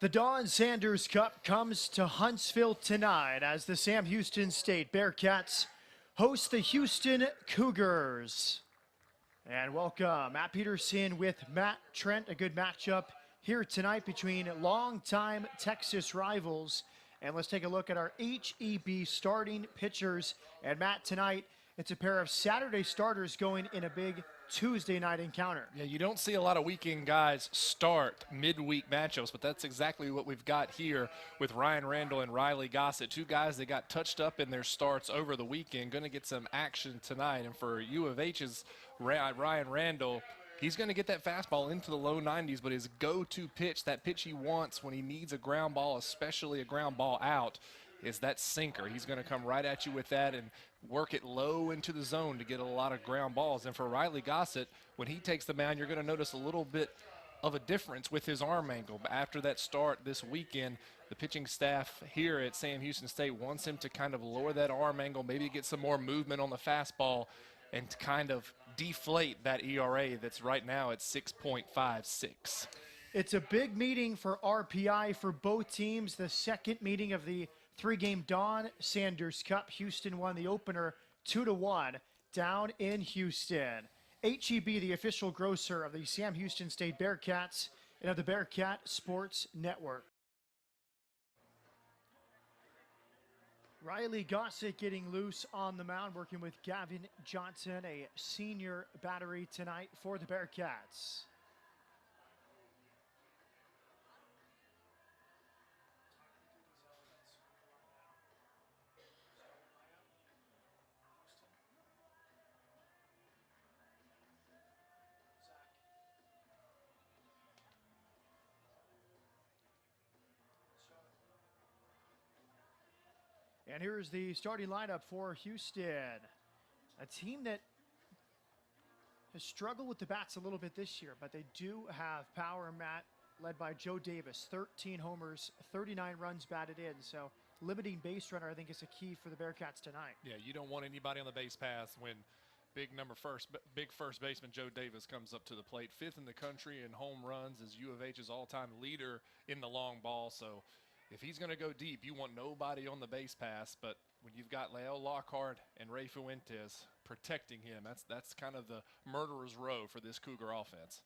The Dawn Sanders Cup comes to Huntsville tonight as the Sam Houston State Bearkats host the Houston Cougars. And welcome Matt Peterson with Matt Trent, a good matchup here tonight between longtime Texas rivals. And let's take a look at our HEB starting pitchers. And Matt, tonight it's a pair of Saturday starters going in a big Tuesday night encounter. Yeah, you don't see a lot of weekend guys start midweek matchups, but that's exactly what we've got here with Ryan Randall and Riley Gossett, two guys that got touched up in their starts over the weekend, going to get some action tonight. And for U of H's Ryan Randall, he's going to get that fastball into the low 90s, but his go-to pitch, that pitch he wants when he needs a ground ball, especially a ground ball out, is that sinker. He's going to come right at you with that and work it low into the zone to get a lot of ground balls. And for Riley Gossett, when he takes the mound, you're going to notice a little bit of a difference with his arm angle. But after that start this weekend, the pitching staff here at Sam Houston State wants him to kind of lower that arm angle, maybe get some more movement on the fastball, and to kind of deflate that ERA that's right now at 6.56. It's a big meeting for RPI for both teams, the second meeting of the three-game Dawn Sanders Cup. Houston won the opener 2-1 down in Houston. HEB, the official grocer of the Sam Houston State Bearkats and of the Bearkat Sports Network. Riley Gossett getting loose on the mound, working with Gavin Johnson, a senior battery tonight for the Bearkats. And here's the starting lineup for Houston, a team that has struggled with the bats a little bit this year, but they do have power, Matt, led by Joe Davis, 13 homers, 39 runs batted in. So limiting base runner, I think, is a key for the Bearkats tonight. Yeah, you don't want anybody on the base paths when big first baseman Joe Davis comes up to the plate. Fifth in the country in home runs, is U of H's all-time leader in the long ball. So if he's going to go deep, you want nobody on the base pass. But when you've got Leo Lockhart and Ray Fuentes protecting him, that's kind of the murderer's row for this Cougar offense.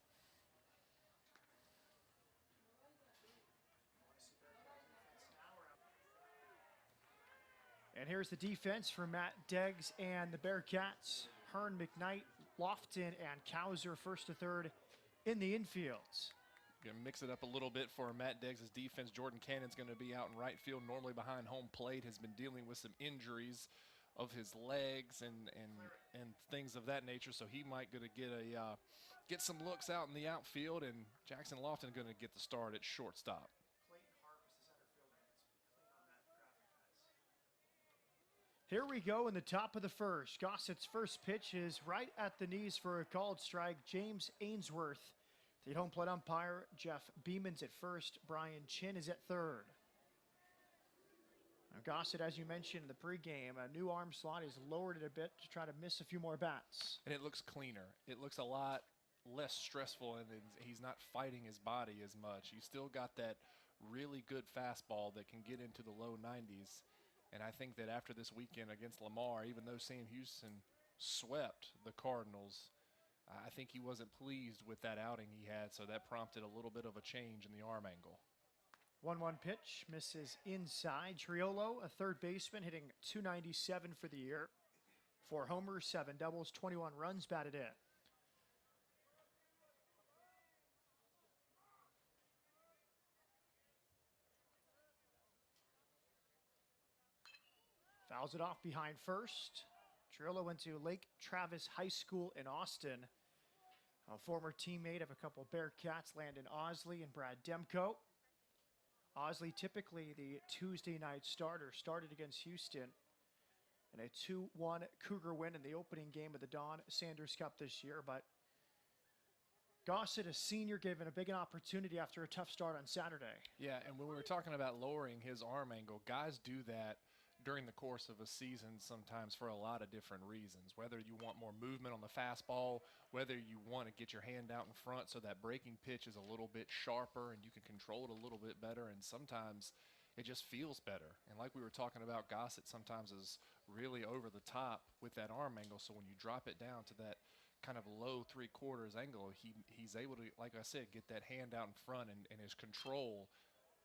And here's the defense for Matt Deggs and the Bearkats. Hearn, McKnight, Lofton, and Kauser first to third in the infields. Going to mix it up a little bit for Matt Deggs' defense. Jordan Cannon's going to be out in right field, normally behind home plate, has been dealing with some injuries of his legs and things of that nature, so he might going to get some looks out in the outfield, and Jackson Lofton going to get the start at shortstop. Here we go in the top of the first. Gossett's first pitch is right at the knees for a called strike. James Ainsworth, the home plate umpire. Jeff Beeman's at first. Brian Chin is at third. Now Gossett, as you mentioned in the pregame, a new arm slot. He's lowered it a bit to try to miss a few more bats. And it looks cleaner. It looks a lot less stressful, and he's not fighting his body as much. You still got that really good fastball that can get into the low 90s. And I think that after this weekend against Lamar, even though Sam Houston swept the Cardinals, I think he wasn't pleased with that outing he had, so that prompted a little bit of a change in the arm angle. 1-1 pitch, misses inside. Triolo, a third baseman, hitting .297 for the year. 4 homers, 7 doubles, 21 runs batted in. Fouls it off behind first. Triolo went to Lake Travis High School in Austin. A former teammate of a couple of Bearkats, Landon Osley and Brad Demko. Osley, typically the Tuesday night starter, started against Houston in a 2-1 Cougar win in the opening game of the Dawn Sanders Cup this year. But Gossett, a senior, given a big opportunity after a tough start on Saturday. Yeah, and when we were talking about lowering his arm angle, guys do that during the course of a season sometimes for a lot of different reasons, whether you want more movement on the fastball, whether you want to get your hand out in front so that breaking pitch is a little bit sharper and you can control it a little bit better, and sometimes it just feels better. And like we were talking about, Gossett sometimes is really over the top with that arm angle, so when you drop it down to that kind of low 3/4 angle, he's able to, like I said, get that hand out in front, and his control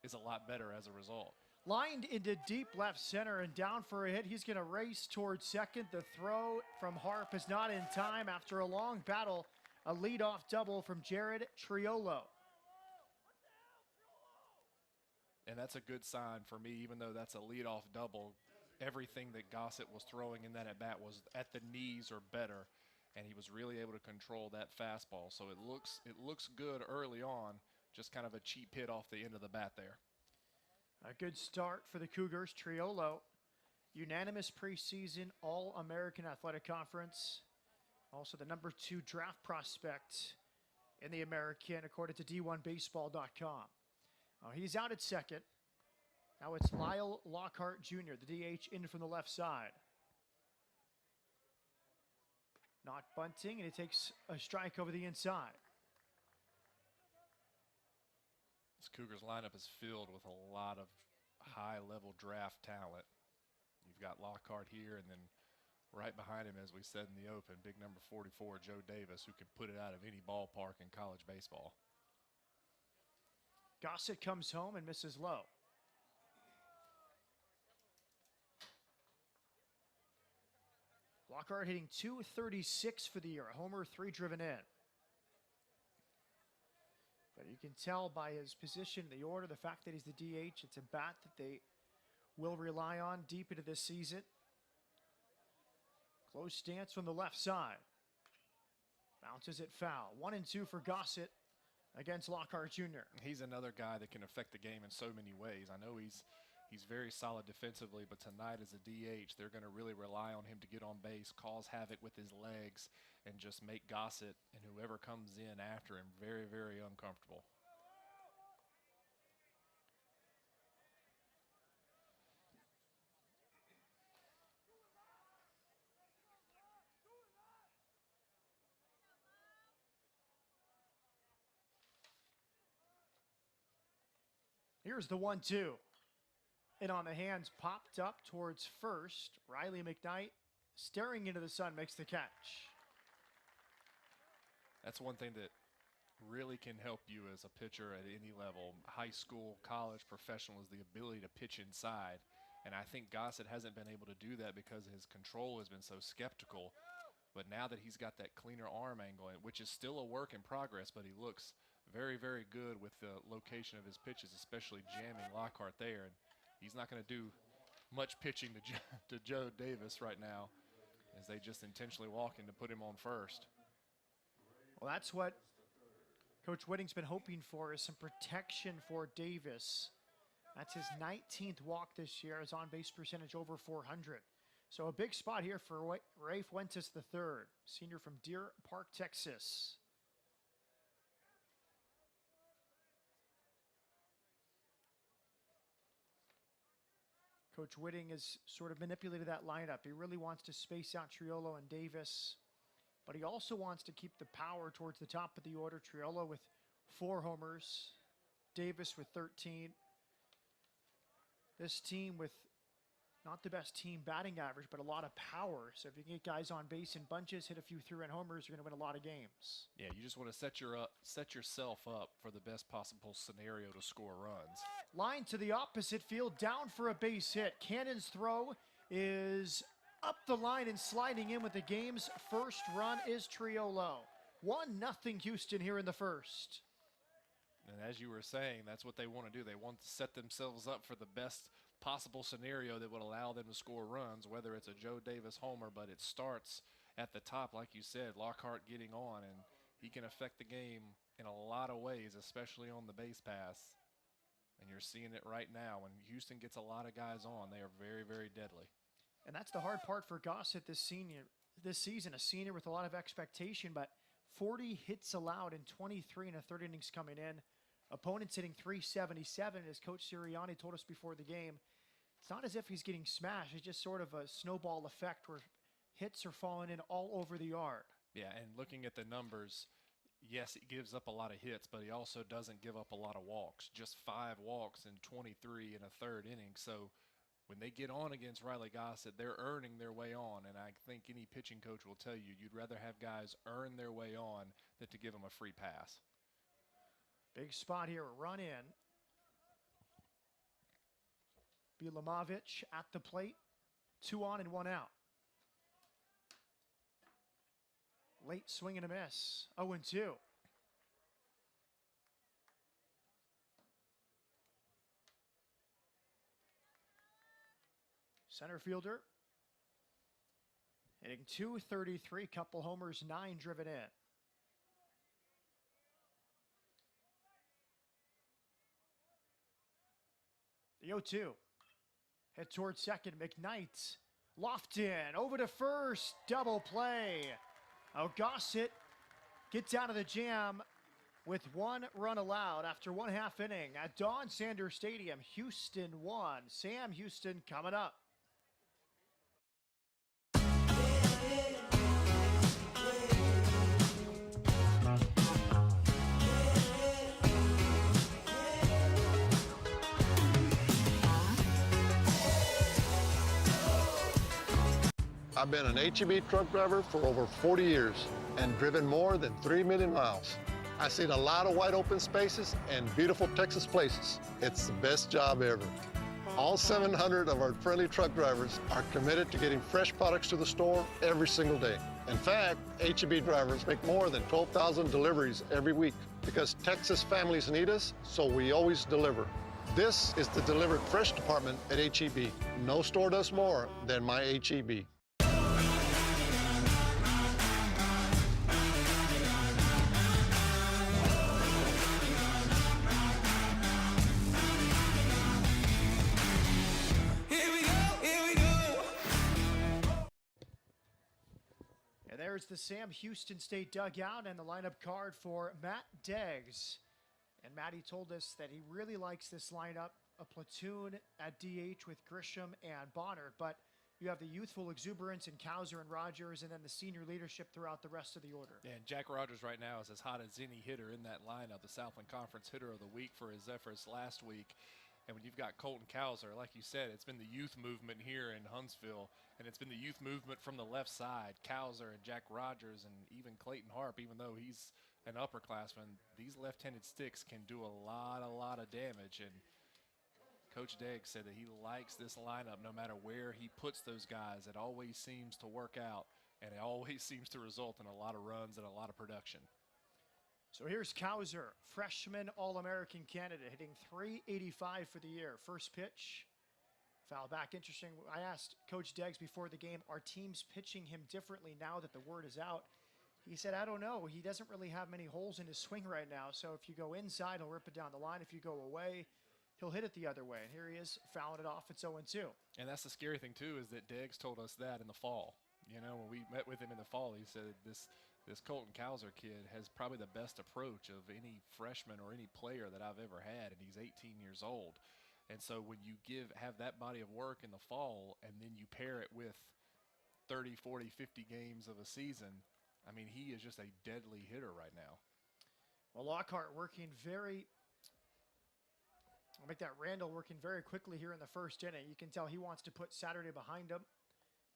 is a lot better as a result. Lined into deep left center and down for a hit. He's going to race towards second. The throw from Harp is not in time after a long battle. A leadoff double from Jared Triolo. And that's a good sign for me, even though that's a leadoff double. Everything that Gossett was throwing in that at-bat was at the knees or better, and he was really able to control that fastball. So it looks good early on, just kind of a cheap hit off the end of the bat there. A good start for the Cougars. Triolo, unanimous preseason All-American Athletic Conference. Also the #2 draft prospect in the American, according to D1Baseball.com. He's out at second. Now it's Lyle Lockhart Jr., the DH, in from the left side. Not bunting, and he takes a strike over the inside. This Cougars lineup is filled with a lot of high-level draft talent. You've got Lockhart here, and then right behind him, as we said in the open, big number 44, Joe Davis, who can put it out of any ballpark in college baseball. Gossett comes home and misses low. Lockhart hitting .236 for the year, a homer, 3 driven in. But you can tell by his position in the order, the fact that he's the DH, it's a bat that they will rely on deep into this season. Close stance from the left side. Bounces it foul. 1-2 for Gossett against Lockhart Jr. He's another guy that can affect the game in so many ways. I know he's very solid defensively, but tonight as a DH, they're going to really rely on him to get on base, cause havoc with his legs, and just make Gossett and whoever comes in after him very, very uncomfortable. Here's the 1-2. And on the hands, popped up towards first. Riley McKnight, staring into the sun, makes the catch. That's one thing that really can help you as a pitcher at any level, high school, college, professional, is the ability to pitch inside. And I think Gossett hasn't been able to do that because his control has been so skeptical. But now that he's got that cleaner arm angle, which is still a work in progress, but he looks very, very good with the location of his pitches, especially jamming Lockhart there. And he's not going to do much pitching to Joe Davis right now, as they just intentionally walk in to put him on first. Well, that's what Coach Whitting's been hoping for, is some protection for Davis. That's his 19th walk this year. His on-base percentage over 400. So a big spot here for Ray Fuentes III, senior from Deer Park, Texas. Coach Whitting has sort of manipulated that lineup. He really wants to space out Triolo and Davis, but he also wants to keep the power towards the top of the order. Triolo with 4 homers, Davis with 13. This team with not the best team batting average, but a lot of power. So if you can get guys on base in bunches, hit a few through-run homers, you're going to win a lot of games. Yeah, you just want to set yourself up for the best possible scenario to score runs. Line to the opposite field, down for a base hit. Cannon's throw is up the line and sliding in with the game's first run is Triolo. 1-0 Houston here in the first. And as you were saying, that's what they want to do. They want to set themselves up for the best possible scenario that would allow them to score runs, whether it's a Joe Davis homer, but it starts at the top, like you said, Lockhart getting on, and he can affect the game in a lot of ways, especially on the base pass. And you're seeing it right now. When Houston gets a lot of guys on, they are very, very deadly. And that's the hard part for Gossett this season, a senior with a lot of expectation, but 40 hits allowed in 23 and a third innings coming in. Opponents hitting .377, as Coach Sirianni told us before the game. It's not as if he's getting smashed. It's just sort of a snowball effect where hits are falling in all over the yard. Yeah, and looking at the numbers, yes, he gives up a lot of hits, but he also doesn't give up a lot of walks. Just 5 walks and 23 in a third inning. So when they get on against Riley Gossett, they're earning their way on. And I think any pitching coach will tell you you'd rather have guys earn their way on than to give them a free pass. Big spot here, run in. Bilamovic at the plate. 2 on and 1 out. Late swing and a miss. 0-2. Center fielder hitting .233, couple homers, 9 driven in. The 0-2. Hit towards second, McKnight. Lofton over to first, double play. Gossett gets out of the jam with 1 run allowed after 1/2 inning at Don Sanders Stadium. Houston 1. Sam Houston coming up. I've been an HEB truck driver for over 40 years and driven more than 3 million miles. I've seen a lot of wide open spaces and beautiful Texas places. It's the best job ever. All 700 of our friendly truck drivers are committed to getting fresh products to the store every single day. In fact, HEB drivers make more than 12,000 deliveries every week because Texas families need us, so we always deliver. This is the delivered fresh department at HEB. No store does more than my HEB. There's the Sam Houston State dugout and the lineup card for Matt Deggs. And Matty told us that he really likes this lineup, a platoon at DH with Grisham and Bonner, but you have the youthful exuberance in Cowser and Rogers, and then the senior leadership throughout the rest of the order. Yeah, and Jack Rogers right now is as hot as any hitter in that lineup, the Southland Conference Hitter of the Week for his efforts last week. And when you've got Colton Cowser, like you said, it's been the youth movement here in Huntsville, and it's been the youth movement from the left side. Cowser and Jack Rogers and even Clayton Harp, even though he's an upperclassman, these left-handed sticks can do a lot of damage. And Coach Deggs said that he likes this lineup no matter where he puts those guys. It always seems to work out, and it always seems to result in a lot of runs and a lot of production. So here's Cowser, freshman All-American candidate, hitting .385 for the year. First pitch, foul back. Interesting. I asked Coach Deggs before the game, are teams pitching him differently now that the word is out? He said, I don't know. He doesn't really have many holes in his swing right now. So if you go inside, he'll rip it down the line. If you go away, he'll hit it the other way. And here he is, fouling it off. It's 0-2. And that's the scary thing, too, is that Deggs told us that in the fall. You know, when we met with him in the fall, he said this Colton Cowser kid has probably the best approach of any freshman or any player that I've ever had, and he's 18 years old. And so when you have that body of work in the fall and then you pair it with 30, 40, 50 games of a season, I mean, he is just a deadly hitter right now. Well, Lockhart working I'll make that Randall working very quickly here in the first inning. You can tell he wants to put Saturday behind him,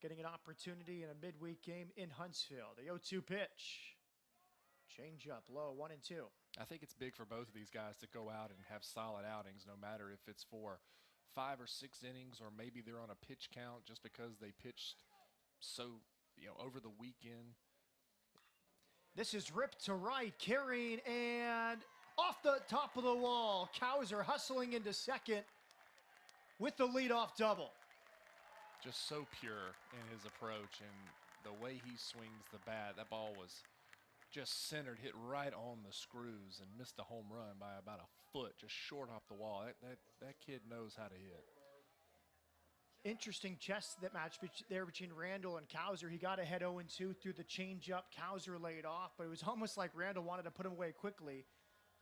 getting an opportunity in a midweek game in Huntsville. The 0-2 pitch. Change up low, 1-2. I think it's big for both of these guys to go out and have solid outings, no matter if it's for 5 or 6 innings or maybe they're on a pitch count just because they pitched so, over the weekend. This is ripped to right, carrying and off the top of the wall. Cowser hustling into second with the leadoff double. Just so pure in his approach and the way he swings the bat. That ball was just centered, hit right on the screws, and missed a home run by about a foot, just short off the wall. That kid knows how to hit. Interesting chess that match there between Randall and Cowser. He got ahead 0-2 through the changeup. Cowser laid off, but it was almost like Randall wanted to put him away quickly.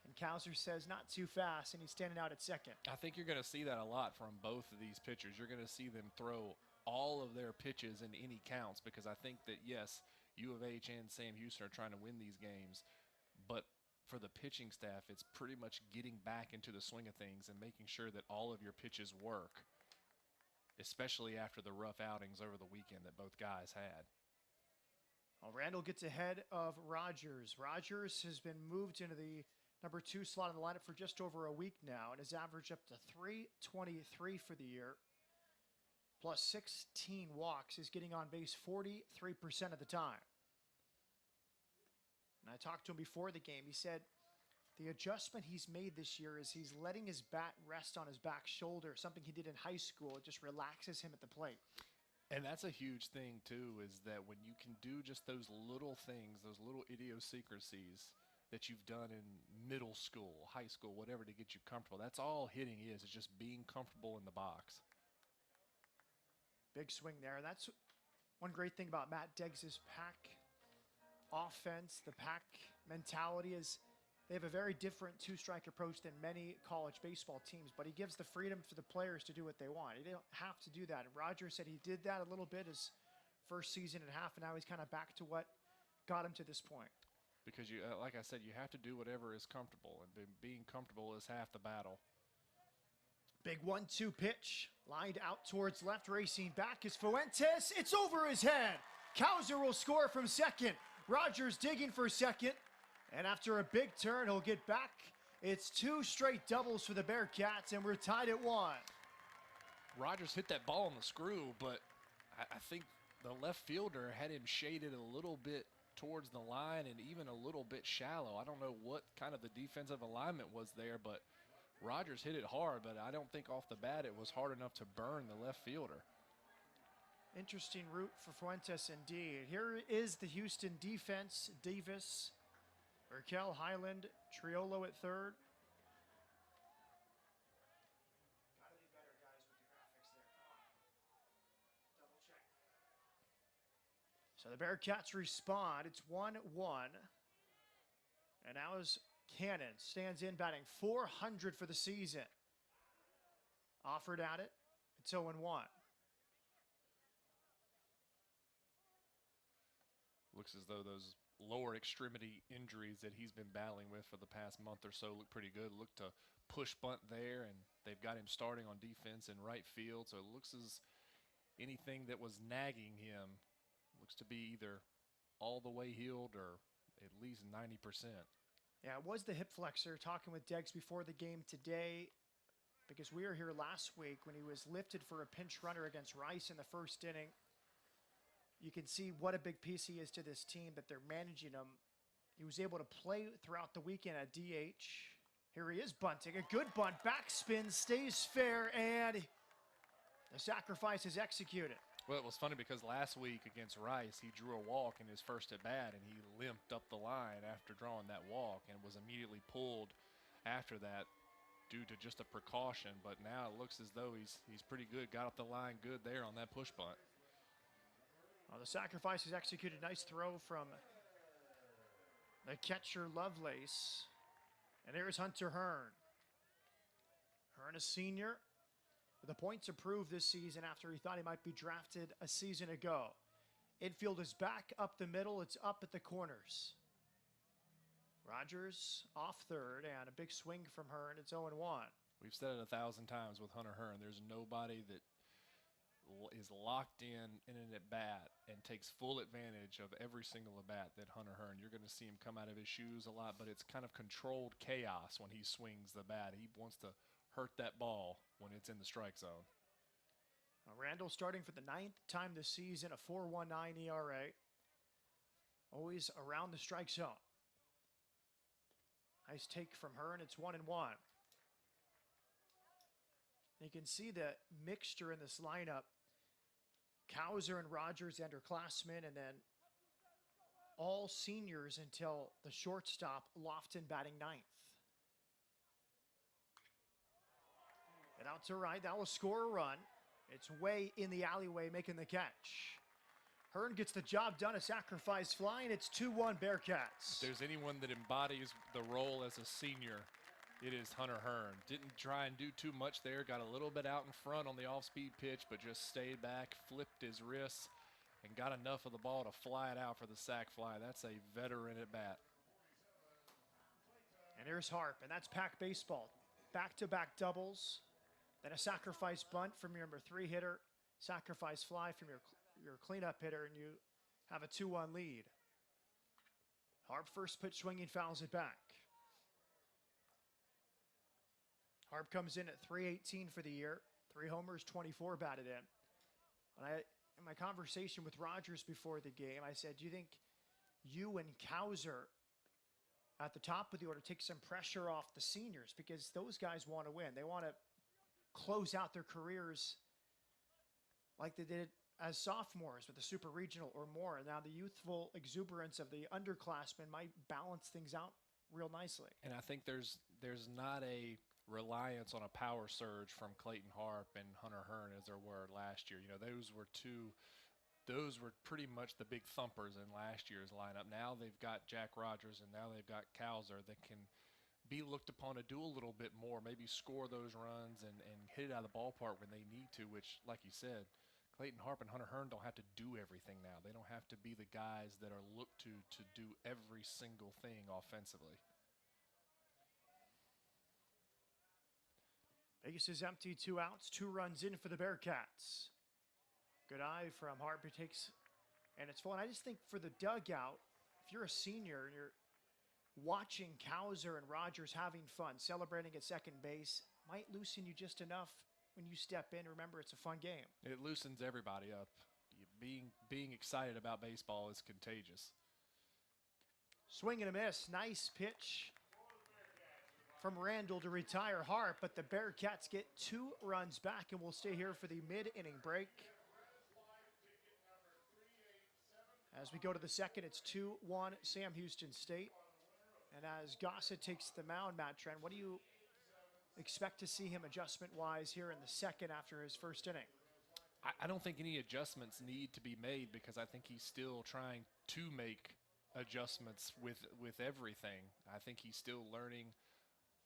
And Kauser says not too fast, and he's standing out at second. I think you're going to see that a lot from both of these pitchers. You're going to see them throw all of their pitches in any counts, because I think that, yes, U of H and Sam Houston are trying to win these games, but for the pitching staff, it's pretty much getting back into the swing of things and making sure that all of your pitches work, especially after the rough outings over the weekend that both guys had. Well, Randall gets ahead of Rogers. Rogers has been moved into the number 2 slot in the lineup for just over a week now, and has averaged up to .323 for the year, plus 16 walks. He's getting on base 43% of the time. And I talked to him before the game. He said the adjustment he's made this year is he's letting his bat rest on his back shoulder, something he did in high school. It just relaxes him at the plate. And that's a huge thing, too, is that when you can do just those little things, those little idiosyncrasies that you've done in middle school, high school, whatever, to get you comfortable. That's all hitting is. It's just being comfortable in the box. Big swing there. That's one great thing about Matt Deggs' pack offense. The pack mentality is they have a very different two-strike approach than many college baseball teams, but he gives the freedom for the players to do what they want. They don't have to do that. And Rogers said he did that a little bit his first season and a half, and now he's kind of back to what got him to this point. Because, you, like I said, you have to do whatever is comfortable, and being comfortable is half the battle. Big 1-2 pitch, lined out towards left, racing back is Fuentes. It's over his head. Kauser will score from second. Rogers digging for second, and after a big turn, he'll get back. It's 2 straight doubles for the Bearcats, and we're tied at 1. Rogers hit that ball on the screw, but I think the left fielder had him shaded a little bit towards the line and even a little bit shallow. I don't know what kind of the defensive alignment was there, but Rogers hit it hard, but I don't think off the bat it was hard enough to burn the left fielder. Interesting route for Fuentes indeed. Here is the Houston defense. Davis, Urkel, Highland, Triolo at third. Gotta be better, guys, with the graphics there. Come on. Double check. So the Bearcats respond. It's 1-1. And now as Cannon stands in batting .400 for the season. Offered at it. It's 0-1. Looks as though those lower extremity injuries that he's been battling with for the past month or so look pretty good. Look to push bunt there, and they've got him starting on defense in right field. So it looks as anything that was nagging him looks to be either all the way healed or at least 90%. Yeah, it was the hip flexor. Talking with Deggs before the game today, because we were here last week when he was lifted for a pinch runner against Rice in the first inning. You can see what a big piece he is to this team, that they're managing him. He was able to play throughout the weekend at DH. Here he is bunting. A good bunt. Backspin stays fair, and the sacrifice is executed. Well, it was funny because last week against Rice, he drew a walk in his first at-bat, and he limped up the line after drawing that walk and was immediately pulled after that due to just a precaution. But now it looks as though he's pretty good. Got up the line good there on that push bunt. Well, the sacrifice is executed. Nice throw from the catcher, Lovelace. And there's Hunter Hearn. Hearn, a senior, with the points approved this season after he thought he might be drafted a season ago. Infield is back up the middle. It's up at the corners. Rogers off third, and a big swing from Hearn. It's 0-1. We've said it 1,000 times with Hunter Hearn. There's nobody that is locked in an at-bat and takes full advantage of every single at-bat that Hunter Hearn. You're going to see him come out of his shoes a lot, but it's kind of controlled chaos when he swings the bat. He wants to hurt that ball when it's in the strike zone. Randall starting for the 9th time this season, a 4.19 ERA. Always around the strike zone. Nice take from Hearn. It's 1-1. You can see the mixture in this lineup. Kauser and Rogers, underclassmen, and then all seniors until the shortstop, Lofton, batting 9th. And out to right, that will score a run. It's way in the alleyway, making the catch. Hearn gets the job done, a sacrifice fly, and it's 2-1 Bearcats. If there's anyone that embodies the role as a senior, it is Hunter Hearn. Didn't try and do too much there, got a little bit out in front on the off-speed pitch, but just stayed back, flipped his wrists, and got enough of the ball to fly it out for the sac fly. That's a veteran at bat. And here's Harp, and that's pack baseball. Back-to-back doubles, then a sacrifice bunt from your number 3 hitter, sacrifice fly from your cleanup hitter, and you have a 2-1 lead. Harp first pitch swinging, fouls it back. Harp comes in at .318 for the year, 3 homers, 24 batted in. But in my conversation with Rogers before the game, I said, do you think you and Kauser at the top of the order take some pressure off the seniors? Because those guys want to win. They want to close out their careers like they did as sophomores with the super regional or more. Now the youthful exuberance of the underclassmen might balance things out real nicely. And I think there's not a reliance on a power surge from Clayton Harp and Hunter Hearn as there were last year. You know, those were pretty much the big thumpers in last year's lineup. Now they've got Jack Rogers, and now they've got Kauser that can be looked upon to do a little bit more, maybe score those runs and hit it out of the ballpark when they need to, which, like you said, Clayton Harp and Hunter Hearn don't have to do everything now. They don't have to be the guys that are looked to do every single thing offensively. Base is empty, 2 outs, 2 runs in for the Bearcats. Good eye from Harp, who takes, and it's fun. I just think for the dugout, if you're a senior and you're watching Kauser and Rogers having fun, celebrating at second base, might loosen you just enough when you step in. Remember, it's a fun game. It loosens everybody up. Being excited about baseball is contagious. Swing and a miss. Nice pitch from Randall to retire Harp, but the Bearcats get 2 runs back, and we'll stay here for the mid-inning break. As we go to the second, it's 2-1 Sam Houston State. And as Gossett takes the mound, Matt Trent, what do you expect to see him adjustment-wise here in the second after his first inning? I don't think any adjustments need to be made because I think he's still trying to make adjustments with everything. I think he's still learning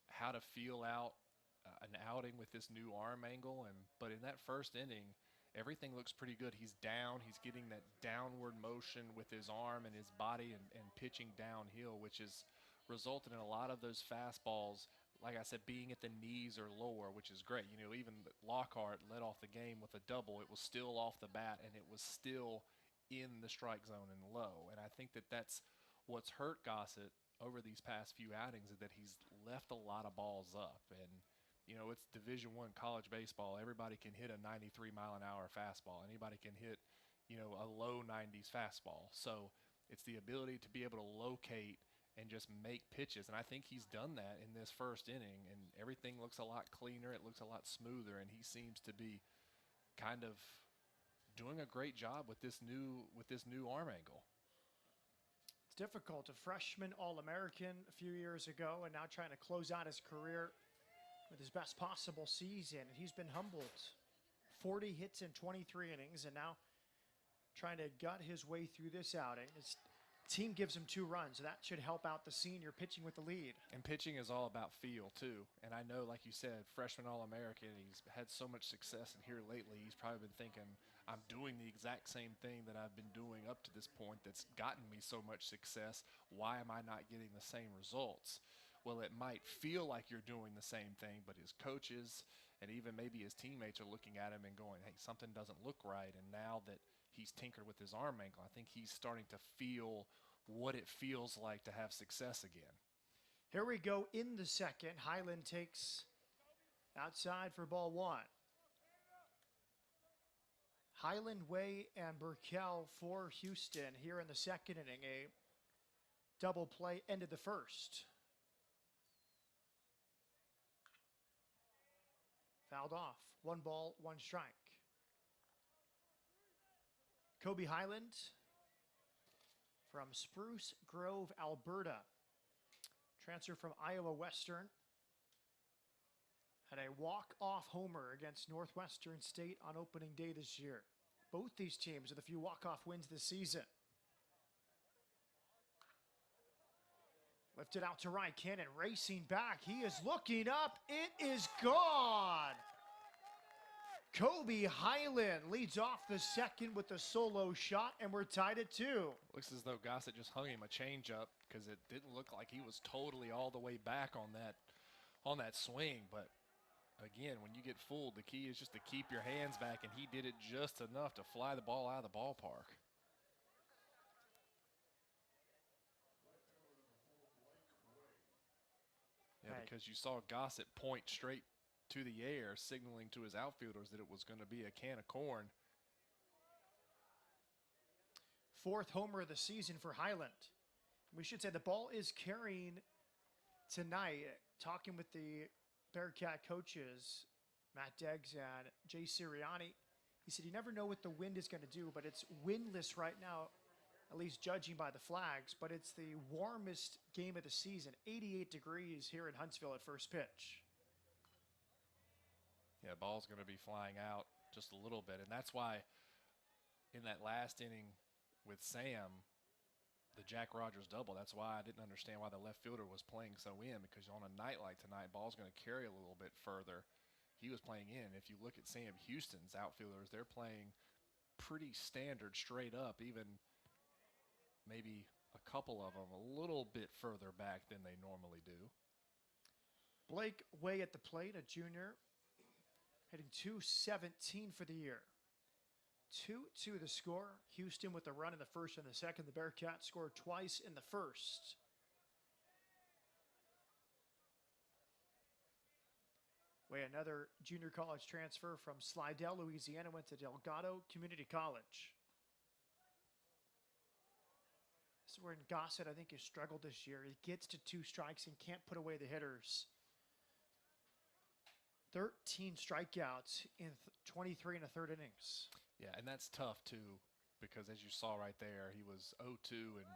how to feel out an outing with this new arm angle. But in that first inning, everything looks pretty good. He's down. He's getting that downward motion with his arm and his body and pitching downhill, which has resulted in a lot of those fastballs, like I said, being at the knees or lower, which is great. You know, even Lockhart led off the game with a double. It was still off the bat, and it was still in the strike zone and low. And I think that's what's hurt Gossett over these past few outings, is that he's left a lot of balls up. And you know, it's Division I college baseball. Everybody can hit a 93-mile-an-hour fastball. Anybody can hit, you know, a low 90s fastball. So it's the ability to be able to locate and just make pitches. And I think he's done that in this first inning. And everything looks a lot cleaner. It looks a lot smoother. And he seems to be kind of doing a great job with this new arm angle. It's difficult. A freshman All-American a few years ago, and now trying to close out his career with his best possible season. And he's been humbled. 40 hits in 23 innings, and now trying to gut his way through this outing. His team gives him 2 runs, so that should help out the senior pitching with the lead. And pitching is all about feel, too. And I know, like you said, freshman All-American, he's had so much success, and here lately he's probably been thinking, I'm doing the exact same thing that I've been doing up to this point that's gotten me so much success. Why am I not getting the same results? Well, it might feel like you're doing the same thing, but his coaches and even maybe his teammates are looking at him and going, hey, something doesn't look right. And now that he's tinkered with his arm angle, I think he's starting to feel what it feels like to have success again. Here we go in the second. Highland takes outside for ball 1. Highland, Way, and Burkell for Houston here in the second inning. A double play ended the first. Fouled off. 1 ball, 1 strike. Kobe Highland from Spruce Grove, Alberta. Transfer from Iowa Western. Had a walk-off homer against Northwestern State on opening day this year. both these teams with a few walk-off wins this season. Lifted out to right, Cannon racing back. He is looking up. It is gone. Kobe Highland leads off the second with a solo shot, and we're tied at 2. Looks as though Gossett just hung him a changeup because it didn't look like he was totally all the way back on that swing. But again, when you get fooled, the key is just to keep your hands back, and he did it just enough to fly the ball out of the ballpark. Yeah, because you saw Gossett point straight to the air, signaling to his outfielders that it was going to be a can of corn. 4th homer of the season for Highland. We should say the ball is carrying tonight. Talking with the Bearkat coaches, Matt Deggs and Jay Sirianni, he said you never know what the wind is going to do, but it's windless right now, at least judging by the flags, but it's the warmest game of the season, 88 degrees here in Huntsville at first pitch. Yeah, the ball's going to be flying out just a little bit, and that's why in that last inning with Sam, the Jack Rogers double, that's why I didn't understand why the left fielder was playing so in, because on a night like tonight, ball's going to carry a little bit further. He was playing in. If you look at Sam Houston's outfielders, they're playing pretty standard straight up, even maybe a couple of them a little bit further back than they normally do. Blake Way at the plate, a junior, hitting .217 for the year. 2-2 the score. Houston with a run in the first and the second. The Bearcats scored twice in the first. Way, another junior college transfer from Slidell, Louisiana, went to Delgado Community College. This is where Gossett, I think, has struggled this year. He gets to 2 strikes and can't put away the hitters. 13 strikeouts in 23 and a third innings. Yeah, and that's tough, too, because as you saw right there, he was 0-2 and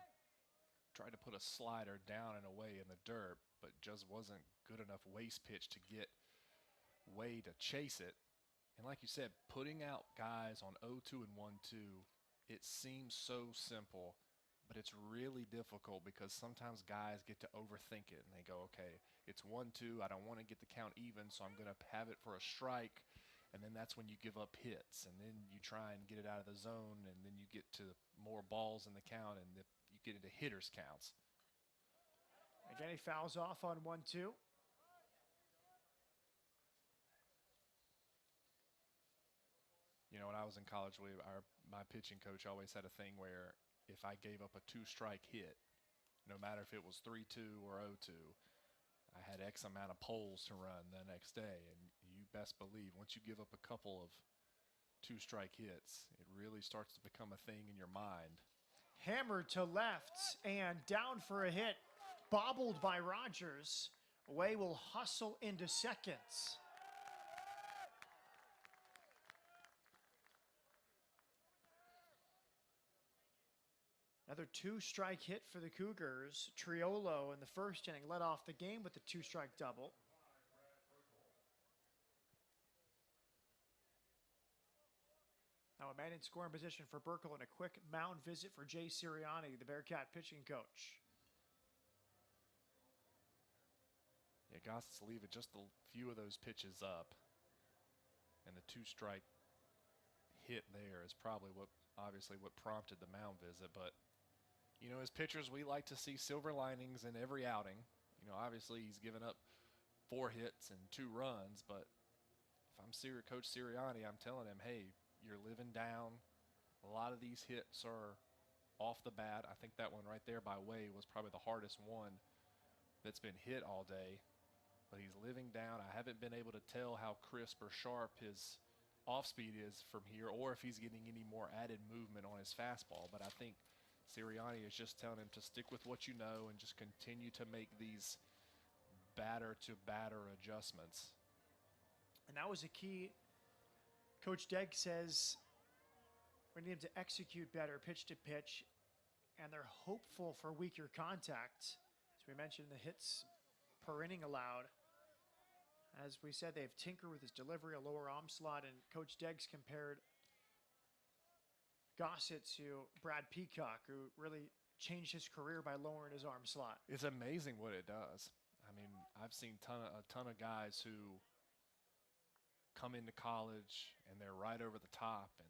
tried to put a slider down and away in the dirt, but just wasn't good enough waste pitch to get Way to chase it. And like you said, putting out guys on 0-2 and 1-2, it seems so simple, but it's really difficult because sometimes guys get to overthink it and they go, okay, it's 1-2, I don't want to get the count even, so I'm going to have it for a strike. And then that's when you give up hits, and then you try and get it out of the zone, and then you get to more balls in the count, and you get into hitters' counts. Again, he fouls off on 1-2. You know, when I was in college, my pitching coach always had a thing where if I gave up a 2-strike hit, no matter if it was 3-2 or 0-2, I had X amount of poles to run the next day. And you best believe once you give up a couple of 2-strike hits, it really starts to become a thing in your mind. Hammered to left and down for a hit. Bobbled by Rogers. Way will hustle into seconds. Another 2-strike hit for the Cougars. Triolo in the first inning led off the game with the 2-strike double. Now a man in scoring position for Burkle and a quick mound visit for Jay Sirianni, the Bearcat pitching coach. Yeah, Gossett's leaving just a few of those pitches up. And the 2-strike hit there is probably obviously what prompted the mound visit, but you know, as pitchers, we like to see silver linings in every outing. You know, obviously he's given up 4 hits and 2 runs, but if I'm Coach Sirianni, I'm telling him, hey, you're living down. A lot of these hits are off the bat. I think that one right there by Way was probably the hardest one that's been hit all day, but he's living down. I haven't been able to tell how crisp or sharp his off speed is from here, or if he's getting any more added movement on his fastball, but I think Sirianni is just telling him to stick with what you know and just continue to make these batter-to-batter adjustments. And that was a key. Coach Degg says we need him to execute better pitch to pitch, and they're hopeful for weaker contact. As we mentioned, the hits per inning allowed. As we said, they've tinkered with his delivery, a lower arm slot, and Coach Deggs compared Gossett to Brad Peacock, who really changed his career by lowering his arm slot. It's amazing what it does. I mean, I've seen a ton of guys who come into college and they're right over the top, and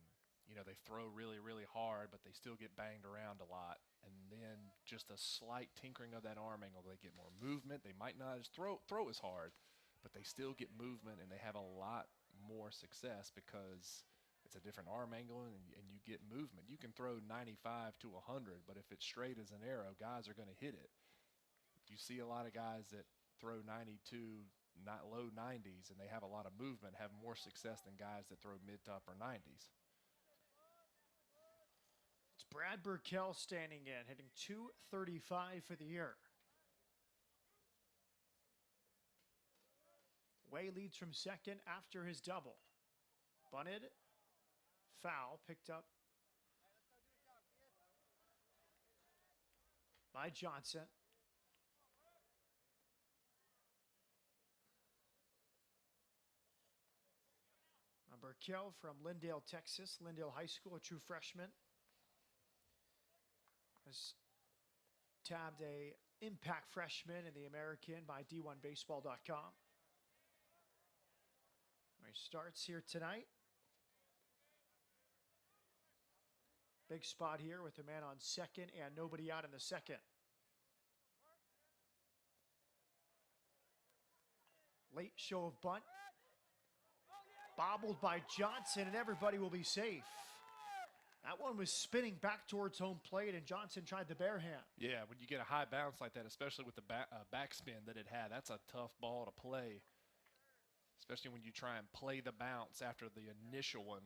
they throw really, really hard, but they still get banged around a lot. And then just a slight tinkering of that arm angle, they get more movement. They might not as throw as hard, but they still get movement, and they have a lot more success because it's a different arm angle, and you get movement. You can throw 95 to 100, but if it's straight as an arrow, guys are going to hit it. You see a lot of guys that throw 92, not low 90s, and they have a lot of movement, have more success than guys that throw mid to upper 90s. It's Brad Burkell standing in, hitting .235 for the year. Way leads from second after his double. Bunted, foul, picked up by Johnson. Burkell from Lindale, Texas, Lindale High School, a true freshman. Has tabbed a impact freshman in the American by D1Baseball.com. He starts here tonight. Big spot here with a man on second and nobody out in the second. Late show of bunt. Bobbled by Johnson, and everybody will be safe. That one was spinning back towards home plate, and Johnson tried the bare hand. Yeah, when you get a high bounce like that, especially with the backspin that it had, that's a tough ball to play, especially when you try and play the bounce after the initial one.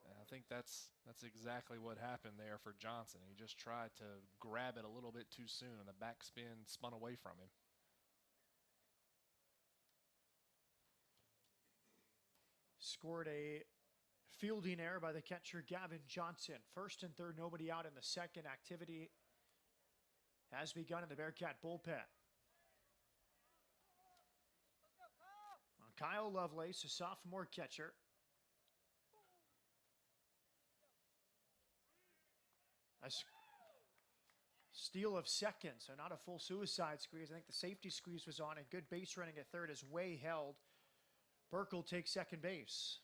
And I think that's exactly what happened there for Johnson. He just tried to grab it a little bit too soon, and the backspin spun away from him. Scored a fielding error by the catcher, Gavin Johnson. First and third, nobody out in the second. Activity has begun in the Bearkat bullpen. Kyle Lovelace, a sophomore catcher. A steal of second, so not a full suicide squeeze. I think the safety squeeze was on, and good base running at third is way held. Burkell takes second base.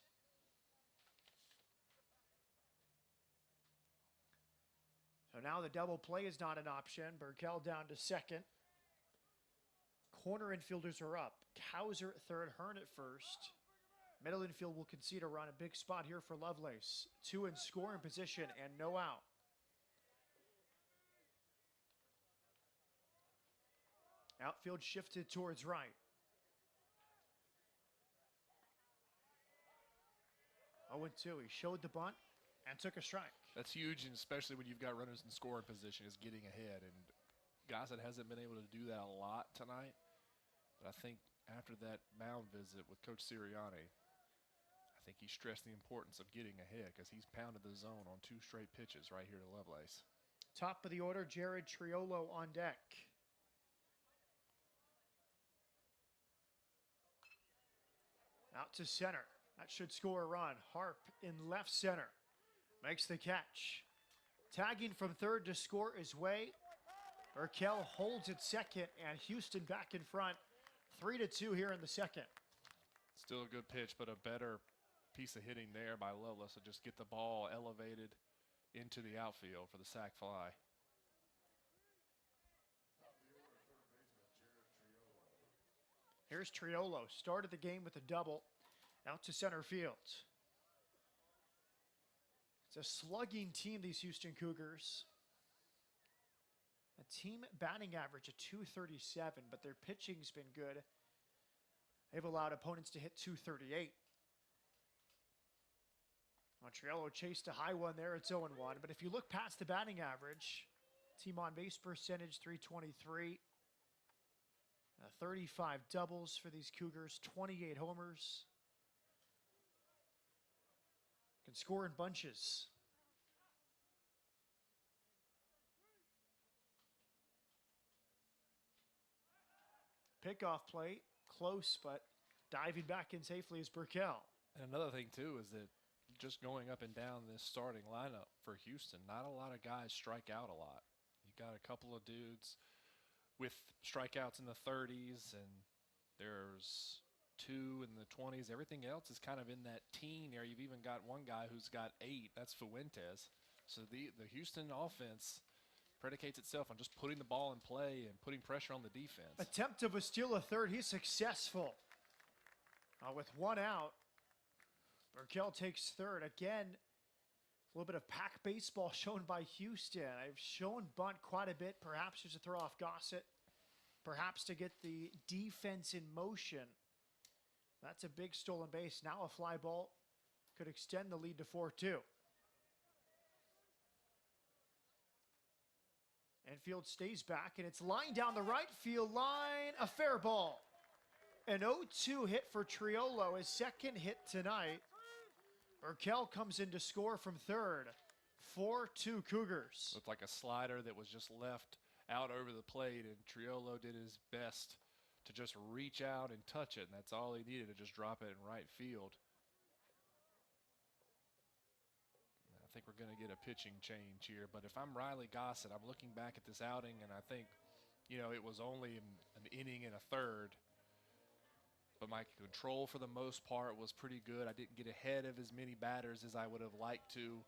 So now the double play is not an option. Burkell down to second. Corner infielders are up. Kauser at third, Hearn at first. Middle infield will concede a run. A big spot here for Lovelace. Two in scoring position and no out. Outfield shifted towards right. 0-2. He showed the bunt and took a strike. That's huge, and especially when you've got runners in scoring position, is getting ahead. And Gossett hasn't been able to do that a lot tonight. But I think after that mound visit with Coach Sirianni, I think he stressed the importance of getting ahead because he's pounded the zone on 2 straight pitches right here to Lovelace. Top of the order, Jared Triolo on deck. Out to center. That should score a run. Harp in left center. Makes the catch. Tagging from third to score is Way. Burkell holds at second, and Houston back in front. 3-2 here in the second. Still a good pitch, but a better piece of hitting there by Lovelace to just get the ball elevated into the outfield for the sac fly. Here's Triolo. Started the game with a double. Out to center field. It's a slugging team, these Houston Cougars. A team batting average of .237, but their pitching's been good. They've allowed opponents to hit .238. Triolo chased a high one there. It's 0-1. But if you look past the batting average, team on base percentage .323. 35 doubles for these Cougars, 28 homers. Can score in bunches. Pickoff play, close, but diving back in safely is Burkell. And another thing, too, is that just going up and down this starting lineup for Houston, not a lot of guys strike out a lot. You got a couple of dudes with strikeouts in the 30s, and there's 2 in the 20s. Everything else is kind of in that teen area. You've even got one guy who's got 8. That's Fuentes. So the Houston offense predicates itself on just putting the ball in play and putting pressure on the defense. Attempt of a steal a third. He's successful. With 1 out, Bearkat takes third. Again, a little bit of pack baseball shown by Houston. I've shown bunt quite a bit, perhaps just to throw off Gossett, perhaps to get the defense in motion. That's a big stolen base. Now a fly ball could extend the lead to 4-2. Infield stays back, and it's lined down the right field line. A fair ball. An 0-2 hit for Triolo, his second hit tonight. Bearkat comes in to score from third. 4-2 Cougars. Looked like a slider that was just left out over the plate, and Triolo did his best to just reach out and touch it, and that's all he needed, to just drop it in right field. I think we're going to get a pitching change here, but if I'm Riley Gossett, I'm looking back at this outing, and I think, you know, it was only an inning and a third, but my control for the most part was pretty good. I didn't get ahead of as many batters as I would have liked to,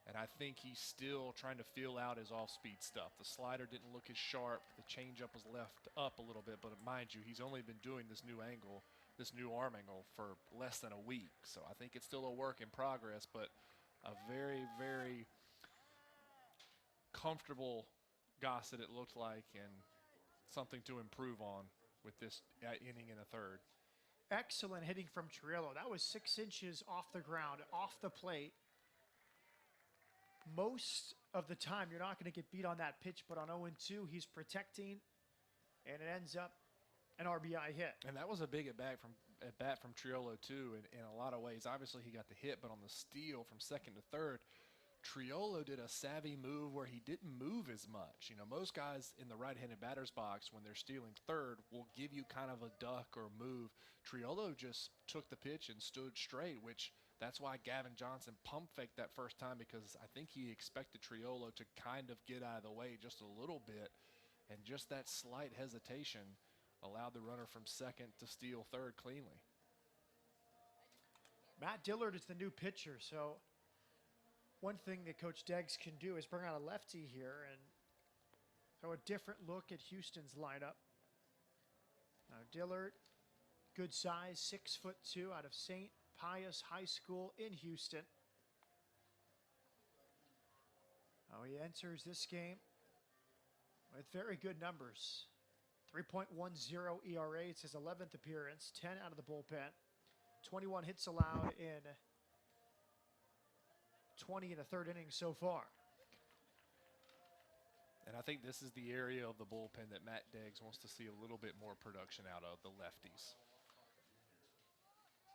and I think he's still trying to feel out his off-speed stuff. The slider didn't look as sharp. The changeup was left up a little bit, but mind you, he's only been doing this new angle, this new arm angle, for less than a week. So I think it's still a work in progress, but a very, very comfortable Gossett it looked like, and something to improve on with this inning and a third. Excellent hitting from Triolo. That was 6 inches off the ground, off the plate. Most of the time, you're not going to get beat on that pitch, but on 0-2, he's protecting, and it ends up an RBI hit. And that was a big at bat from Triolo, too, in a lot of ways. Obviously, he got the hit, but on the steal from second to third, Triolo did a savvy move where he didn't move as much. You know, most guys in the right-handed batter's box, when they're stealing third, will give you kind of a duck or move. Triolo just took the pitch and stood straight, which that's why Gavin Johnson pump faked that first time, because I think he expected Triolo to kind of get out of the way just a little bit, and just that slight hesitation allowed the runner from second to steal third cleanly. Matt Dillard is the new pitcher, so one thing that Coach Deggs can do is bring out a lefty here and throw a different look at Houston's lineup. Now Dillard, good size, 6'2", out of St. Pius High School in Houston. He enters this game with very good numbers. 3.10 ERA, it's his 11th appearance, 10 out of the bullpen, 21 hits allowed in 20 in the third inning so far. And I think this is the area of the bullpen that Matt Deggs wants to see a little bit more production out of, the lefties.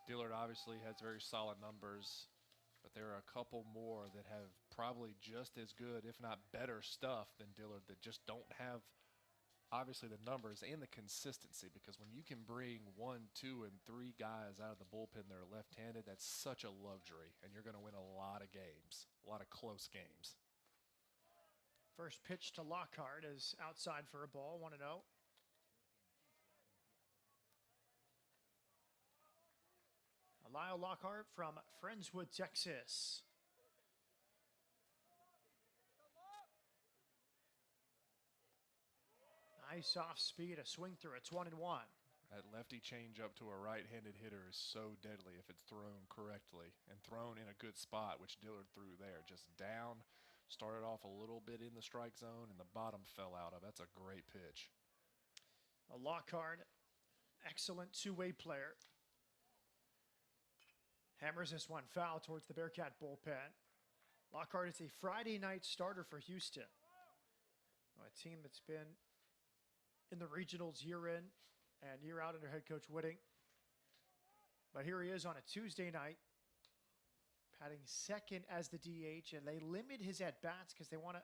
Dillard obviously has very solid numbers, but there are a couple more that have probably just as good, if not better stuff than Dillard, that just don't have obviously the numbers and the consistency, because when you can bring 1, 2, and 3 guys out of the bullpen that are left-handed, that's such a luxury, and you're going to win a lot of games, a lot of close games. First pitch to Lockhart is outside for a ball, 1-0. Lyle Lockhart from Friendswood, Texas. Nice off speed, a swing through. It's 1-1. That lefty changeup to a right-handed hitter is so deadly if it's thrown correctly and thrown in a good spot, which Dillard threw there. Just down, started off a little bit in the strike zone, and the bottom fell out of. That's a great pitch. Lockhart, excellent two-way player. Hammers this one foul towards the Bearkat bullpen. Lockhart is a Friday night starter for Houston, a team that's been in the regionals year in and year out under head coach Whitting. But here he is on a Tuesday night, batting second as the DH, and they limit his at-bats because they want to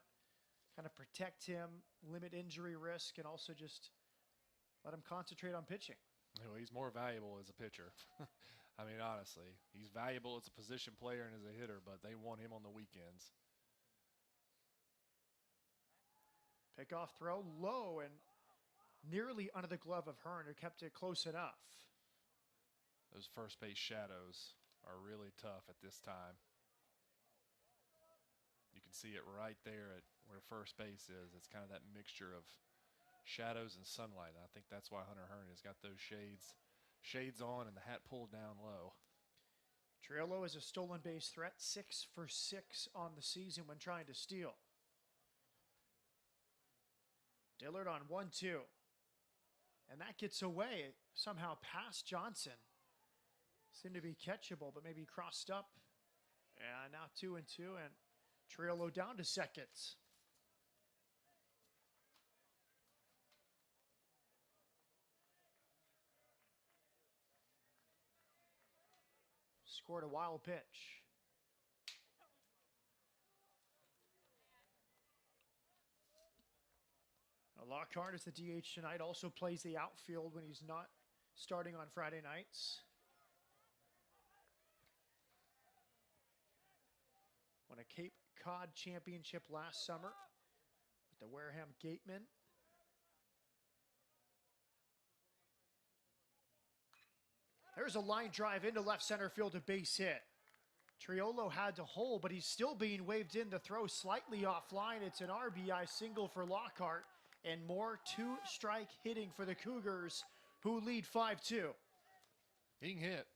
kind of protect him, limit injury risk, and also just let him concentrate on pitching. Well, he's more valuable as a pitcher. I mean, honestly, he's valuable as a position player and as a hitter, but they want him on the weekends. Pickoff throw low and nearly under the glove of Hearn, who kept it close enough. Those first base shadows are really tough at this time. You can see it right there at where first base is. It's kind of that mixture of shadows and sunlight. And I think that's why Hunter Hearn has got those shades on and the hat pulled down low. Triolo is a stolen base threat, 6 for 6 on the season when trying to steal. Dillard on 1-2. And that gets away somehow past Johnson. Seemed to be catchable, but maybe crossed up. And now 2-2, and Triolo down to second. Scored a wild pitch. Now Lockhart is the DH tonight, also plays the outfield when he's not starting on Friday nights. Won a Cape Cod championship last summer with the Wareham Gatemen. There's a line drive into left center field, a base hit. Triolo had to hold, but he's still being waved in. The throw slightly offline. It's an RBI single for Lockhart, and more two-strike hitting for the Cougars, who lead 5-2. He can hit.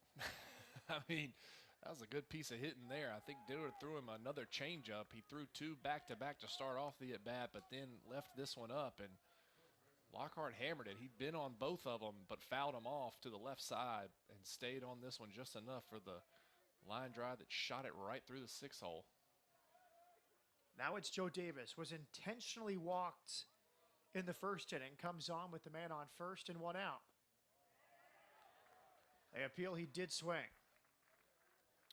I mean, that was a good piece of hitting there. I think Dillard threw him another changeup. He threw two back-to-back to start off the at-bat, but then left this one up, and Lockhart hammered it. He'd been on both of them, but fouled them off to the left side and stayed on this one just enough for the line drive that shot it right through the 6 hole. Now it's Joe Davis, was intentionally walked in the first inning, comes on with the man on first and 1 out. They appeal, he did swing.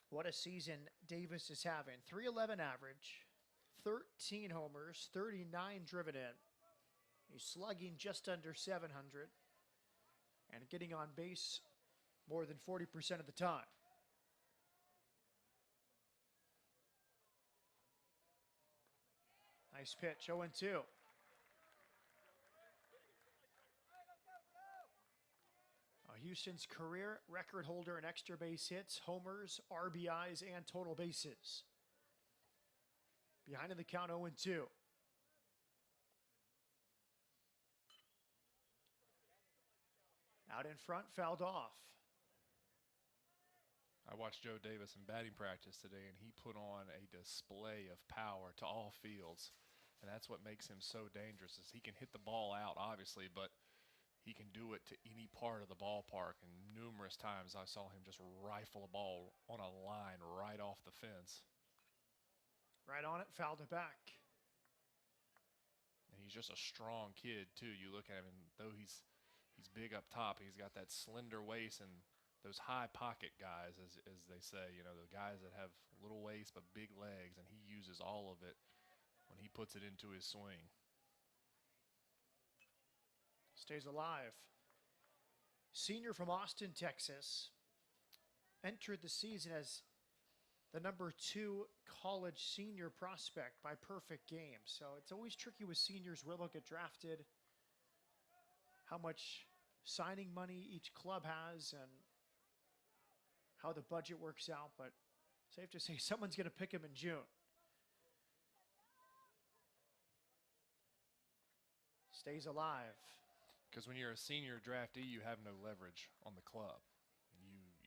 What a season Davis is having. .311 average, 13 homers, 39 driven in. He's slugging just under 700 and getting on base more than 40% of the time. Nice pitch, 0-2. Houston's career record holder in extra base hits, homers, RBIs, and total bases. Behind in the count, 0-2. Out in front, fouled off. I watched Joe Davis in batting practice today, and he put on a display of power to all fields. And that's what makes him so dangerous, is he can hit the ball out, obviously, but he can do it to any part of the ballpark. And numerous times I saw him just rifle a ball on a line right off the fence. Right on it, fouled it back. And he's just a strong kid, too. You look at him, and though he's big up top, he's got that slender waist and those high pocket guys, as they say, you know, the guys that have little waist but big legs, and he uses all of it when he puts it into his swing. Stays alive. Senior from Austin, Texas. Entered the season as the #2 college senior prospect by perfect game. So it's always tricky with seniors where they'll get drafted, how much signing money each club has, and how the budget works out. But safe to say someone's going to pick him in June. Stays alive. Because when you're a senior draftee, you have no leverage on the club.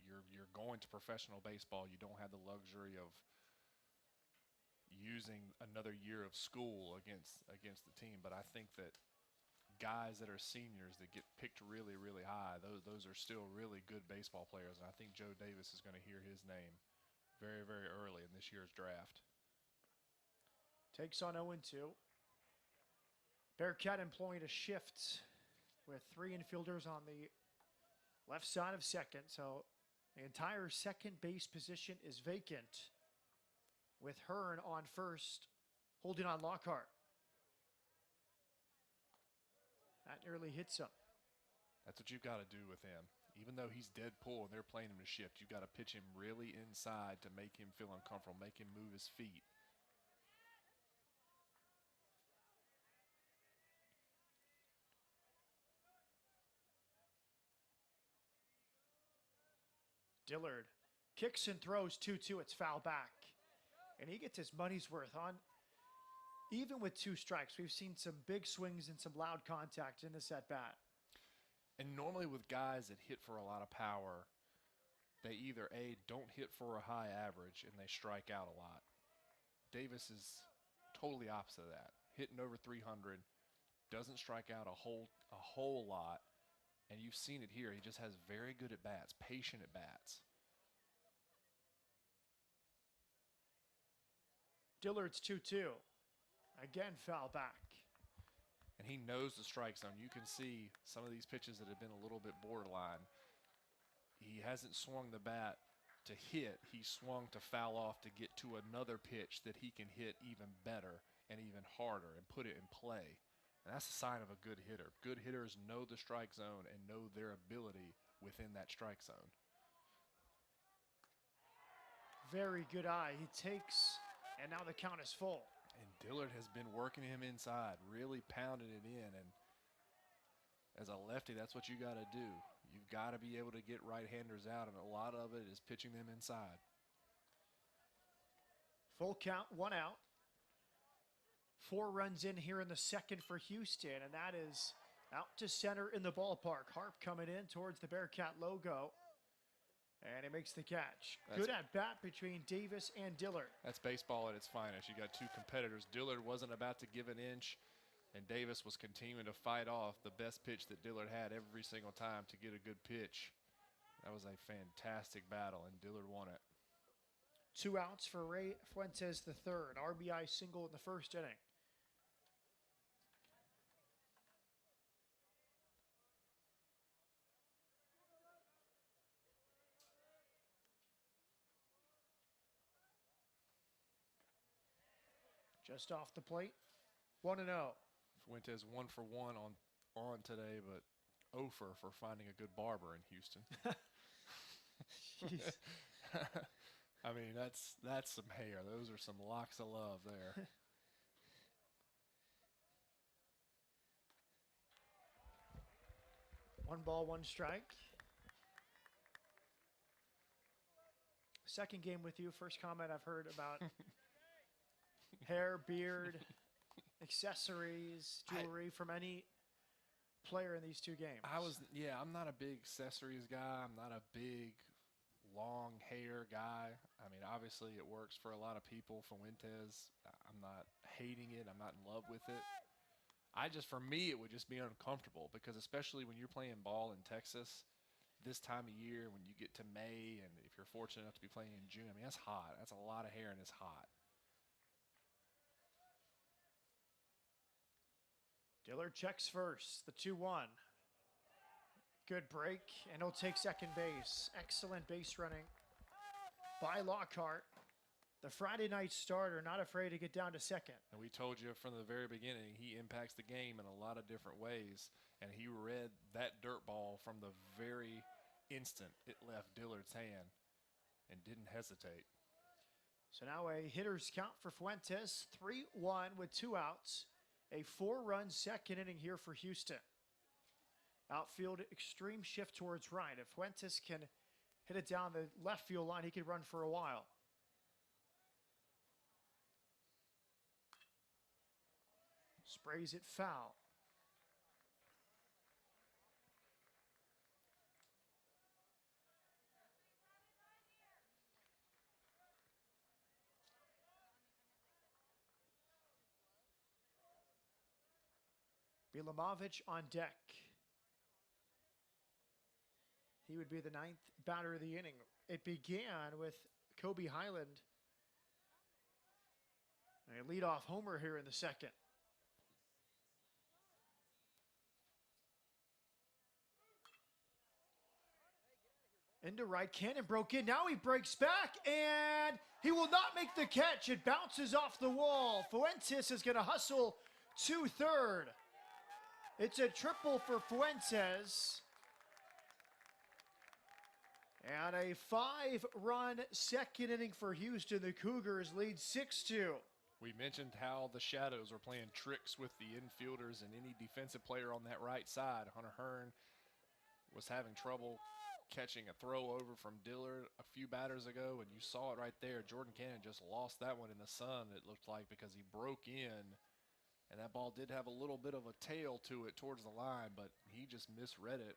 You're going to professional baseball. You don't have the luxury of using another year of school against the team. But I think that guys that are seniors that get picked really, really high, those are still really good baseball players. And I think Joe Davis is going to hear his name very, very early in this year's draft. Takes on 0-2. Bearkat employing a shift with 3 infielders on the left side of second. So the entire second base position is vacant with Hearn on first, holding on Lockhart. That nearly hits him. That's what you've got to do with him. Even though he's dead pull and they're playing him to shift, you've got to pitch him really inside to make him feel uncomfortable, make him move his feet. Dillard kicks and throws 2-2. It's foul back. And he gets his money's worth on. Even with 2 strikes, we've seen some big swings and some loud contact in this at-bat. And normally with guys that hit for a lot of power, they either A, don't hit for a high average and they strike out a lot. Davis is totally opposite of that. Hitting over 300, doesn't strike out a whole lot. And you've seen it here. He just has very good at-bats, patient at-bats. Dillard's 2-2. Again, foul back. And he knows the strike zone. You can see some of these pitches that have been a little bit borderline. He hasn't swung the bat to hit. He swung to foul off to get to another pitch that he can hit even better and even harder and put it in play. And that's a sign of a good hitter. Good hitters know the strike zone and know their ability within that strike zone. Very good eye. He takes, and now the count is full. And Dillard has been working him inside, really pounding it in. And as a lefty, that's what you got to do. You've got to be able to get right-handers out, and a lot of it is pitching them inside. Full count, 1 out. 4 runs in here in the second for Houston, and that is out to center in the ballpark. Harp coming in towards the Bearkat logo, and he makes the catch. Good at bat between Davis and Dillard. That's baseball at its finest. You got 2 competitors. Dillard wasn't about to give an inch, and Davis was continuing to fight off the best pitch that Dillard had every single time to get a good pitch. That was a fantastic battle, and Dillard won it. 2 outs for Ray Fuentes III. RBI single in the first inning. Just off the plate, 1-0. Fuentes 1 for 1 on today, but 0 for finding a good barber in Houston. Jeez. I mean, that's some hair. Those are some locks of love there. One ball, 1 strike. Second game with you. First comment I've heard about hair, beard, accessories, jewelry from any player in these 2 games. I'm not a big accessories guy. I'm not a big long hair guy. I mean, obviously it works for a lot of people. Fuentes, I'm not hating it. I'm not in love with it. For me, it would just be uncomfortable because especially when you're playing ball in Texas this time of year, when you get to May, and if you're fortunate enough to be playing in June, I mean, that's hot. That's a lot of hair and it's hot. Dillard checks first, the 2-1. Good break, and he'll take second base. Excellent base running by Lockhart. The Friday night starter, not afraid to get down to second. And we told you from the very beginning, he impacts the game in a lot of different ways, and he read that dirt ball from the very instant it left Dillard's hand and didn't hesitate. So now a hitter's count for Fuentes, 3-1 with 2 outs. A 4-run second inning here for Houston. Outfield extreme shift towards right. If Fuentes can hit it down the left field line, he could run for a while. Sprays it foul. Bilamovich on deck. He would be the 9th batter of the inning. It began with Kobe Highland. A leadoff homer here in the second. Into right, Cannon broke in. Now he breaks back, and he will not make the catch. It bounces off the wall. Fuentes is going to hustle to third. It's a triple for Fuentes. And a 5-run second inning for Houston. The Cougars lead 6-2. We mentioned how the Shadows were playing tricks with the infielders and any defensive player on that right side. Hunter Hearn was having trouble catching a throw over from Dillard a few batters ago, and you saw it right there. Jordan Cannon just lost that one in the sun, it looked like, because he broke in, and that ball did have a little bit of a tail to it towards the line, but he just misread it.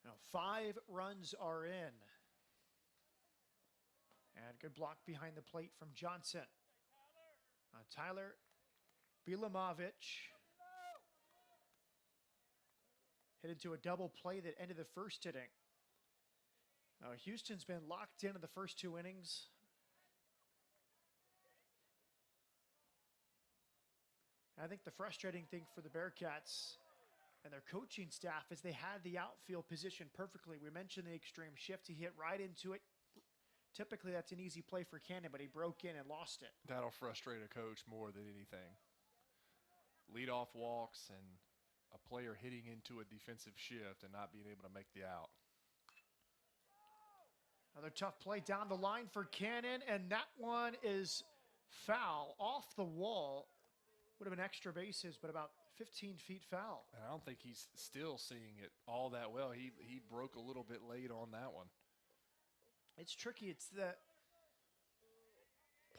Now 5 runs are in. And good block behind the plate from Johnson. Tyler Bilamovich hit into a double play that ended the first inning. Houston's been locked into the first 2 innings. I think the frustrating thing for the Bearcats and their coaching staff is they had the outfield position perfectly. We mentioned the extreme shift. He hit right into it. Typically, that's an easy play for Cannon, but he broke in and lost it. That'll frustrate a coach more than anything. Leadoff walks and a player hitting into a defensive shift and not being able to make the out. Another tough play down the line for Cannon, and that one is foul off the wall. Would have been extra bases, but about 15 feet foul. And I don't think he's still seeing it all that well. He broke a little bit late on that one. It's tricky. It's the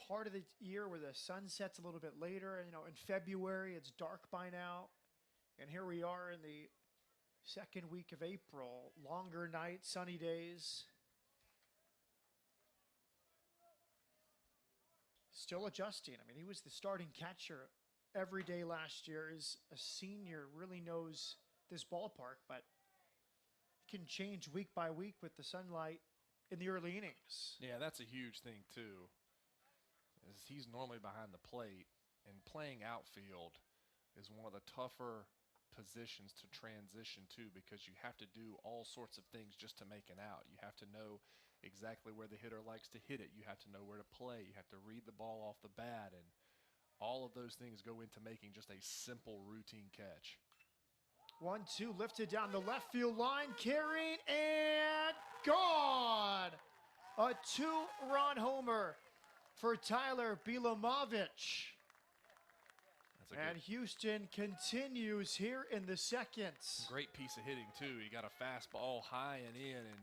part of the year where the sun sets a little bit later. You know, in February, it's dark by now. And here we are in the second week of April. Longer nights, sunny days. Still adjusting. I mean, he was the starting catcher every day last year. Is a senior, really knows this ballpark, but it can change week by week with the sunlight in the early innings. Yeah, that's a huge thing too. Is he's normally behind the plate, and playing outfield is one of the tougher positions to transition to because you have to do all sorts of things just to make an out. You have to know exactly where the hitter likes to hit it. You have to know where to play. You have to read the ball off the bat, and all of those things go into making just a simple routine catch. 1-2 lifted down the left field line, carrying and gone. A 2-run homer for Tyler Bilamovich. And Houston continues here in the second. Great piece of hitting too. He got a fastball high and in and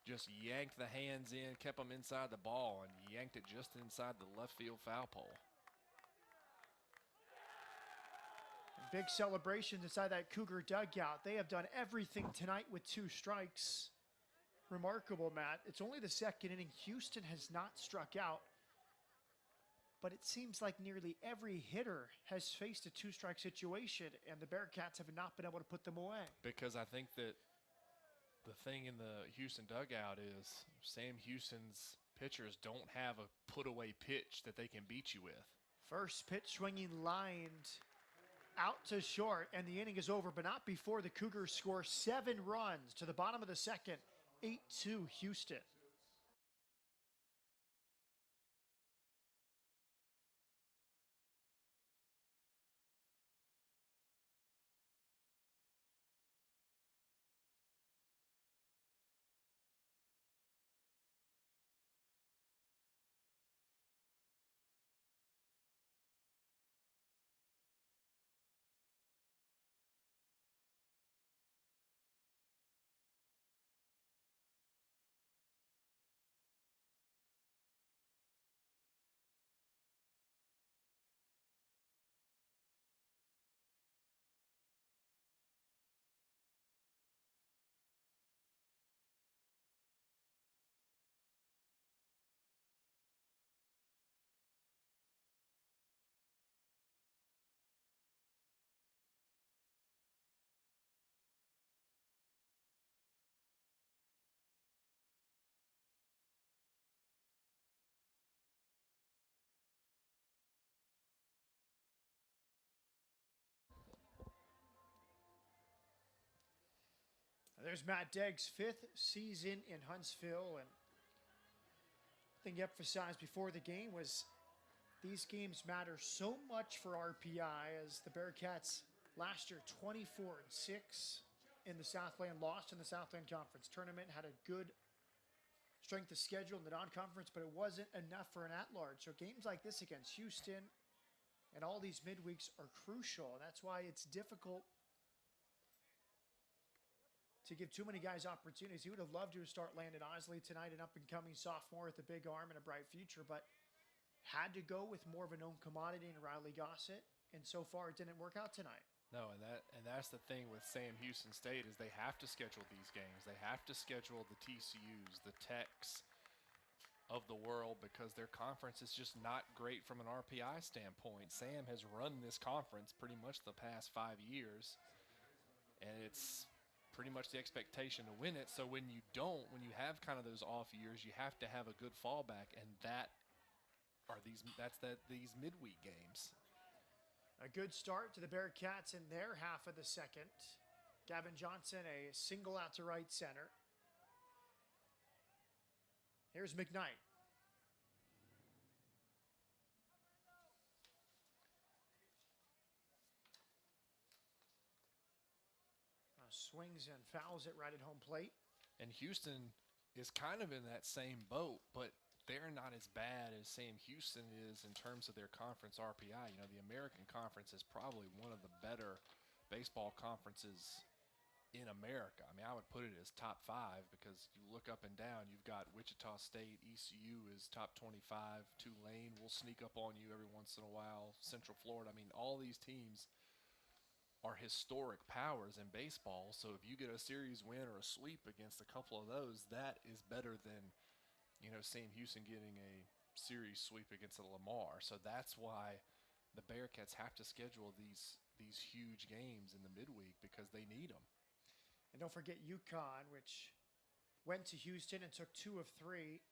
just yanked the hands in, kept them inside the ball, and yanked it just inside the left field foul pole. Big celebrations inside that Cougar dugout. They have done everything tonight with 2 strikes. Remarkable, Matt. It's only the second inning. Houston has not struck out, but it seems like nearly every hitter has faced a 2-strike situation, and the Bearcats have not been able to put them away. Because I think that the thing in the Houston dugout is Sam Houston's pitchers don't have a put-away pitch that they can beat you with. First pitch swinging lined out to short, and the inning is over, but not before the Cougars score 7 runs to the bottom of the second, 8-2 Houston. There's Matt Degg's 5th season in Huntsville, and the thing he emphasized before the game was these games matter so much for RPI as the Bearcats Last year, 24-6 in the Southland, lost in the Southland Conference tournament, had a good strength of schedule in the non-conference, but it wasn't enough for an at-large. So games like this against Houston and all these midweeks are crucial, and that's why it's difficult to give too many guys opportunities. He would have loved to start Landon Osley tonight, an up-and-coming sophomore with a big arm and a bright future, but had to go with more of a known commodity in Riley Gossett, and so far it didn't work out tonight. No, and that's the thing with Sam Houston State is they have to schedule these games. They have to schedule the TCUs, the Techs of the world, because their conference is just not great from an RPI standpoint. Sam has run this conference pretty much the past 5 years, and it's pretty much the expectation to win it. So when you don't, when you have kind of those off years, you have to have a good fallback, and these midweek games. A good start to the Bearcats in their half of the second. Gavin Johnson, a single out to right center. Here's McKnight. Swings and fouls it right at home plate. And Houston is kind of in that same boat, but they're not as bad as Sam Houston is in terms of their conference RPI. You know, the American Conference is probably one of the better baseball conferences in America. I mean, I would put it as top 5 because you look up and down, you've got Wichita State, ECU is top 25, Tulane will sneak up on you every once in a while, Central Florida. I mean, all these teams are historic powers in baseball, so if you get a series win or a sweep against a couple of those, that is better than, you know, Sam Houston getting a series sweep against a Lamar. So that's why the Bearcats have to schedule these huge games in the midweek, because they need them. And don't forget UConn, which went to Houston and took 2 of 3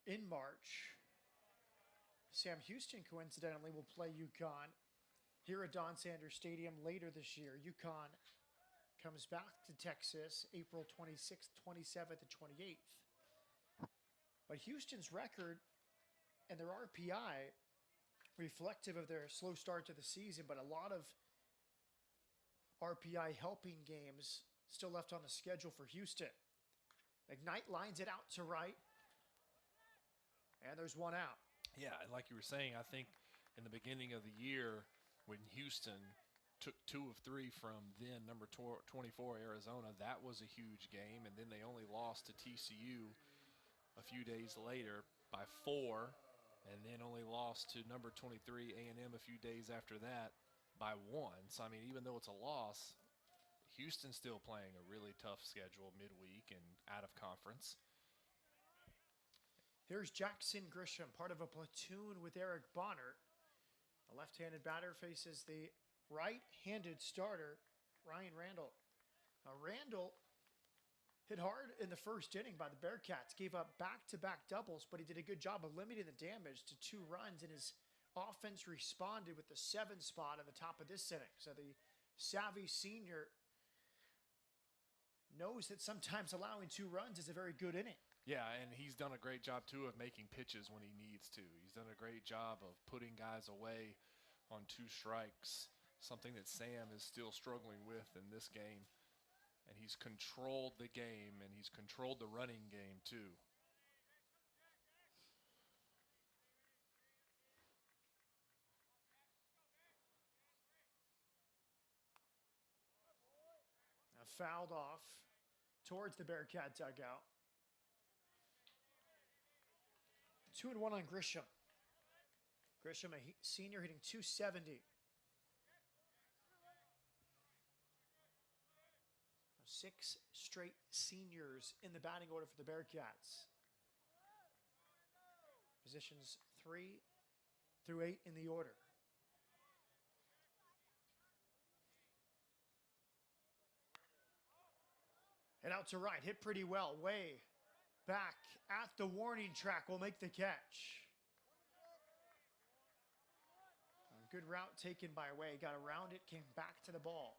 in March. Sam Houston, coincidentally, will play UConn here at Don Sanders Stadium later this year. UConn comes back to Texas April 26th, 27th, and 28th. But Houston's record and their RPI reflective of their slow start to the season, but a lot of RPI helping games still left on the schedule for Houston. McKnight lines it out to right, and there's one out. Yeah, and like you were saying, I think in the beginning of the year when Houston took 2 of 3 from then number 24 Arizona, that was a huge game, and then they only lost to TCU a few days later by 4, and then only lost to number 23 A&M a few days after that by 1. So, I mean, even though it's a loss, Houston's still playing a really tough schedule midweek and out of conference. Here's Jackson Grisham, part of a platoon with Eric Bonner. A left-handed batter faces the right-handed starter, Ryan Randall. Now, Randall hit hard in the first inning by the Bearcats, gave up back-to-back doubles, but he did a good job of limiting the damage to 2 runs, and his offense responded with the 7 spot at the top of this inning. So the savvy senior knows that sometimes allowing 2 runs is a very good inning. Yeah, and he's done a great job, too, of making pitches when he needs to. He's done a great job of putting guys away on 2 strikes, something that Sam is still struggling with in this game. And he's controlled the game, and he's controlled the running game, too. Now fouled off towards the Bearcat dugout. 2-1 on Grisham. Grisham, a senior, hitting .270. 6 straight seniors in the batting order for the Bearcats. Positions 3 through 8 in the order. And out to right, hit pretty well, way back at the warning track, will make the catch. A good route taken by Way, got around it, came back to the ball.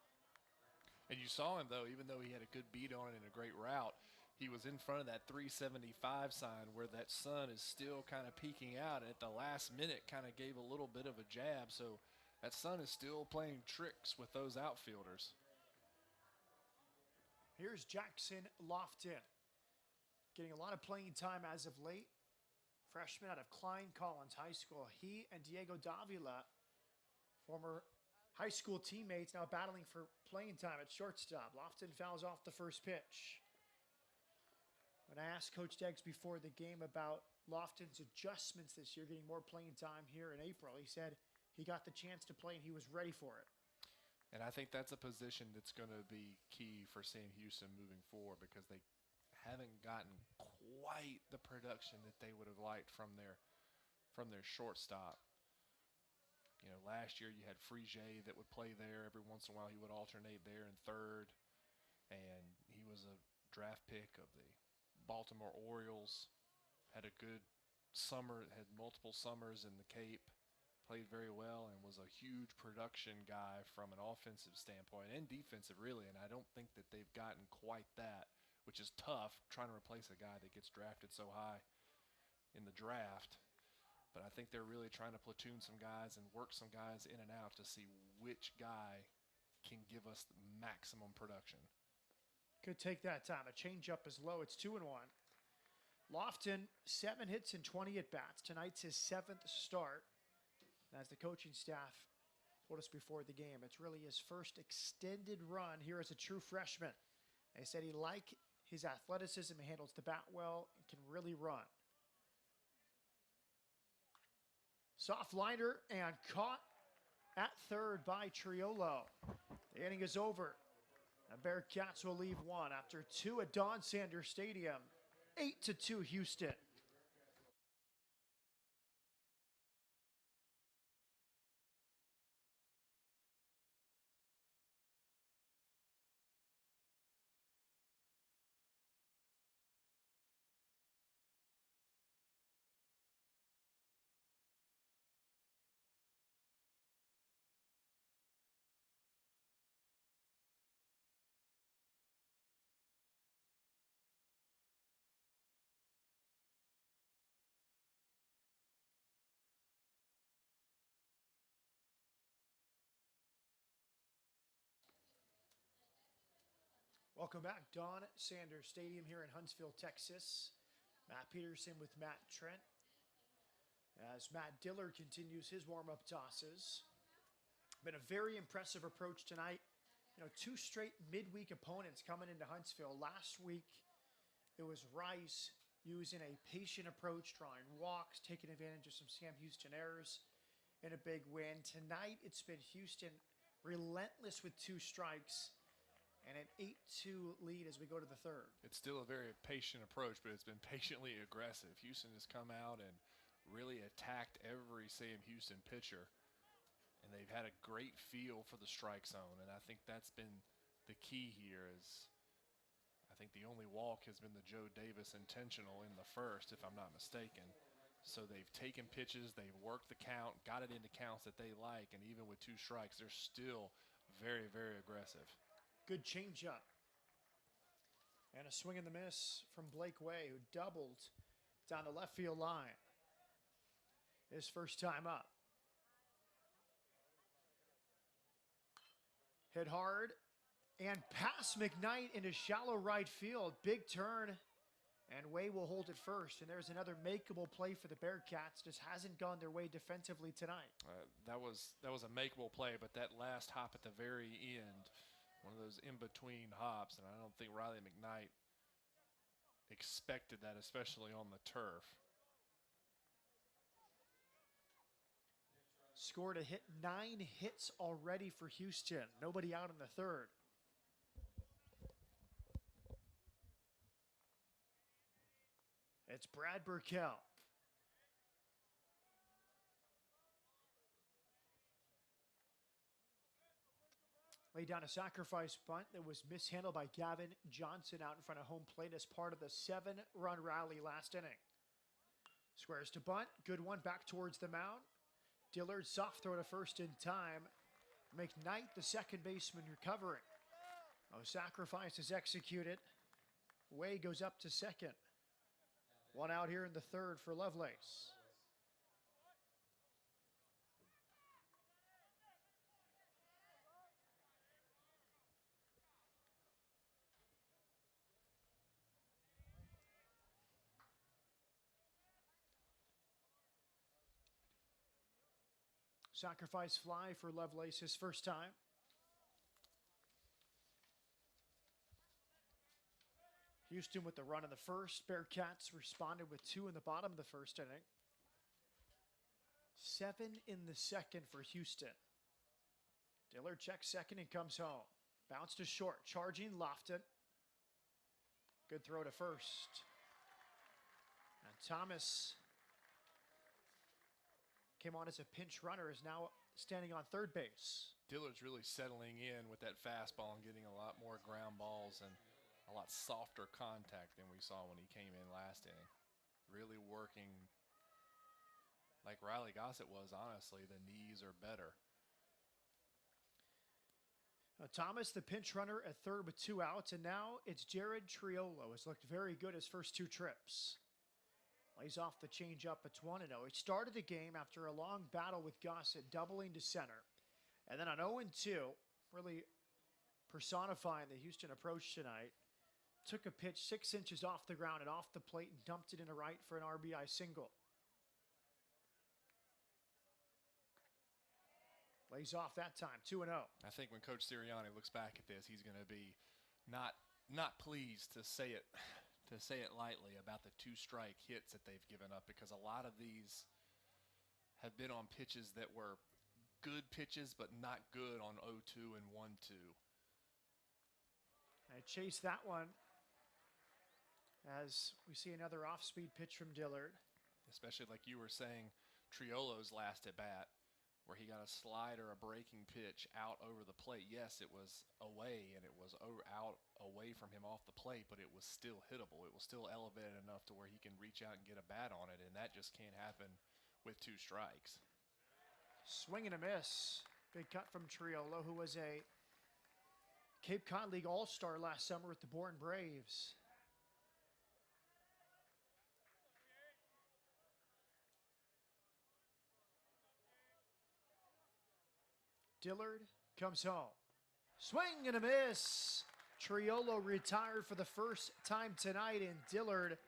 And you saw him, though, even though he had a good beat on it and a great route, he was in front of that 375 sign where that sun is still kind of peeking out. And at the last minute, kind of gave a little bit of a jab. So that sun is still playing tricks with those outfielders. Here's Jackson Lofton, getting a lot of playing time as of late. Freshman out of Klein Collins High School. He and Diego Davila, former high school teammates, now battling for playing time at shortstop. Lofton fouls off the first pitch. When I asked Coach Deggs before the game about Lofton's adjustments this year, getting more playing time here in April, he said he got the chance to play and he was ready for it. And I think that's a position that's going to be key for Sam Houston moving forward, because they haven't gotten quite the production that they would have liked from their shortstop. You know, last year you had Frege that would play there. Every once in a while he would alternate there in third. And he was a draft pick of the Baltimore Orioles. Had a good summer, had multiple summers in the Cape. Played very well and was a huge production guy from an offensive standpoint and defensive, really. And I don't think that they've gotten quite that, which is tough, trying to replace a guy that gets drafted so high in the draft. But I think they're really trying to platoon some guys and work some guys in and out to see which guy can give us the maximum production. Could take that time. A changeup is low. It's 2-1. Lofton, 7 hits and 20 at-bats. Tonight's his 7th start. And as the coaching staff told us before the game, it's really his first extended run here as a true freshman. They said he likes his athleticism, he handles the bat well, and can really run. Soft liner and caught at third by Triolo. The inning is over. The Bearcats will leave one after 2 at Don Sanders Stadium. 8-2 Houston. Welcome back, Don Sanders Stadium here in Huntsville, Texas. Matt Peterson with Matt Trent. As Matt Dillard continues his warm-up tosses. Been a very impressive approach tonight. You know, 2 straight midweek opponents coming into Huntsville. Last week, it was Rice using a patient approach, drawing walks, taking advantage of some Sam Houston errors in a big win. Tonight, it's been Houston relentless with 2 strikes and an 8-2 lead as we go to the third. It's still a very patient approach, but it's been patiently aggressive. Houston has come out and really attacked every Sam Houston pitcher, and they've had a great feel for the strike zone, and I think that's been the key here. Is I think the only walk has been the Joe Davis intentional in the first, if I'm not mistaken. So they've taken pitches, they've worked the count, got it into counts that they like, and even with 2 strikes, they're still very, very aggressive. Good changeup. And a swing and the miss from Blake Way, who doubled down the left field line. His first time up. Hit hard and past McKnight into shallow right field. Big turn, and Way will hold it first. And there's another makeable play for the Bearcats. Just hasn't gone their way defensively tonight. That was a makeable play, but that last hop at the very end, one of those in-between hops, and I don't think Riley McKnight expected that, especially on the turf. Scored a hit, 9 hits already for Houston. Nobody out in the third. It's Brad Burkell. Laid down a sacrifice bunt that was mishandled by Gavin Johnson out in front of home plate as part of the 7-run rally last inning. Squares to bunt. Good one back towards the mound. Dillard soft throw to first in time. McKnight, the second baseman, recovering. No sacrifice is executed. Way goes up to second. 1 out here in the third for Lovelace. Sacrifice fly for Lovelace his first time. Houston with the run in the first. Bearcats responded with 2 in the bottom of the first inning. 7 in the second for Houston. Dillard checks second and comes home. Bounce to short. Charging Lofton. Good throw to first. And Thomas came on as a pinch runner, is now standing on third base. Dillard's really settling in with that fastball and getting a lot more ground balls and a lot softer contact than we saw when he came in last inning. Really working like Riley Gossett was, honestly. The knees are better. Thomas, the pinch runner at third with 2 outs, and now it's Jared Triolo. Has looked very good his first 2 trips. Lays off the changeup at 1-0. He started the game after a long battle with Gossett, doubling to center. And then on 0-2, really personifying the Houston approach tonight, took a pitch 6 inches off the ground and off the plate and dumped it into right for an RBI single. Lays off that time, 2-0. I think when Coach Sirianni looks back at this, he's going to be not pleased, to say it lightly, about the 2-strike hits that they've given up, because a lot of these have been on pitches that were good pitches but not good on 0-2 and 1-2. I chase that one as we see another off-speed pitch from Dillard. Especially like you were saying, Triolo's last at bat, where he got a slider, a breaking pitch out over the plate. Yes, it was away, and it was out away from him off the plate, but it was still hittable. It was still elevated enough to where he can reach out and get a bat on it, and that just can't happen with 2 strikes. Swing and a miss. Big cut from Triolo, who was a Cape Cod League All-Star last summer with the Bourne Braves. Dillard comes home. Swing and a miss. Triolo retired for the first time tonight, and Dillard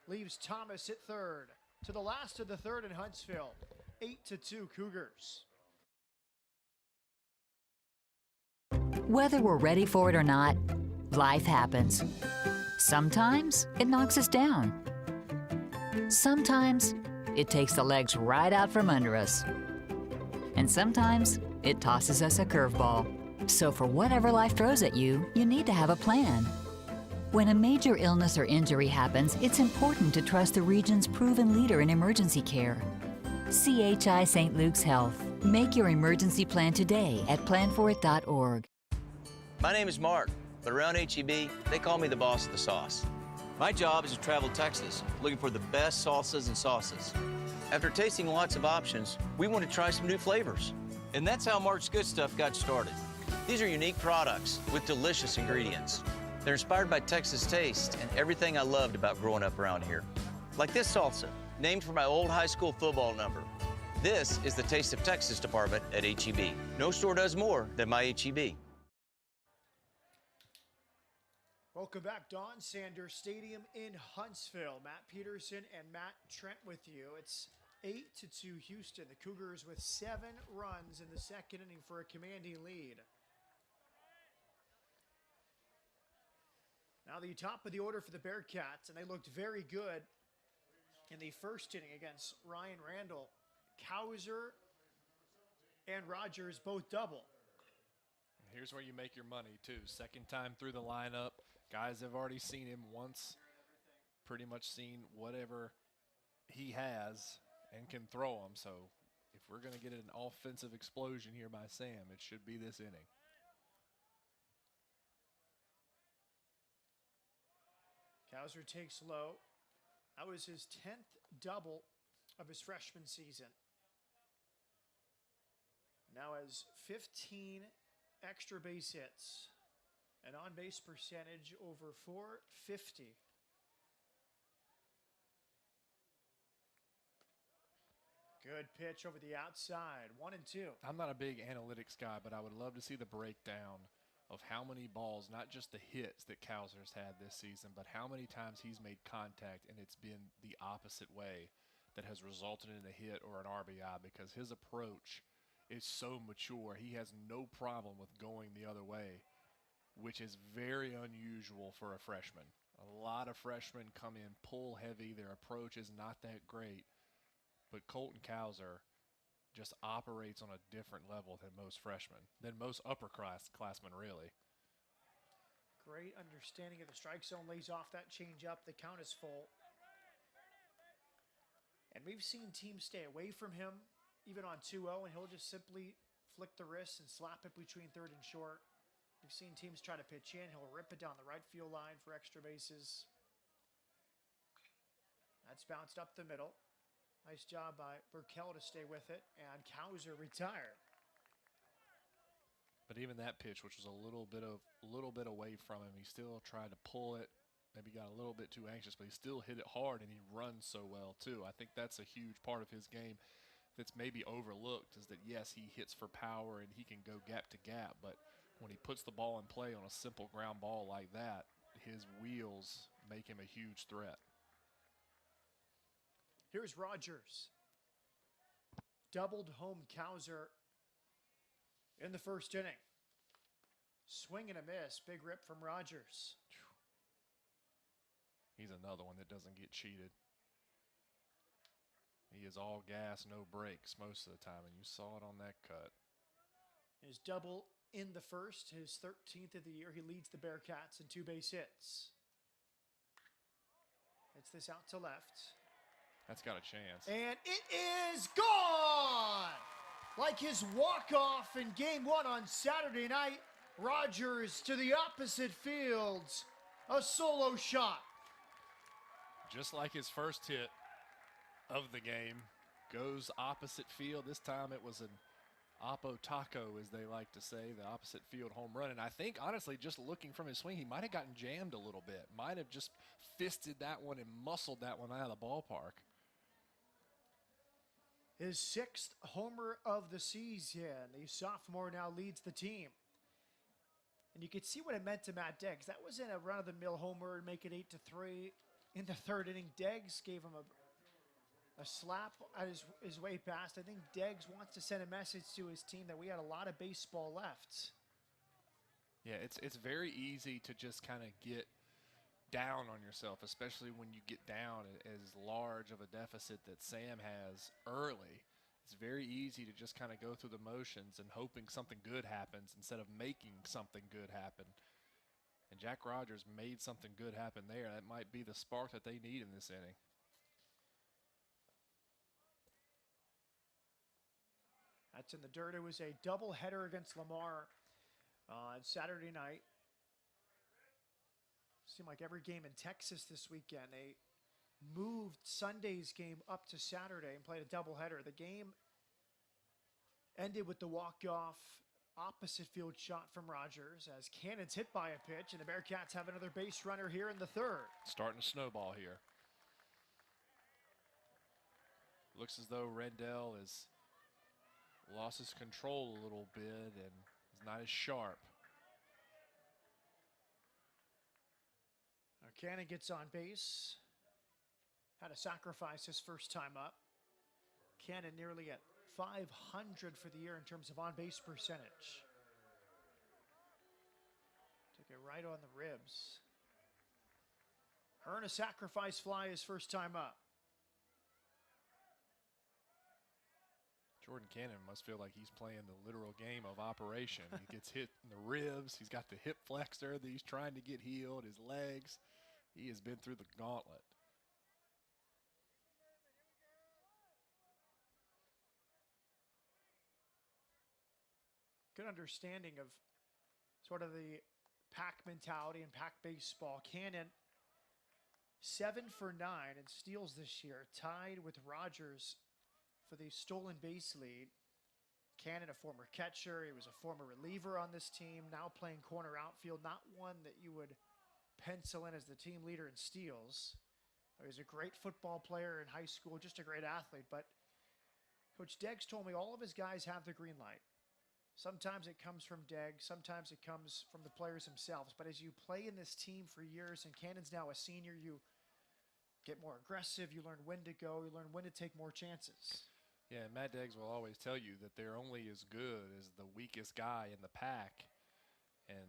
leaves Thomas at third. To the last of the third in Huntsville. 8-2 Cougars. Whether we're ready for it or not, life happens. Sometimes it knocks us down. Sometimes it takes the legs right out from under us. And sometimes it tosses us a curveball. So for whatever life throws at you, you need to have a plan. When a major illness or injury happens, it's important to trust the region's proven leader in emergency care. CHI St. Luke's Health. Make your emergency plan today at planforit.org. My name is Mark, but around HEB, they call me the boss of the sauce. My job is to travel Texas, looking for the best salsas and sauces. After tasting lots of options, we want to try some new flavors. And that's how Mark's Good Stuff got started. These are unique products with delicious ingredients. They're inspired by Texas taste and everything I loved about growing up around here. Like this salsa, named for my old high school football number. This is the Taste of Texas department at HEB. No store does more than my HEB. Welcome back, Don Sanders Stadium in Huntsville. Matt Peterson and Matt Trent with you. It's 8-2 Houston. The Cougars with 7 runs in the second inning for a commanding lead. Now the top of the order for the Bearcats, and they looked very good in the first inning against Ryan Randall. Kauser and Rogers both double. Here's where you make your money, too. Second time through the lineup. Guys have already seen him once, pretty much seen whatever he has and can throw them. So if we're going to get an offensive explosion here by Sam, it should be this inning. Kauser takes low. That was his 10th double of his freshman season. Now has 15 extra base hits. An on-base percentage over .450. Good pitch over the outside, 1-2. I'm not a big analytics guy, but I would love to see the breakdown of how many balls, not just the hits that Kauser's had this season, but how many times he's made contact and it's been the opposite way that has resulted in a hit or an RBI, because his approach is so mature. He has no problem with going the other way, which is very unusual for a freshman. A lot of freshmen come in pull heavy. Their approach is not that great. But Colton Cowser just operates on a different level than most freshmen, than most upperclassmen, really. Great understanding of the strike zone, lays off that changeup. The count is full. And we've seen teams stay away from him, even on 2-0, and he'll just simply flick the wrist and slap it between third and short. We've seen teams try to pitch in. He'll rip it down the right field line for extra bases. That's bounced up the middle. Nice job by Burkell to stay with it, and Cowser retired. But even that pitch, which was a little bit away from him, he still tried to pull it. Maybe got a little bit too anxious, but he still hit it hard, and he runs so well too. I think that's a huge part of his game that's maybe overlooked, is that yes, he hits for power and he can go gap to gap, but when he puts the ball in play on a simple ground ball like that, his wheels make him a huge threat. Here's Rogers. Doubled home Cowser in the first inning. Swing and a miss. Big rip from Rogers. He's another one that doesn't get cheated. He is all gas, no brakes most of the time, and you saw it on that cut. His double in the first, his 13th of the year. He leads the Bearcats in 2 base hits. Hits this out to left. That's got a chance. And it is gone! Like his walk-off in Game 1 on Saturday night, Rogers to the opposite fields. A solo shot. Just like his first hit of the game, goes opposite field. This time it was an oppo taco, as they like to say, the opposite field home run. And I think, honestly, just looking from his swing, he might have gotten jammed a little bit. Might have just fisted that one and muscled that one out of the ballpark. His 6th homer of the season. The sophomore now leads the team. And you could see what it meant to Matt Deggs. That wasn't a run-of-the-mill homer and make it 8-3. In the third inning, Deggs gave him a slap at his way past. I think Deggs wants to send a message to his team that we had a lot of baseball left. Yeah, it's very easy to just kind of get down on yourself, especially when you get down as large of a deficit that Sam has early. It's very easy to just kind of go through the motions and hoping something good happens instead of making something good happen. And Jack Rogers made something good happen there. That might be the spark that they need in this inning. That's in the dirt. It was a doubleheader against Lamar on Saturday night. Seemed like every game in Texas this weekend, they moved Sunday's game up to Saturday and played a doubleheader. The game ended with the walk-off opposite field shot from Rogers as Cannon's hit by a pitch, and the Bearcats have another base runner here in the third. Starting to snowball here. Looks as though Rendell has lost his control a little bit and is not as sharp. Now Cannon gets on base. Had to sacrifice his first time up. Cannon nearly at .500 for the year in terms of on-base percentage. Took it right on the ribs. Earn a sacrifice fly his first time up. Jordan Cannon must feel like he's playing the literal game of operation. He gets hit in the ribs. He's got the hip flexor that he's trying to get healed, his legs. He has been through the gauntlet. Good understanding of sort of the pack mentality and pack baseball. Cannon 7 for 9 in steals this year, tied with Rogers for the stolen base lead. Cannon, a former catcher, he was a former reliever on this team, now playing corner outfield, not one that you would pencil in as the team leader in steals. He was a great football player in high school, just a great athlete, but Coach Deggs told me all of his guys have the green light. Sometimes it comes from Deggs, sometimes it comes from the players themselves, but as you play in this team for years, and Cannon's now a senior, you get more aggressive, you learn when to go, you learn when to take more chances. Yeah, Matt Deggs will always tell you that they're only as good as the weakest guy in the pack. And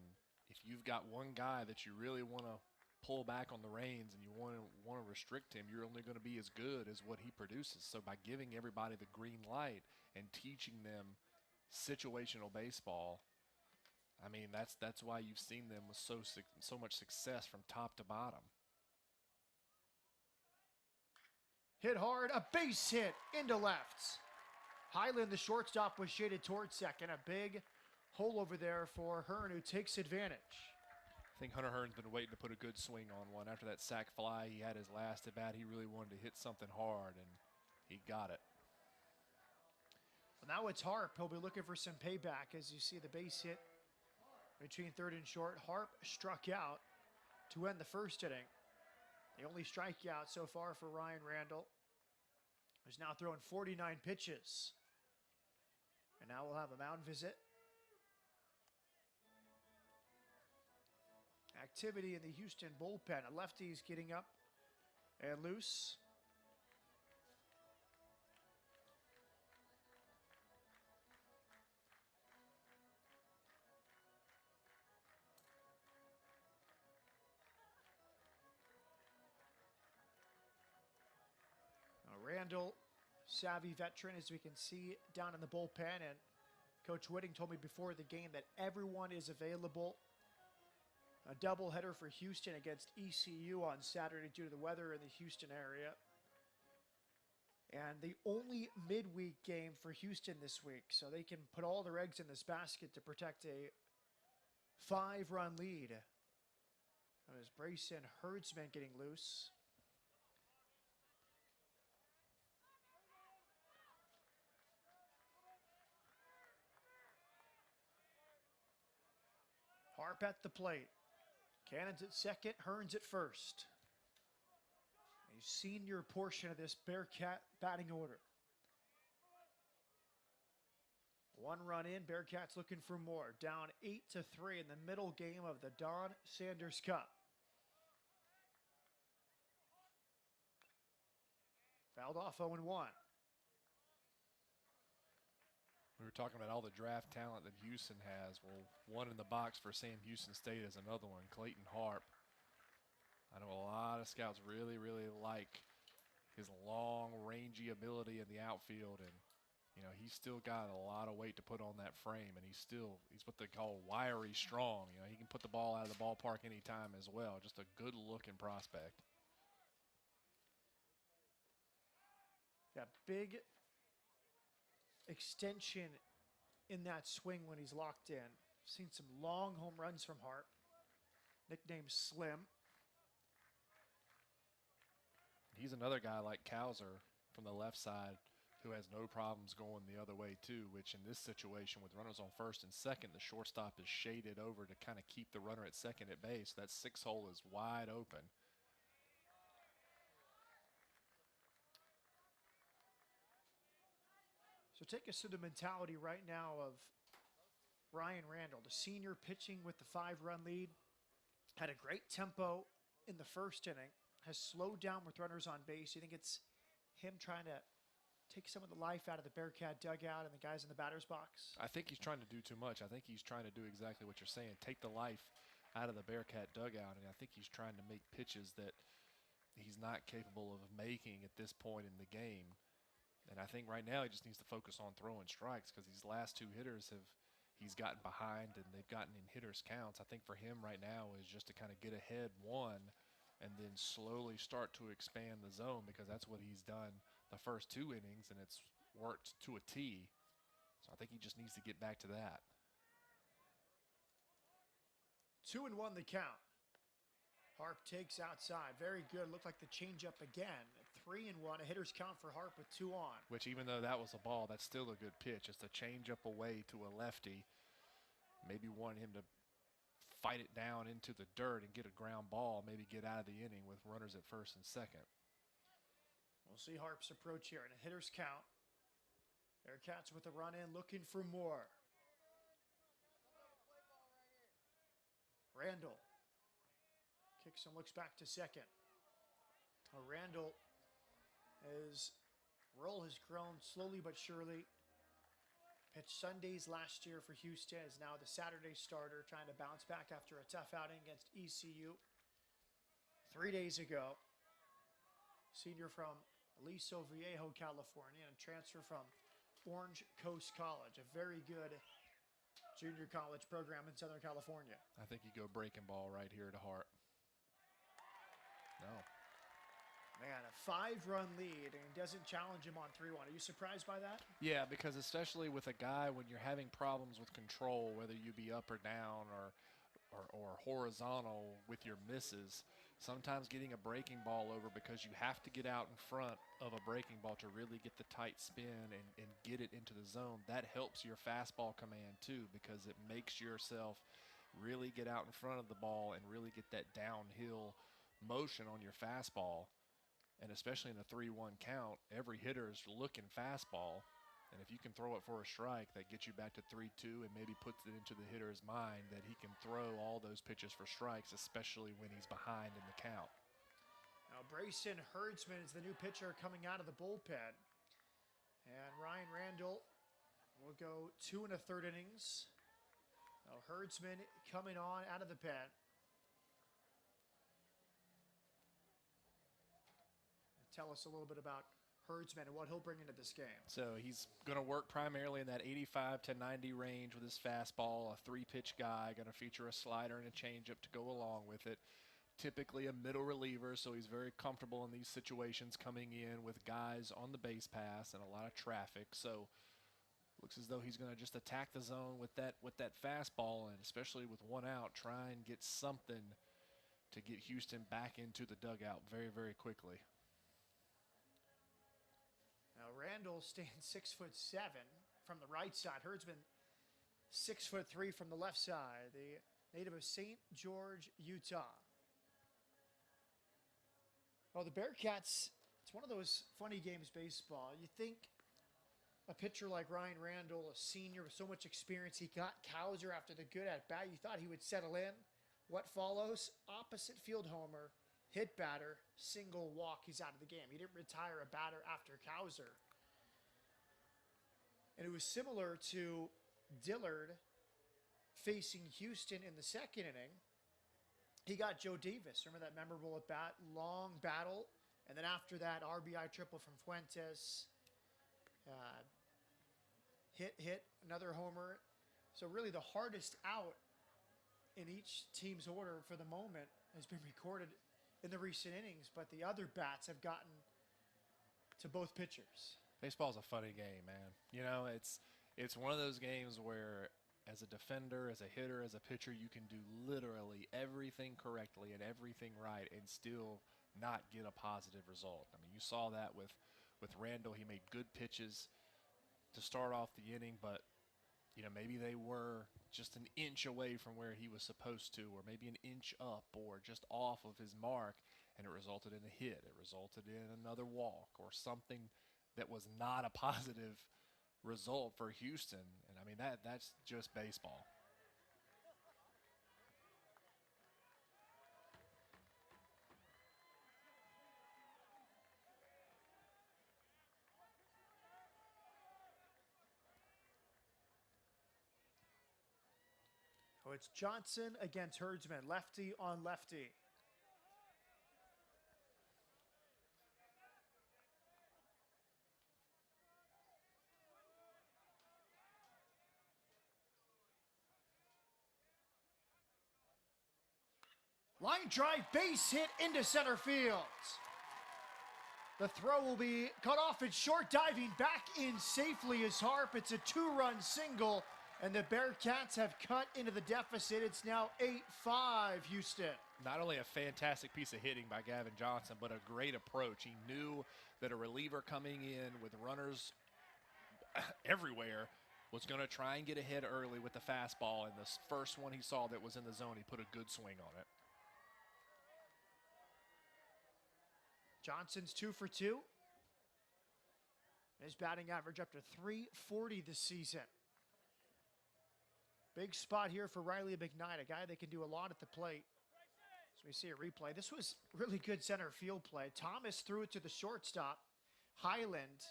if you've got one guy that you really want to pull back on the reins and you want to restrict him, you're only going to be as good as what he produces. So by giving everybody the green light and teaching them situational baseball, I mean, that's why you've seen them with so much success from top to bottom. Hit hard, a base hit into left. Highland, the shortstop, was shaded towards second. A big hole over there for Hearn, who takes advantage. I think Hunter Hearn's been waiting to put a good swing on one. After that sac fly, he had his last at bat. He really wanted to hit something hard, and he got it. Well, now it's Harp. He'll be looking for some payback as you see the base hit between third and short. Harp struck out to end the first inning. The only strikeout so far for Ryan Randall, who's now throwing 49 pitches. And now we'll have a mound visit. Activity in the Houston bullpen. A lefty's getting up and loose. Randall, savvy veteran, as we can see down in the bullpen. And Coach Whitting told me before the game that everyone is available. A doubleheader for Houston against ECU on Saturday due to the weather in the Houston area. And the only midweek game for Houston this week, so they can put all their eggs in this basket to protect a 5-run lead. That was Brayson Herdsman getting loose. Harp at the plate. Cannon's at second, Hearns at first. A senior portion of this Bearkat batting order. 1 run in, Bearcats looking for more. Down 8-3 in the middle game of the Don Sanders Cup. Fouled off 0-1. We were talking about all the draft talent that Houston has. Well, one in the box for Sam Houston State is another one, Clayton Harp. I know a lot of scouts really, really like his long, rangy ability in the outfield. And, you know, he's still got a lot of weight to put on that frame. And he's what they call wiry strong. You know, he can put the ball out of the ballpark anytime as well. Just a good-looking prospect. Got big extension in that swing when he's locked in. Seen some long home runs from Hart. Nicknamed Slim. He's another guy like Cowser from the left side who has no problems going the other way too, which in this situation with runners on first and second, the shortstop is shaded over to kind of keep the runner at second at base. That 6 hole is wide open. So take us through the mentality right now of Ryan Randall, the senior pitching with the 5-run lead. Had a great tempo in the first inning. Has slowed down with runners on base. You think it's him trying to take some of the life out of the Bearcat dugout and the guys in the batter's box? I think he's trying to do too much. I think he's trying to do exactly what you're saying. Take the life out of the Bearcat dugout, and I think he's trying to make pitches that he's not capable of making at this point in the game. And I think right now he just needs to focus on throwing strikes because these last 2 hitters he's gotten behind and they've gotten in hitters counts. I think for him right now is just to kind of get ahead 1 and then slowly start to expand the zone because that's what he's done the first 2 innings and it's worked to a T. So I think he just needs to get back to that. 2-1 the count. Harp takes outside. Very good. Looked like the changeup again. 3-1. A hitter's count for Harp with 2 on. Which even though that was a ball, that's still a good pitch. It's a changeup away to a lefty. Maybe wanting him to fight it down into the dirt and get a ground ball, maybe get out of the inning with runners at first and second. We'll see Harp's approach here in a hitter's count. Bearcats with a run in, looking for more. Randall kicks and looks back to second. Randall has role has grown slowly but surely. Pitched Sundays last year for Houston, is now the Saturday starter, trying to bounce back after a tough outing against ECU 3 days ago. Senior from Aliso Viejo, California, and transfer from Orange Coast College, a very good junior college program in Southern California. I think you go breaking ball right here to Hart. No. Man, a 5-run lead, and he doesn't challenge him on 3-1. Are you surprised by that? Yeah, because especially with a guy when you're having problems with control, whether you be up or down or horizontal with your misses, sometimes getting a breaking ball over because you have to get out in front of a breaking ball to really get the tight spin and get it into the zone. That helps your fastball command too, because it makes yourself really get out in front of the ball and really get that downhill motion on your fastball. And especially in a 3-1 count, every hitter is looking fastball. And if you can throw it for a strike, that gets you back to 3-2 and maybe puts it into the hitter's mind that he can throw all those pitches for strikes, especially when he's behind in the count. Now, Brayson Herdsman is the new pitcher coming out of the bullpen. And Ryan Randall will go 2 1/3 innings. Now, Herdsman coming on out of the pen. Tell us a little bit about Herdsman and what he'll bring into this game. So he's going to work primarily in that 85 to 90 range with his fastball, a 3-pitch guy, going to feature a slider and a changeup to go along with it. Typically a middle reliever, so he's very comfortable in these situations coming in with guys on the base pass and a lot of traffic. So looks as though he's going to just attack the zone with that fastball, and especially with 1 out, try and get something to get Houston back into the dugout very, very quickly. Now, Randall stands 6'7" from the right side. Herdsman 6'3" from the left side. The native of St. George, Utah. Well, the Bearcats, it's one of those funny games, baseball. You think a pitcher like Ryan Randall, a senior with so much experience, he got Cowser after the good at bat. You thought he would settle in. What follows? Opposite field homer. Hit batter, single walk, he's out of the game. He didn't retire a batter after Cowser. And it was similar to Dillard facing Houston in the second inning. He got Joe Davis. Remember that memorable at bat, long battle. And then after that, RBI triple from Fuentes. Hit, another homer. So really the hardest out in each team's order for the moment has been recorded in the recent innings, but the other bats have gotten to both pitchers. Baseball's a funny game, man. You know, it's one of those games where as a defender, as a hitter, as a pitcher, you can do literally everything correctly and everything right and still not get a positive result. I mean, you saw that with Randall. He made good pitches to start off the inning, but you know, maybe they were just an inch away from where he was supposed to, or maybe an inch up or just off of his mark, and it resulted in a hit. It resulted in another walk or something that was not a positive result for Houston. And I mean, that's just baseball. Oh, it's Johnson against Herdsman, lefty on lefty. Line drive, base hit into center field. The throw will be cut off and short, diving back in safely is Harp. It's a 2-run single, and the Bearcats have cut into the deficit. It's now 8-5 Houston. Not only a fantastic piece of hitting by Gavin Johnson, but a great approach. He knew that a reliever coming in with runners everywhere was going to try and get ahead early with the fastball, and the first one he saw that was in the zone, he put a good swing on it. Johnson's 2 for 2. His batting average up to .340 this season. Big spot here for Riley McKnight, a guy that can do a lot at the plate. So we see a replay. This was really good center field play. Thomas threw it to the shortstop. Highland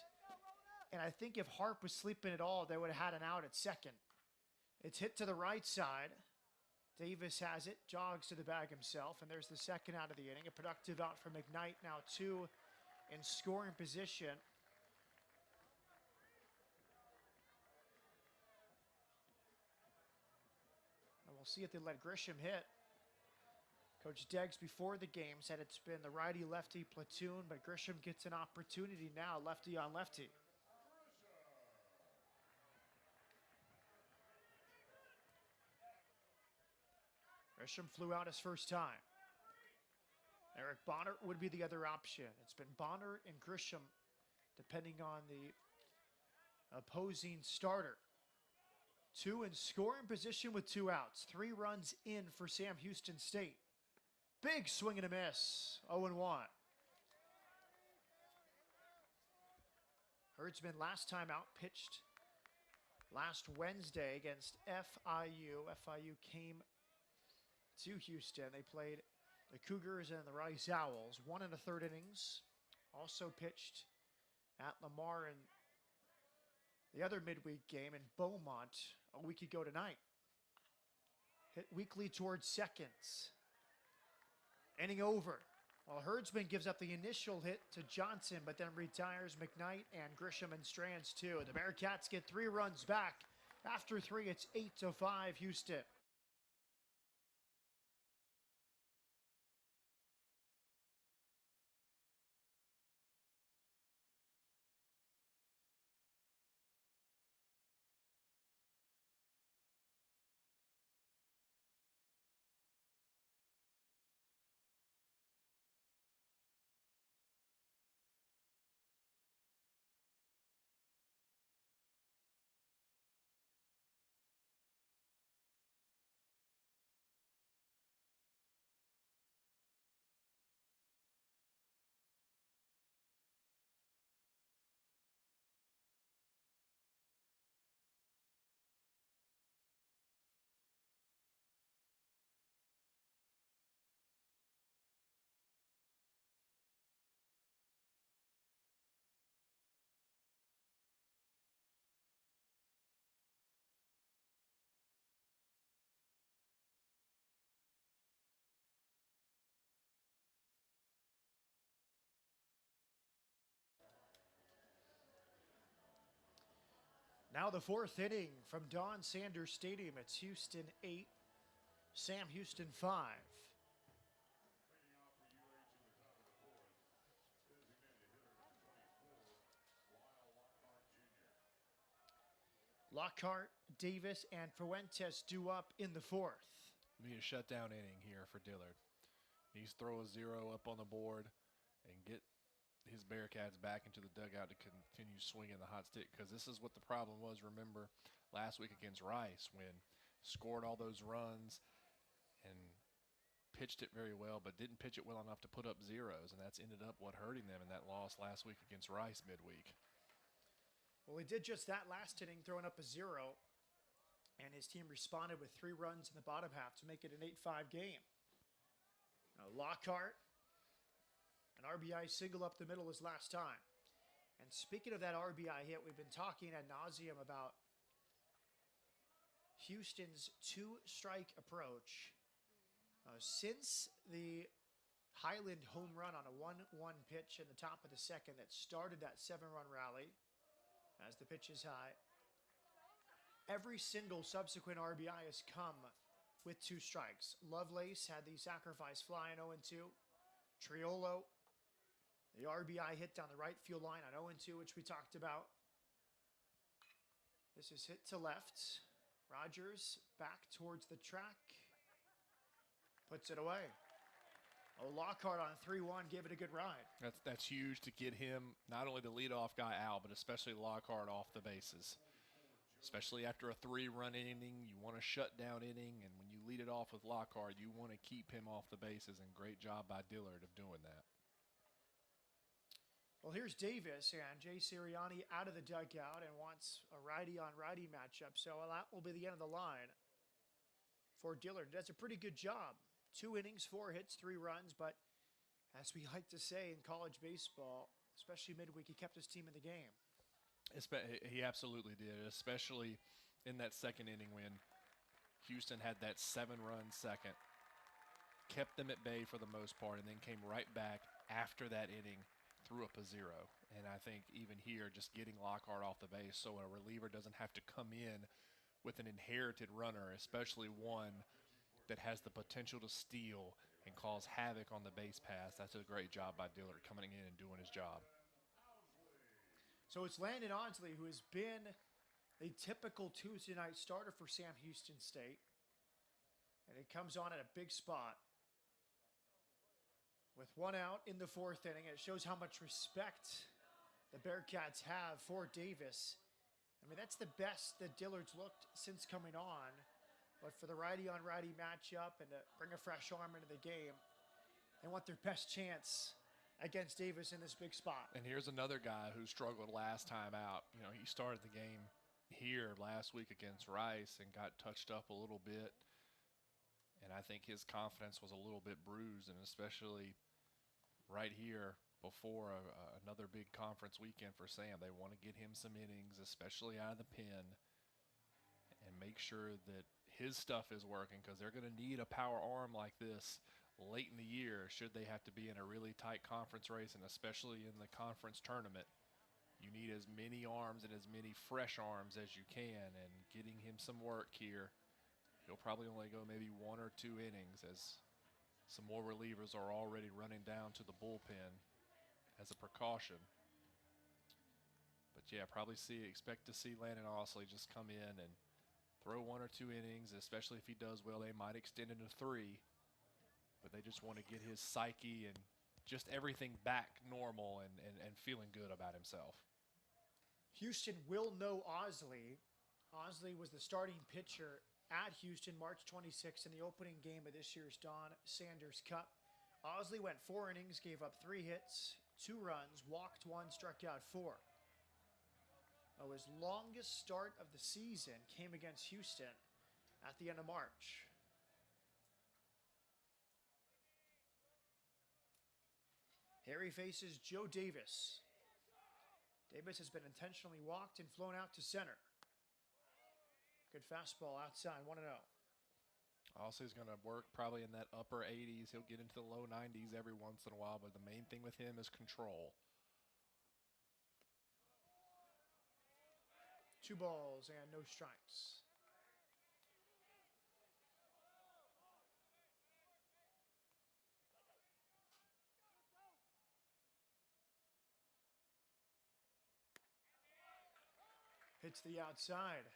And I think if Harp was sleeping at all, they would have had an out at second. It's hit to the right side. Davis has it, jogs to the bag himself, and there's the second out of the inning. A productive out for McKnight, now 2 in scoring position. And we'll see if they let Grisham hit. Coach Deggs before the game said it's been the righty-lefty platoon, but Grisham gets an opportunity now, lefty on lefty. Grisham flew out his first time. Eric Bonner would be the other option. It's been Bonner and Grisham, depending on the opposing starter. 2 in scoring position with 2 outs. 3 runs in for Sam Houston State. Big swing and a miss. 0-1. Herdsman last time out pitched last Wednesday against FIU. FIU came to Houston. They played the Cougars and the Rice Owls. 1 1/3 innings. Also pitched at Lamar in the other midweek game in Beaumont a week ago tonight. Hit weakly towards seconds. Inning over. Well, Herdsman gives up the initial hit to Johnson, but then retires McKnight and Grisham and Strands too. The Bearcats get 3 runs back. After 3, it's 8-5 Houston. Now the 4th inning from Don Sanders Stadium. It's Houston 8, Sam Houston 5. Lockhart, Davis, and Fuentes due up in the 4th. We need a shutdown inning here for Dillard. He needs to throw a 0 up on the board and get his Bearcats back into the dugout to continue swinging the hot stick, because this is what the problem was, remember, last week against Rice, when scored all those runs and pitched it very well, but didn't pitch it well enough to put up zeros, and that's ended up what hurting them in that loss last week against Rice midweek. Well, he did just that last inning, throwing up a 0, and his team responded with 3 runs in the bottom half to make it an 8-5 game. Now, Lockhart, an RBI single up the middle his last time. And speaking of that RBI hit, we've been talking ad nauseum about Houston's 2-strike approach. Since the Highland home run on a 1-1 pitch in the top of the second that started that 7-run rally, as the pitch is high, every single subsequent RBI has come with 2 strikes. Lovelace had the sacrifice fly on 0-2. Triolo, the RBI hit down the right field line on 0-2, which we talked about. This is hit to left. Rogers back towards the track. Puts it away. Oh, Lockhart on 3-1 gave it a good ride. That's huge to get him, not only the leadoff guy out, but especially Lockhart off the bases. Especially after a 3-run inning, you want a shutdown inning, and when you lead it off with Lockhart, you want to keep him off the bases, and great job by Dillard of doing that. Well, here's Davis, and Jay Sirianni out of the dugout and wants a righty-on-righty matchup, so that will be the end of the line for Dillard. Does a pretty good job. 2 innings, 4 hits, 3 runs, but as we like to say in college baseball, especially midweek, he kept his team in the game. He absolutely did, especially in that second inning when Houston had that 7-run second, kept them at bay for the most part, and then came right back after that inning, threw up a 0. And I think even here, just getting Lockhart off the base so a reliever doesn't have to come in with an inherited runner, especially one that has the potential to steal and cause havoc on the base pass. That's a great job by Dillard coming in and doing his job. So it's Landon Audsley, who has been a typical Tuesday night starter for Sam Houston State. And he comes on at a big spot. With 1 out in the 4th inning, it shows how much respect the Bearcats have for Davis. I mean, that's the best that Dillard's looked since coming on. But for the righty-on-righty matchup and to bring a fresh arm into the game, they want their best chance against Davis in this big spot. And here's another guy who struggled last time out. You know, he started the game here last week against Rice and got touched up a little bit. And I think his confidence was a little bit bruised, and especially right here before another big conference weekend for Sam. They want to get him some innings, especially out of the pen, and make sure that his stuff is working, because they're going to need a power arm like this late in the year should they have to be in a really tight conference race, and especially in the conference tournament. You need as many arms and as many fresh arms as you can, and getting him some work here. He'll probably only go maybe 1 or 2 innings, as some more relievers are already running down to the bullpen as a precaution. But yeah, expect to see Landon Audsley just come in and throw 1 or 2 innings, especially if he does well. They might extend into 3, but they just want to get his psyche and just everything back normal and feeling good about himself. Houston will know Audsley. Audsley was the starting pitcher at Houston March 26th in the opening game of this year's Don Sanders Cup. Audsley went 4 innings, gave up 3 hits, 2 runs, walked 1, struck out 4. His longest start of the season came against Houston at the end of March. Here he faces Joe Davis. Davis has been intentionally walked and flown out to center. Good fastball outside, 1-0. Also, he's going to work probably in that upper 80s. He'll get into the low 90s every once in a while, but the main thing with him is control. 2 balls and no strikes. Hits the outside.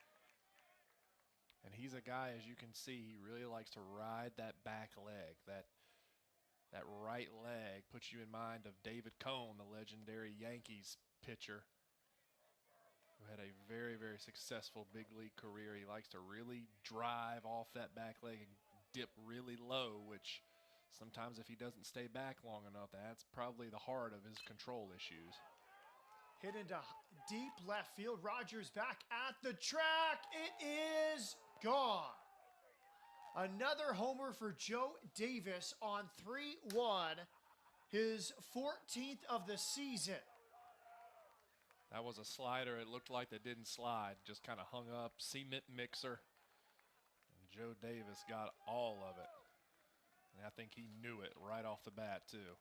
And he's a guy, as you can see, he really likes to ride that back leg. That right leg puts you in mind of David Cone, the legendary Yankees pitcher, who had a very, very successful big league career. He likes to really drive off that back leg and dip really low, which sometimes if he doesn't stay back long enough, that's probably the heart of his control issues. Hit into deep left field. Rogers back at the track. It is gone. Another homer for Joe Davis on 3-1, his 14th of the season. That was a slider. It looked like that didn't slide, just kind of hung up, cement mixer. And Joe Davis got all of it. And I think he knew it right off the bat, too.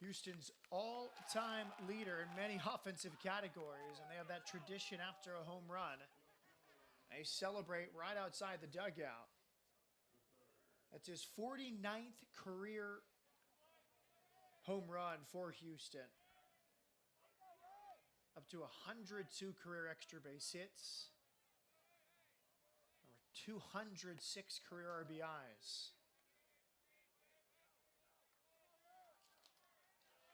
Houston's all-time leader in many offensive categories, and they have that tradition after a home run. They celebrate right outside the dugout. That's his 49th career home run for Houston. Up to 102 career extra base hits. Over 206 career RBIs.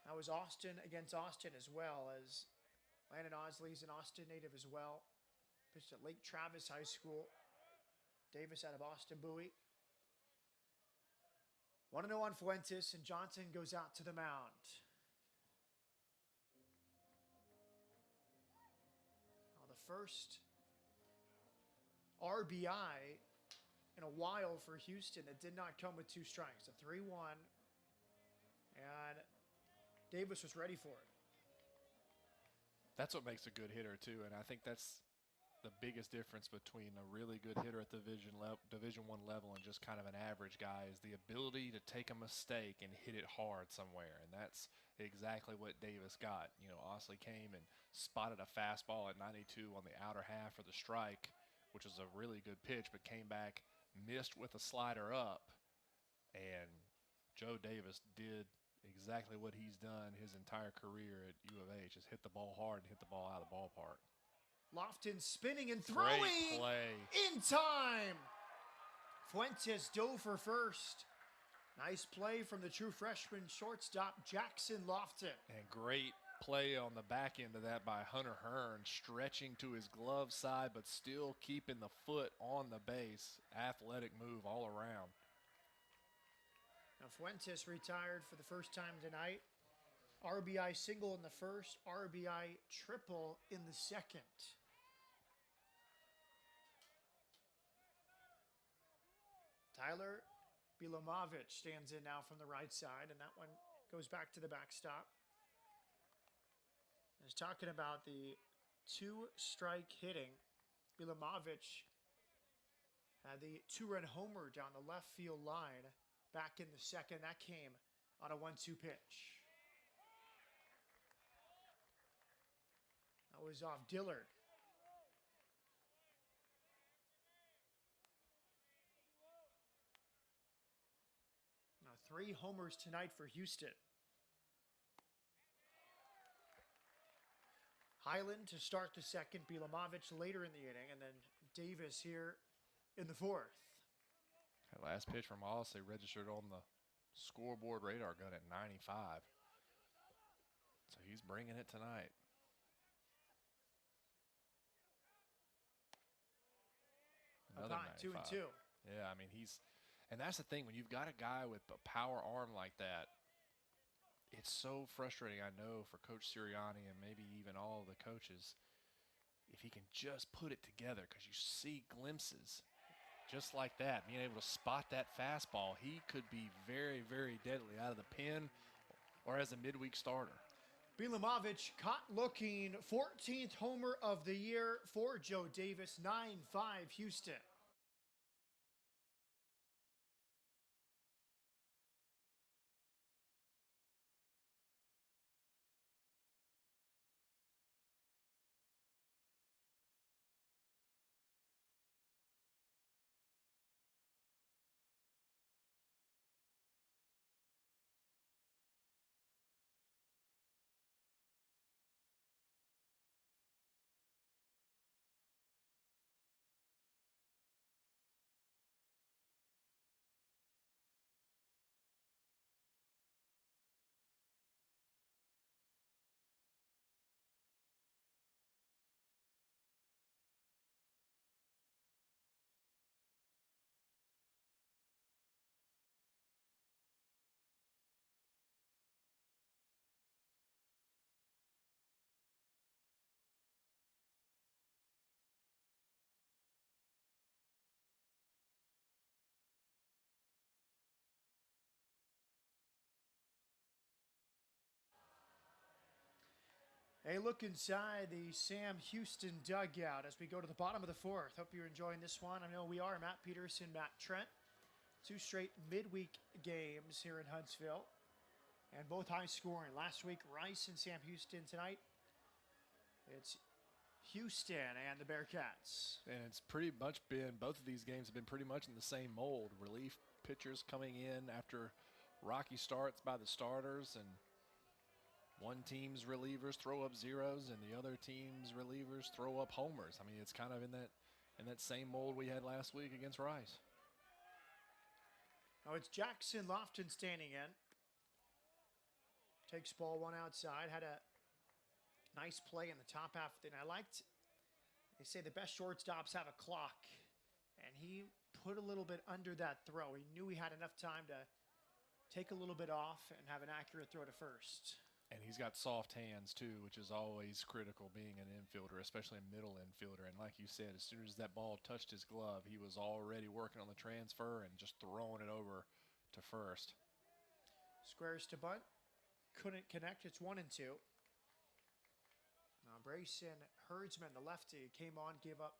That was Austin against Austin as well, as Landon Audsley's an Austin native as well. Pitched at Lake Travis High School. Davis out of Austin Bowie. 1-0 on Fuentes, and Johnson goes out to the mound. Now the first RBI in a while for Houston that did not come with 2 strikes. A 3-1, and Davis was ready for it. That's what makes a good hitter too, and I think that's the biggest difference between a really good hitter at the Division One level and just kind of an average guy is the ability to take a mistake and hit it hard somewhere, and that's exactly what Davis got. You know, Osley came and spotted a fastball at 92 on the outer half for the strike, which was a really good pitch, but came back, missed with a slider up, and Joe Davis did exactly what he's done his entire career at U of H, is hit the ball hard and hit the ball out of the ballpark. Lofton spinning and Great throwing play. in time. Fuentes dove for first. Nice play from the true freshman shortstop, Jackson Lofton. And great play on the back end of that by Hunter Hearn, stretching to his glove side, but still keeping the foot on the base. Athletic move all around. Now Fuentes retired for the first time tonight. RBI single in the first, RBI triple in the second. Tyler Bilomovich stands in now from the right side, and that one goes back to the backstop. I was talking about the two-strike hitting. Bilomovich had the two-run homer down the left field line back in the second. That came on a 1-2 pitch. That was off Dillard. Now 3 homers tonight for Houston. Highland to start the second, Bilomovich later in the inning, and then Davis here in the fourth. That last pitch from Osley registered on the scoreboard radar gun at 95. So he's bringing it tonight. Another Upon 95. 2-2. Yeah, I mean, and that's the thing, when you've got a guy with a power arm like that, it's so frustrating, I know, for Coach Sirianni and maybe even all the coaches, if he can just put it together, because you see glimpses just like that, being able to spot that fastball. He could be very, very deadly out of the pen or as a midweek starter. Bilomovich caught looking, 14th homer of the year for Joe Davis, 9-5 Houston. A look inside the Sam Houston dugout as we go to the bottom of the fourth. Hope you're enjoying this one. I know we are. Matt Peterson, Matt Trent. 2 straight midweek games here in Huntsville, and both high scoring. Last week, Rice and Sam Houston. Tonight, it's Houston and the Bearkats. And it's pretty much been, both of these games have been pretty much in the same mold. Relief pitchers coming in after rocky starts by the starters, and one team's relievers throw up zeros and the other team's relievers throw up homers. I mean, it's kind of in that same mold we had last week against Rice. Now it's Jackson Lofton standing in. Takes ball one outside. Had a nice play in the top half. And I liked, they say the best shortstops have a clock. And he put a little bit under that throw. He knew he had enough time to take a little bit off and have an accurate throw to first. And he's got soft hands, too, which is always critical being an infielder, especially a middle infielder. And like you said, as soon as that ball touched his glove, he was already working on the transfer and just throwing it over to first. Squares to bunt. Couldn't connect. It's 1-2. Now Brayson Herdsman, the lefty, came on, gave up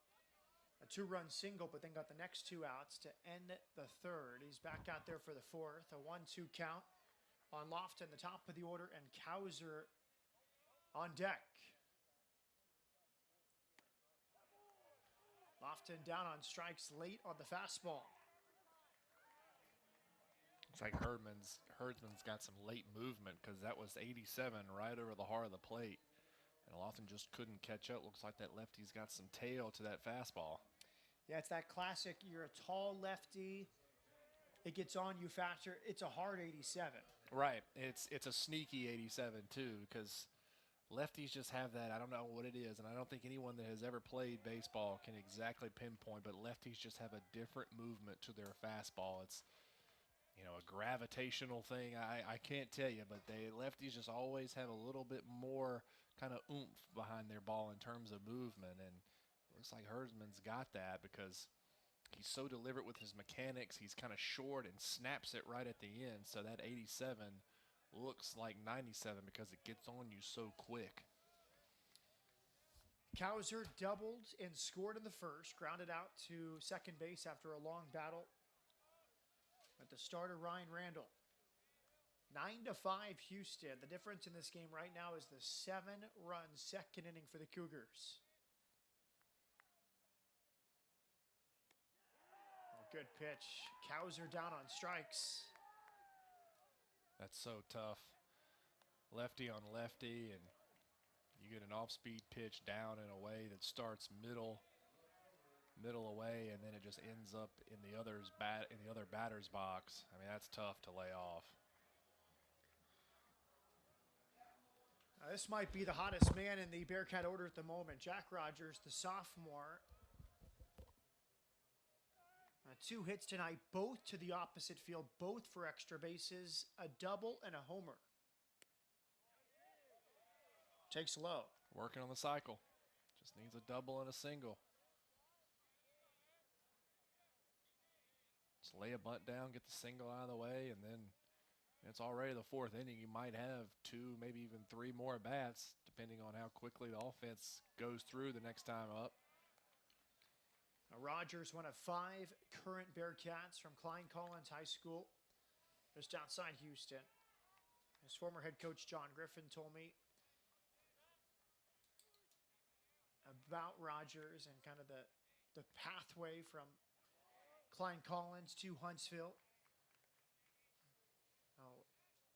a 2-run single, but then got the next 2 outs to end the 3rd. He's back out there for the 4th. A 1-2 count on Lofton, the top of the order, and Kauser on deck. Lofton down on strikes late on the fastball. It's like Herdsman's got some late movement because that was 87 right over the heart of the plate. And Lofton just couldn't catch up. Looks like that lefty's got some tail to that fastball. Yeah, it's that classic, you're a tall lefty, it gets on you faster. It's a hard 87. Right. It's a sneaky 87 too, because lefties just have that. I don't know what it is, and I don't think anyone that has ever played baseball can exactly pinpoint, but lefties just have a different movement to their fastball. It's, you know, a gravitational thing. I can't tell you, but lefties just always have a little bit more kind of oomph behind their ball in terms of movement, and it looks like Herdsman's got that because he's so deliberate with his mechanics. He's kind of short and snaps it right at the end, so that 87 looks like 97 because it gets on you so quick. Kauser doubled and scored in the 1st, grounded out to second base after a long battle with the starter Ryan Randall. 9-5 Houston. The difference in this game right now is the 7-run second inning for the Cougars. Good pitch. Kauser down on strikes. That's so tough. Lefty on lefty, and you get an off-speed pitch down and away that starts middle away, and then it just ends up in the other batter's box. I mean, that's tough to lay off. This might be the hottest man in the Bearkat order at the moment. Jack Rogers, the sophomore. 2 hits tonight, both to the opposite field, both for extra bases, a double and a homer. Takes low. Working on the cycle. Just needs a double and a single. Just lay a bunt down, get the single out of the way, and then it's already the 4th inning. You might have 2, maybe even 3 more bats, depending on how quickly the offense goes through the next time up. Rogers, one of 5 current Bearcats from Klein Collins High School, just outside Houston. His former head coach, John Griffin, told me about Rogers and kind of the pathway from Klein Collins to Huntsville.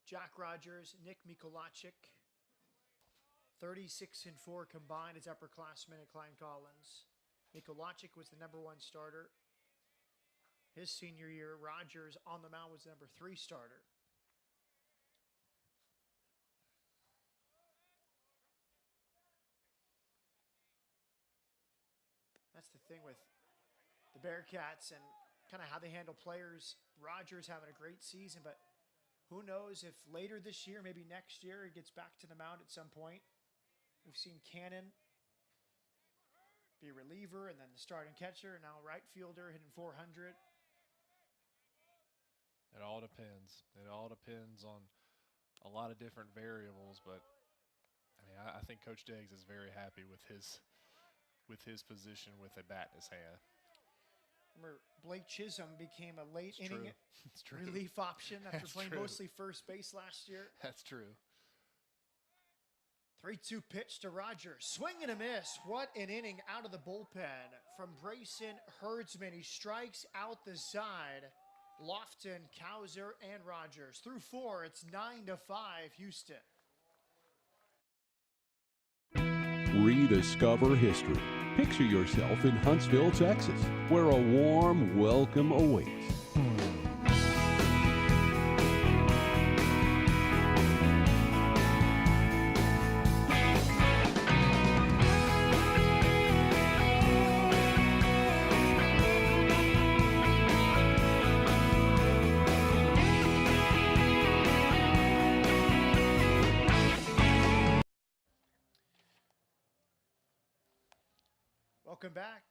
Jack Rogers, Nick Mikolajczyk, 36-4 combined as upperclassmen at Klein Collins. Mikolajczyk was the #1 starter his senior year. Rogers on the mound was the #3 starter. That's the thing with the Bearcats and kind of how they handle players. Rogers having a great season, but who knows if later this year, maybe next year, he gets back to the mound at some point. We've seen Cannon be a reliever and then the starting catcher, and now right fielder hitting 400. It all depends. It all depends on a lot of different variables, but I mean, I think Coach Deggs is very happy with his position with a bat in his hand. Remember, Blake Chisholm became a late It's inning true. relief option after That's playing true. mostly first base last year. That's true. 3-2 pitch to Rogers. Swing and a miss. What an inning out of the bullpen from Brayson Herdsman. He strikes out the side. Lofton, Kauser, and Rogers. Through 4, it's 9-5 Houston. Rediscover history. Picture yourself in Huntsville, Texas, where a warm welcome awaits. Welcome back.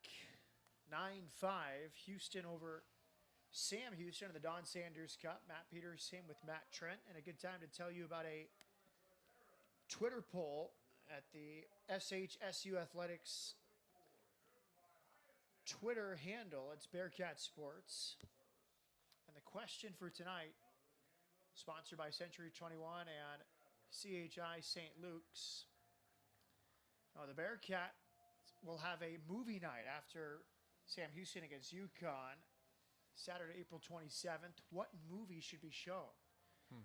9-5. Houston over Sam Houston in the Don Sanders Cup. Matt Peters, same with Matt Trent. And a good time to tell you about a Twitter poll at the SHSU Athletics Twitter handle. It's Bearkat Sports. And the question for tonight, sponsored by Century 21 and CHI St. Luke's. Now, the Bearkat will have a movie night after Sam Houston against UConn, Saturday, April 27th. What movie should be shown?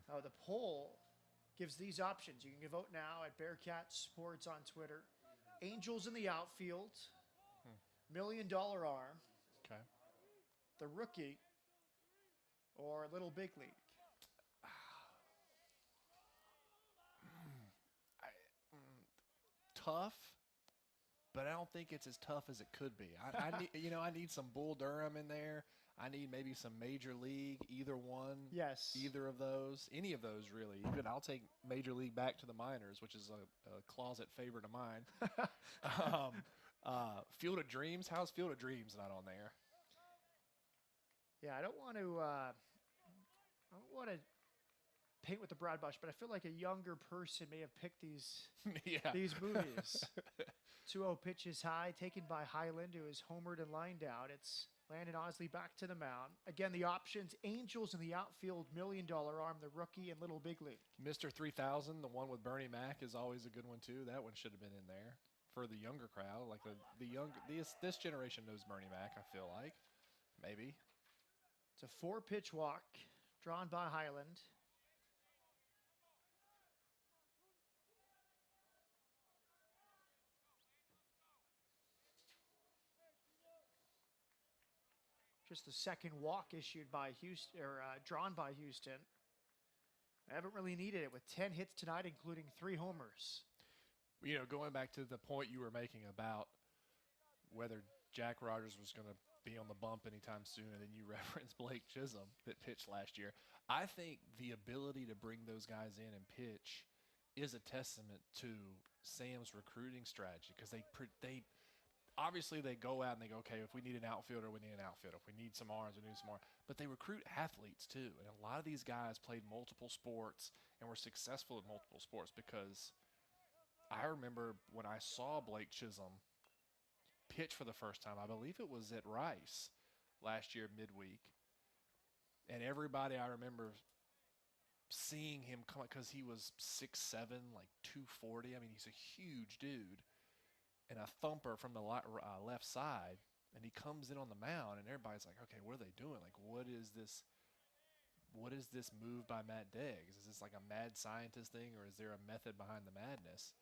The poll gives these options. You can vote now at Bearkat Sports on Twitter. Angels in the Outfield, $1 Million Arm, Okay. The Rookie, or Little Big League. Tough, but I don't think it's as tough as it could be. I need, I need some Bull Durham in there. I need maybe some Major League, either one. Yes. Either of those, any of those really. Even I'll take Major League back to the minors, which is a closet favorite of mine. Field of Dreams. How's Field of Dreams not on there? Yeah, I don't want to paint with the broad brush, but I feel like a younger person may have picked these movies. 2-0 pitches high, taken by Highland, who is homered and lined out. It's Landon Osley back to the mound. Again, the options: Angels in the Outfield, $1 Million Arm, The Rookie, and Little Big League. Mr. 3000, the one with Bernie Mac, is always a good one too. That one should have been in there for the younger crowd. Like the younger, this generation knows Bernie Mac, I feel like. Maybe. It's a 4-pitch walk drawn by Highland. Just the second walk issued by Houston, or drawn by Houston. I haven't really needed it with 10 hits tonight, including 3 homers. Going back to the point you were making about whether Jack Rogers was going to be on the bump anytime soon, and then you referenced Blake Chisholm that pitched last year. I think the ability to bring those guys in and pitch is a testament to Sam's recruiting strategy, because they obviously they go out and they go, okay, if we need an outfielder, we need an outfielder. If we need some arms, we need some arms. But they recruit athletes too. And a lot of these guys played multiple sports and were successful in multiple sports, because I remember when I saw Blake Chisholm pitch for the first time, I believe it was at Rice last year midweek. And everybody, I remember seeing him come, because he was 6'7", like 240. I mean, he's a huge dude. And a thumper from the left side, and he comes in on the mound, and everybody's like, okay, what are they doing? Like, what is this move by Matt Deggs? Is this like a mad scientist thing, or is there a method behind the madness?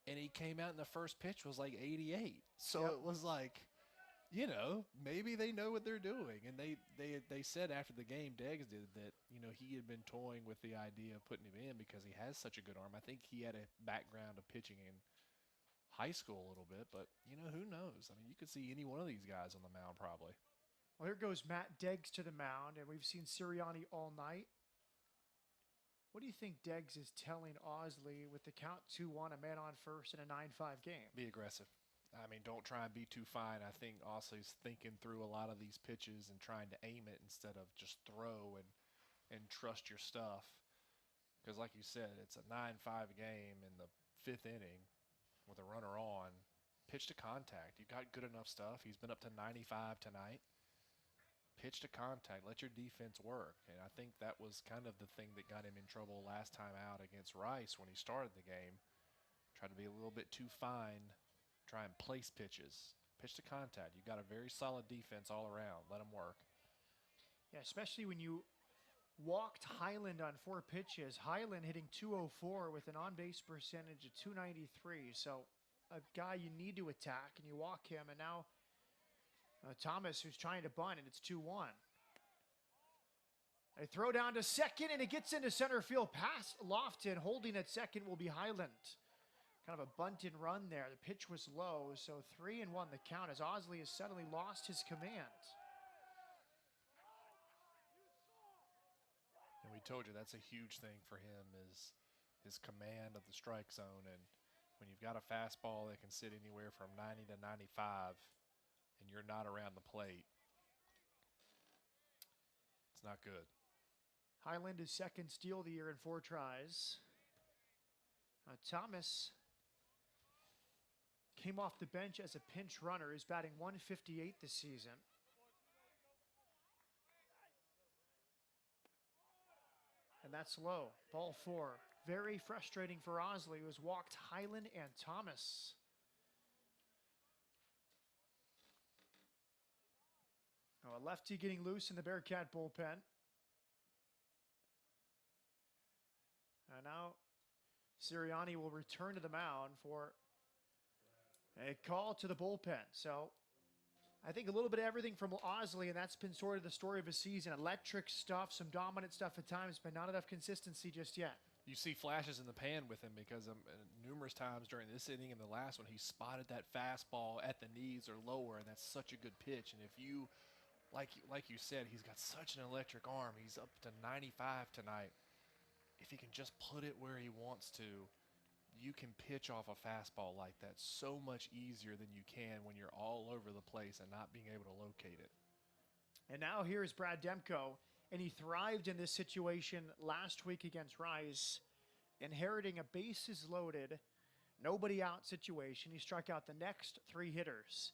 And he came out, and the first pitch was like 88. So It was like, maybe they know what they're doing. And they said after the game, Deggs did, that, he had been toying with the idea of putting him in because he has such a good arm. I think he had a background of pitching in high school a little bit, but who knows? I mean, you could see any one of these guys on the mound probably. Well, here goes Matt Deggs to the mound, and we've seen Sirianni all night. What do you think Deggs is telling Osley with the count 2-1, a man on first in a 9-5 game? Be aggressive. I mean, don't try and be too fine. I think Osley's thinking through a lot of these pitches and trying to aim it instead of just throw and trust your stuff. Because like you said, it's a 9-5 game in the 5th inning with a runner on. Pitch to contact. You got good enough stuff. He's been up to 95 tonight. Pitch to contact. Let your defense work. And I think that was kind of the thing that got him in trouble last time out against Rice when he started the game. Tried to be a little bit too fine. Try and place pitches. Pitch to contact. You've got a very solid defense all around. Let them work. Yeah, especially when you walked Highland on 4 pitches. Highland hitting .204 with an on-base percentage of .293. So a guy you need to attack, and you walk him. And now Thomas, who's trying to bunt, and it's 2-1. They throw down to second, and it gets into center field past Lofton. Holding at second will be Highland. Kind of a bunt and run there. The pitch was low, so 3-1 the count, as Osley has suddenly lost his command. And we told you that's a huge thing for him, is his command of the strike zone. And when you've got a fastball that can sit anywhere from 90 to 95 and you're not around the plate, it's not good. Highland is second steal of the year in 4 tries. Thomas came off the bench as a pinch runner, is batting .158 this season. And that's low. Ball 4. Very frustrating for Osley, who has walked Highland and Thomas. Oh, a lefty getting loose in the Bearkat bullpen. And now Sirianni will return to the mound for a call to the bullpen. So I think a little bit of everything from Osley, and that's been sort of the story of his season. Electric stuff, some dominant stuff at times, but not enough consistency just yet. You see flashes in the pan with him because numerous times during this inning and the last one, he spotted that fastball at the knees or lower, and that's such a good pitch. And if you, like you said, he's got such an electric arm. He's up to 95 tonight. If he can just put it where he wants to, you can pitch off a fastball like that so much easier than you can when you're all over the place and not being able to locate it. And now here's Brad Demko, and he thrived in this situation last week against Rice, inheriting a bases loaded, nobody out situation. He struck out the next 3 hitters.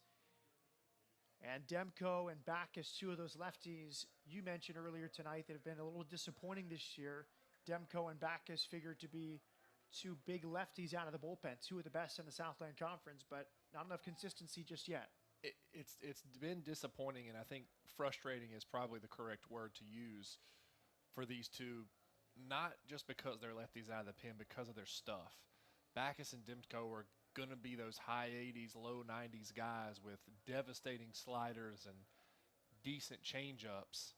And Demko and Backus, 2 of those lefties you mentioned earlier tonight that have been a little disappointing this year. Demko and Backus figured to be 2 big lefties out of the bullpen, 2 of the best in the Southland Conference, but not enough consistency just yet. It's been disappointing, and I think frustrating is probably the correct word to use for these 2, not just because they're lefties out of the pen, because of their stuff. Backus and Demko are going to be those high 80s, low 90s guys with devastating sliders and decent changeups.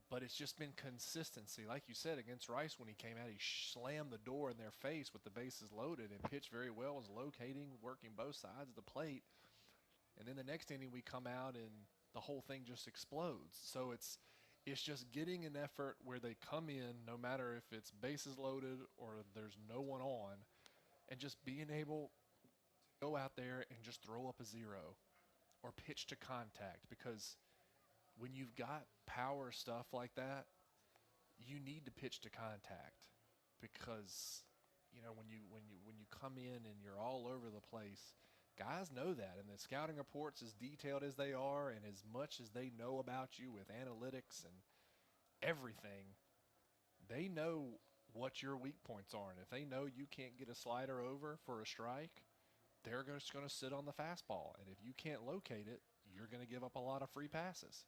But it's just been consistency. Like you said, against Rice when he came out, he slammed the door in their face with the bases loaded and pitched very well, was locating, working both sides of the plate. And then the next inning we come out and the whole thing just explodes. So it's just getting an effort where they come in, no matter if it's bases loaded or there's no one on, and just being able to go out there and just throw up a 0 or pitch to contact, because when you've got power stuff like that, you need to pitch to contact, because you know when you come in and you're all over the place, guys know that, and the scouting reports, as detailed as they are and as much as they know about you with analytics and everything, they know what your weak points are, and if they know you can't get a slider over for a strike, they're just going to sit on the fastball, and if you can't locate it, you're going to give up a lot of free passes.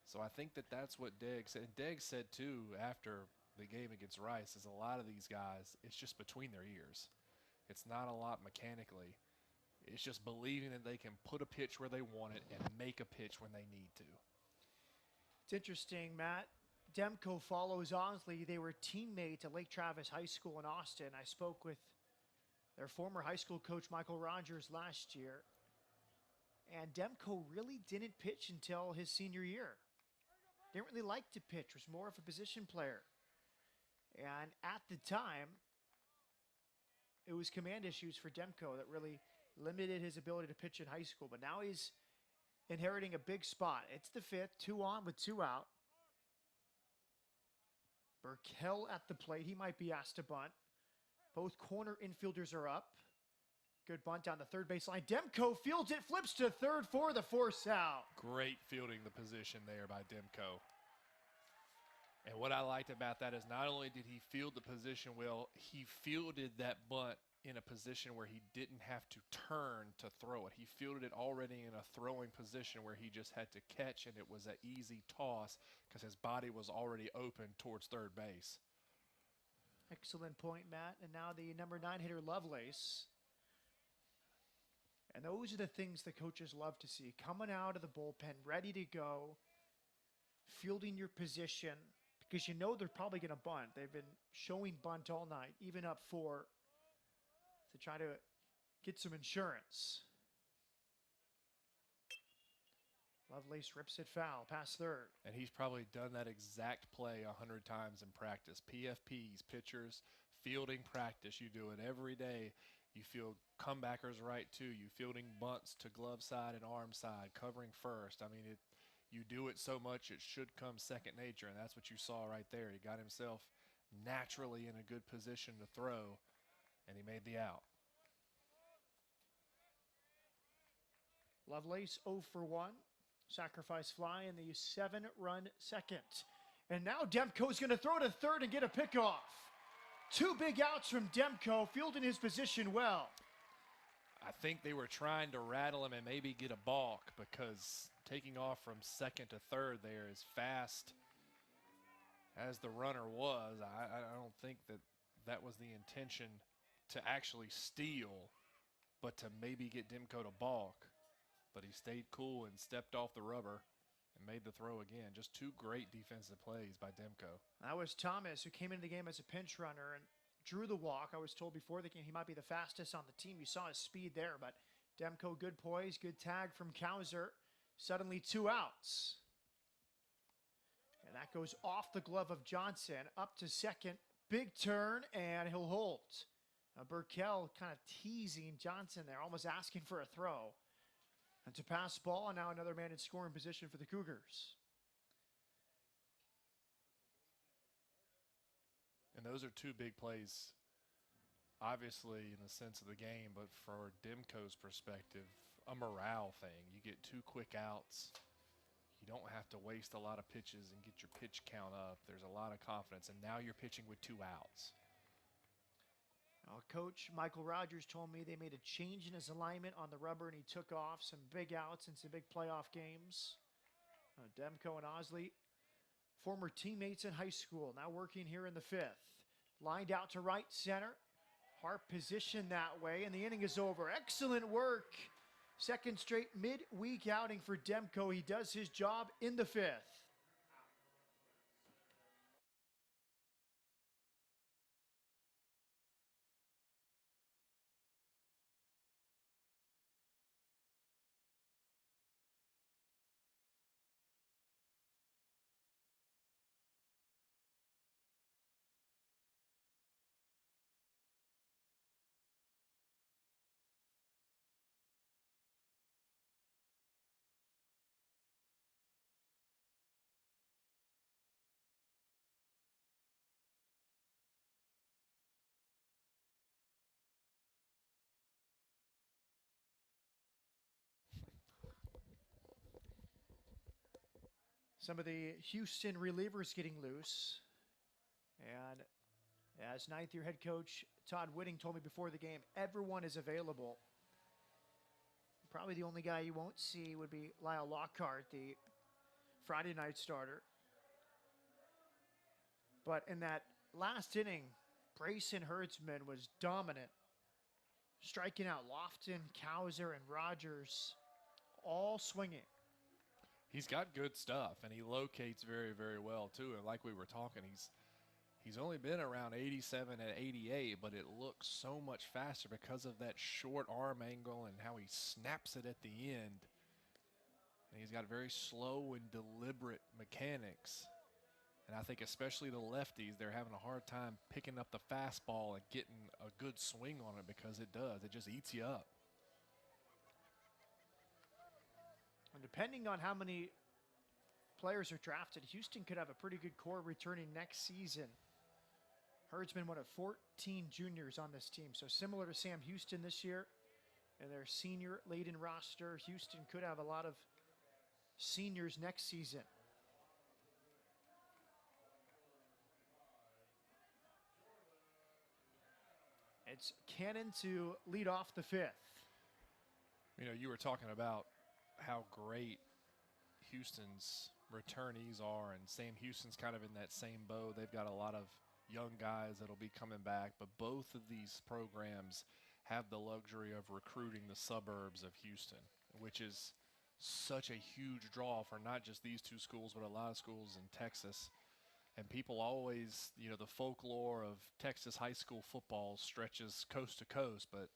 So I think that's what Degg said. And Degg said, too, after the game against Rice, is a lot of these guys, it's just between their ears. It's not a lot mechanically. It's just believing that they can put a pitch where they want it and make a pitch when they need to. It's interesting, Matt. Demko follows Osley. They were teammates at Lake Travis High School in Austin. I spoke with their former high school coach, Michael Rogers, last year. And Demko really didn't pitch until his senior year. Didn't really like to pitch, was more of a position player. And at the time, it was command issues for Demko that really limited his ability to pitch in high school. But now he's inheriting a big spot. It's the 5th, 2 on with 2 out. Burkell at the plate. He might be asked to bunt. Both corner infielders are up. Good bunt down the third baseline. Demko fields it, flips to third for the force out. Great fielding the position there by Demko. And what I liked about that is not only did he field the position well, he fielded that bunt in a position where he didn't have to turn to throw it. He fielded it already in a throwing position where he just had to catch, and it was an easy toss because his body was already open towards third base. Excellent point, Matt. And now the number 9 hitter, Lovelace. And those are the things the coaches love to see. Coming out of the bullpen, ready to go, fielding your position, because you know they're probably going to bunt. They've been showing bunt all night, even up 4, to try to get some insurance. Lovelace rips it foul, past third. And he's probably done that exact play 100 times in practice. PFPs, pitchers, fielding practice. You do it every day. You field comebackers right too. You fielding bunts to glove side and arm side, covering first. I mean, you do it so much it should come second nature, and that's what you saw right there. He got himself naturally in a good position to throw, and he made the out. Lovelace 0 for 1. Sacrifice fly in the 7-run second. And now Demko's going to throw to third and get a pickoff. 2 big outs from Demko, fielding his position well. I think they were trying to rattle him and maybe get a balk, because taking off from second to third there as fast as the runner was, I don't think that was the intention to actually steal, but to maybe get Demko to balk. But he stayed cool and stepped off the rubber and made the throw again. Just 2 great defensive plays by Demko. That was Thomas, who came into the game as a pinch runner and drew the walk. I was told before the game he might be the fastest on the team. You saw his speed there, but Demko, good poise, good tag from Kauser. Suddenly 2 outs. And that goes off the glove of Johnson, up to second. Big turn, and he'll hold. Now Burkell kind of teasing Johnson there, almost asking for a throw. And to pass ball, and now another man in scoring position for the Cougars. And those are 2 big plays, obviously in the sense of the game, but for Demko's perspective, a morale thing. You get 2 quick outs. You don't have to waste a lot of pitches and get your pitch count up. There's a lot of confidence, and now you're pitching with 2 outs. Coach Michael Rogers told me they made a change in his alignment on the rubber, and he took off some big outs in some big playoff games. Demko and Osley, former teammates in high school, now working here in the 5th. Lined out to right center. Hart positioned that way, and the inning is over. Excellent work. Second straight midweek outing for Demko. He does his job in the 5th. Some of the Houston relievers getting loose. And as 9th-year head coach Todd Whitting told me before the game, everyone is available. Probably the only guy you won't see would be Lyle Lockhart, the Friday night starter. But in that last inning, Brayson Hertzman was dominant, striking out Lofton, Kauser, and Rogers, all swinging. He's got good stuff, and he locates very, very well, too. And like we were talking, he's only been around 87 and 88, but it looks so much faster because of that short arm angle and how he snaps it at the end. And he's got very slow and deliberate mechanics. And I think especially the lefties, they're having a hard time picking up the fastball and getting a good swing on it, because it does. It just eats you up. And depending on how many players are drafted, Houston could have a pretty good core returning next season. Hertzman, one of 14 juniors on this team, so similar to Sam Houston this year and their senior-laden roster. Houston could have a lot of seniors next season. It's Cannon to lead off the 5th. You know, you were talking about how great Houston's returnees are, and Sam Houston's kind of in that same boat. They've got a lot of young guys that'll be coming back, but both of these programs have the luxury of recruiting the suburbs of Houston, which is such a huge draw for not just these 2 schools, but a lot of schools in Texas. And people always, you know, the folklore of Texas high school football stretches coast to coast, but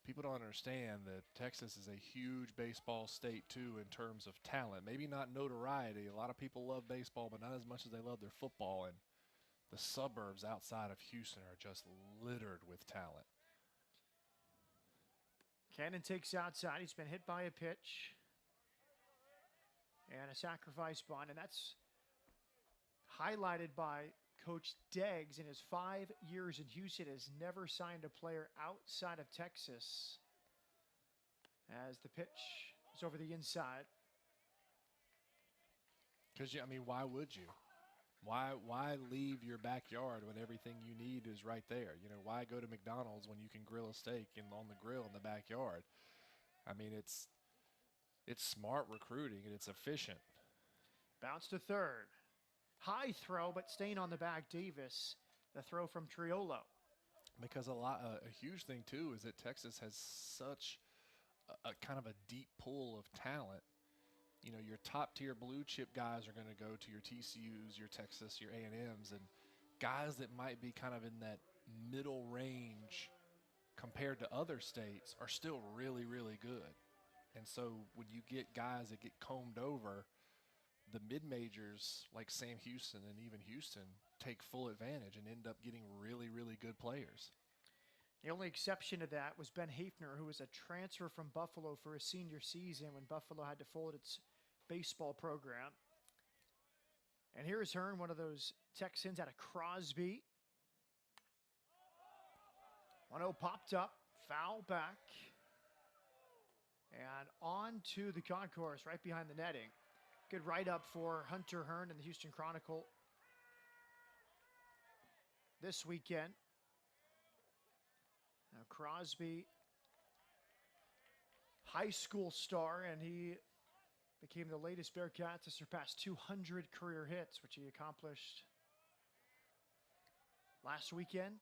people don't understand that Texas is a huge baseball state, too, in terms of talent. Maybe not notoriety. A lot of people love baseball, but not as much as they love their football. And the suburbs outside of Houston are just littered with talent. Cannon takes outside. He's been hit by a pitch and a sacrifice bunt, and that's highlighted by Coach Deggs. In his 5 years in Houston, has never signed a player outside of Texas. As the pitch It's over the inside. Because, I mean, why would you? Why leave your backyard when everything you need is right there? You know, why go to McDonald's when you can grill a steak on the grill in the backyard? I mean, it's smart recruiting and it's efficient. Bounce to third. High throw, but staying on the back. Davis, the throw from Triolo. Because a huge thing too is that Texas has such a kind of a deep pool of talent. You know, your top tier blue chip guys are going to go to your TCUs, your Texas, your A&Ms, and guys that might be kind of in that middle range compared to other states are still really, really good. And so when you get guys that get combed over, the mid-majors like Sam Houston and even Houston take full advantage and end up getting really, really good players. The only exception to that was Ben Hafner, who was a transfer from Buffalo for his senior season when Buffalo had to fold its baseball program. And here's Hearn, one of those Texans out of Crosby. 1-0 popped up, foul back. And on to the concourse, right behind the netting. Good write-up for Hunter Hearn in the Houston Chronicle this weekend. Now Crosby, high school star, and he became the latest Bearcat to surpass 200 career hits, which he accomplished last weekend.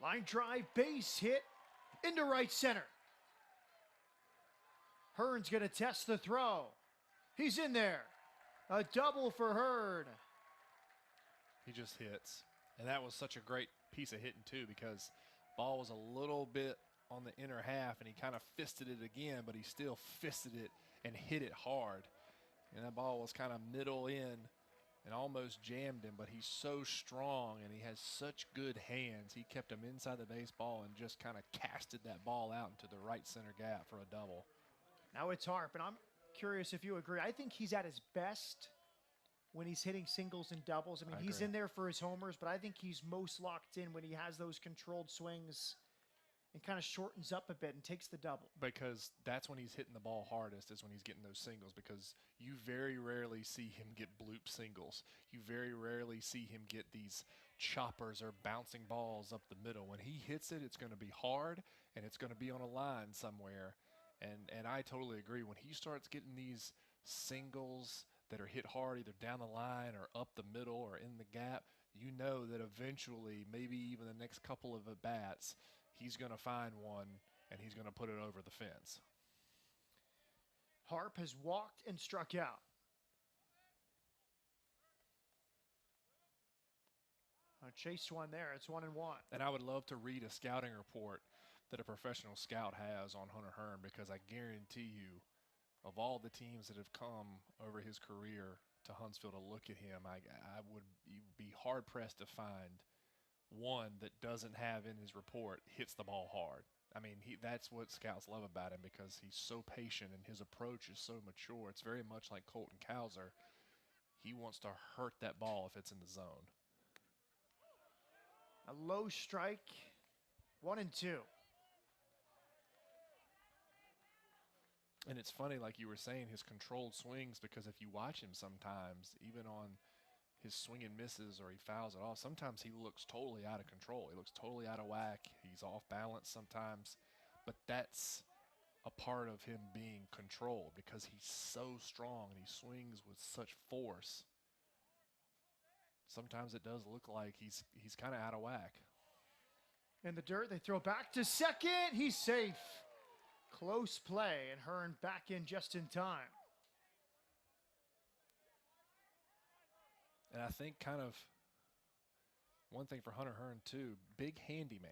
Line drive, base hit into right center. Hearn's going to test the throw. He's in there. A double for Hearn. He just hits. And that was such a great piece of hitting, too, because ball was a little bit on the inner half, and he kind of fisted it again, but he still fisted it and hit it hard. And that ball was kind of middle in and almost jammed him, but he's so strong and he has such good hands. He kept him inside the baseball and just kind of casted that ball out into the right center gap for a double. Now it's Harp, and I'm curious if you agree. I think he's at his best when he's hitting singles and doubles. I mean, he's in there for his homers, but I think he's most locked in when he has those controlled swings and kind of shortens up a bit and takes the double. Because that's when he's hitting the ball hardest, is when he's getting those singles, because you very rarely see him get bloop singles. You very rarely see him get these choppers or bouncing balls up the middle. When he hits it, it's going to be hard, and it's going to be on a line somewhere. And I totally agree. When he starts getting these singles that are hit hard either down the line or up the middle or in the gap, you know that eventually, maybe even the next couple of at-bats, he's going to find one and he's going to put it over the fence. Harp has walked and struck out. Chased one there. It's 1-1. And I would love to read a scouting report that a professional scout has on Hunter Hearn, because I guarantee you, of all the teams that have come over his career to Huntsville to look at him, I would be hard-pressed to find one that doesn't have in his report hits the ball hard. I mean, that's what scouts love about him, because he's so patient and his approach is so mature. It's very much like Colton Cowser. He wants to hurt that ball if it's in the zone. A low strike, 1-2. And it's funny, like you were saying, his controlled swings, because if you watch him sometimes, even on his swing and misses or he fouls it off, sometimes he looks totally out of control. He looks totally out of whack. He's off balance sometimes. But that's a part of him being controlled, because he's so strong and he swings with such force. Sometimes it does look like he's kind of out of whack. In the dirt, they throw back to second. He's safe. Close play, and Hearn back in just in time. And I think kind of one thing for Hunter Hearn too, big handyman,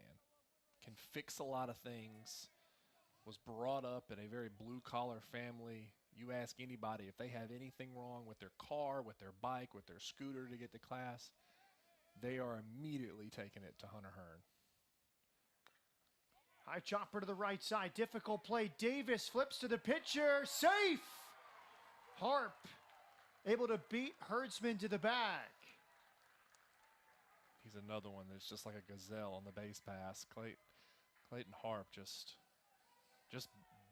can fix a lot of things, was brought up in a very blue-collar family. You ask anybody if they have anything wrong with their car, with their bike, with their scooter to get to class, they are immediately taking it to Hunter Hearn. High chopper to the right side. Difficult play. Davis flips to the pitcher. Safe! Harp able to beat Herdsman to the bag. He's another one that's just like a gazelle on the base pass. Clayton Harp just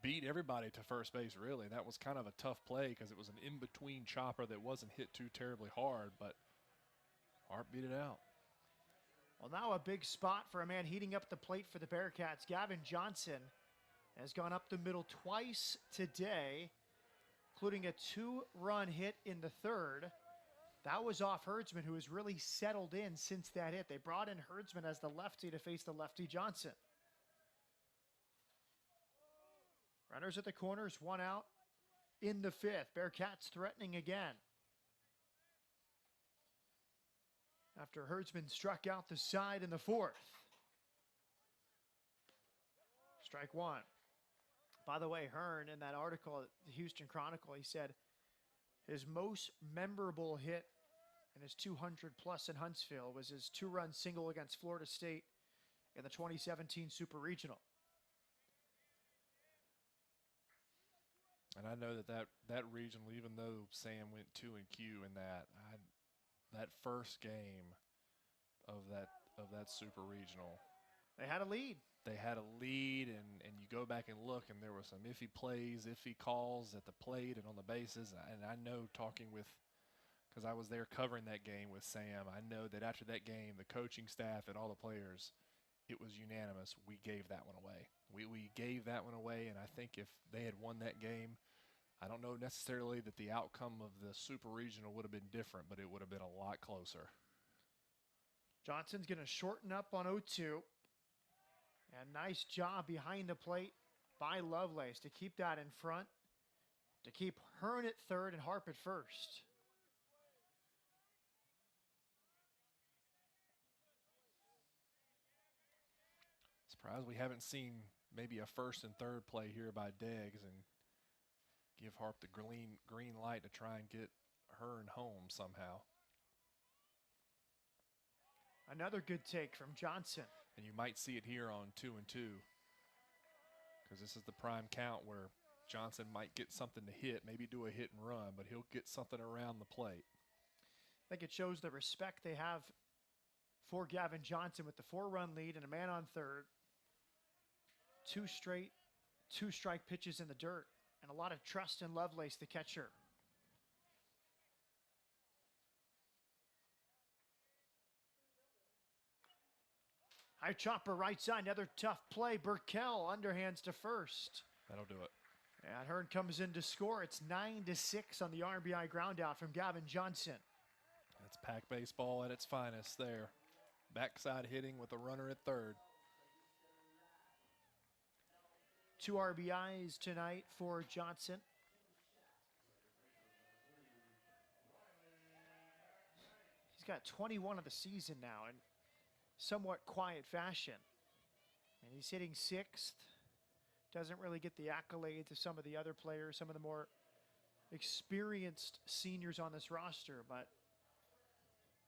beat everybody to first base, really. That was kind of a tough play because it was an in-between chopper that wasn't hit too terribly hard, but Harp beat it out. Well, now a big spot for a man heating up the plate for the Bearcats. Gavin Johnson has gone up the middle twice today, including a 2-run hit in the third. That was off Herdsman, who has really settled in since that hit. They brought in Herdsman as the lefty to face the lefty Johnson. Runners at the corners, 1 out in the fifth. Bearcats threatening again. After Herdsman struck out the side in the fourth. Strike one. By the way, Hearn, in that article at the Houston Chronicle, he said his most memorable hit in his 200-plus in Huntsville was his 2-run single against Florida State in the 2017 Super Regional. And I know that regional, even though Sam went 2-Q in that first game of that Super Regional, they had a lead. They had a lead, and you go back and look, and there were some iffy plays, iffy calls at the plate and on the bases. And I know, talking with, because I was there covering that game with Sam, I know that after that game, the coaching staff and all the players, it was unanimous. We gave that one away. We gave that one away, and I think if they had won that game, I don't know necessarily that the outcome of the Super Regional would have been different, but it would have been a lot closer. Johnson's going to shorten up on 0-2. And nice job behind the plate by Lovelace to keep that in front, to keep Hearn at third and Harp at first. Surprised we haven't seen maybe a first and third play here by Deggs and give Harp the green light to try and get Hearn home somehow. Another good take from Johnson. And you might see it here on 2-2, because this is the prime count where Johnson might get something to hit, maybe do a hit and run, but he'll get something around the plate. I think it shows the respect they have for Gavin Johnson with the 4-run lead and a man on third. 2 straight 2-strike pitches in the dirt, and a lot of trust in Lovelace, the catcher. High chopper right side, another tough play. Burkell underhands to first. That'll do it. And Hearn comes in to score. It's 9-6 on the RBI ground out from Gavin Johnson. That's pack baseball at its finest there. Backside hitting with a runner at third. 2 RBIs tonight for Johnson. He's got 21 of the season now in somewhat quiet fashion. And he's hitting 6th. Doesn't really get the accolades of some of the other players, some of the more experienced seniors on this roster, but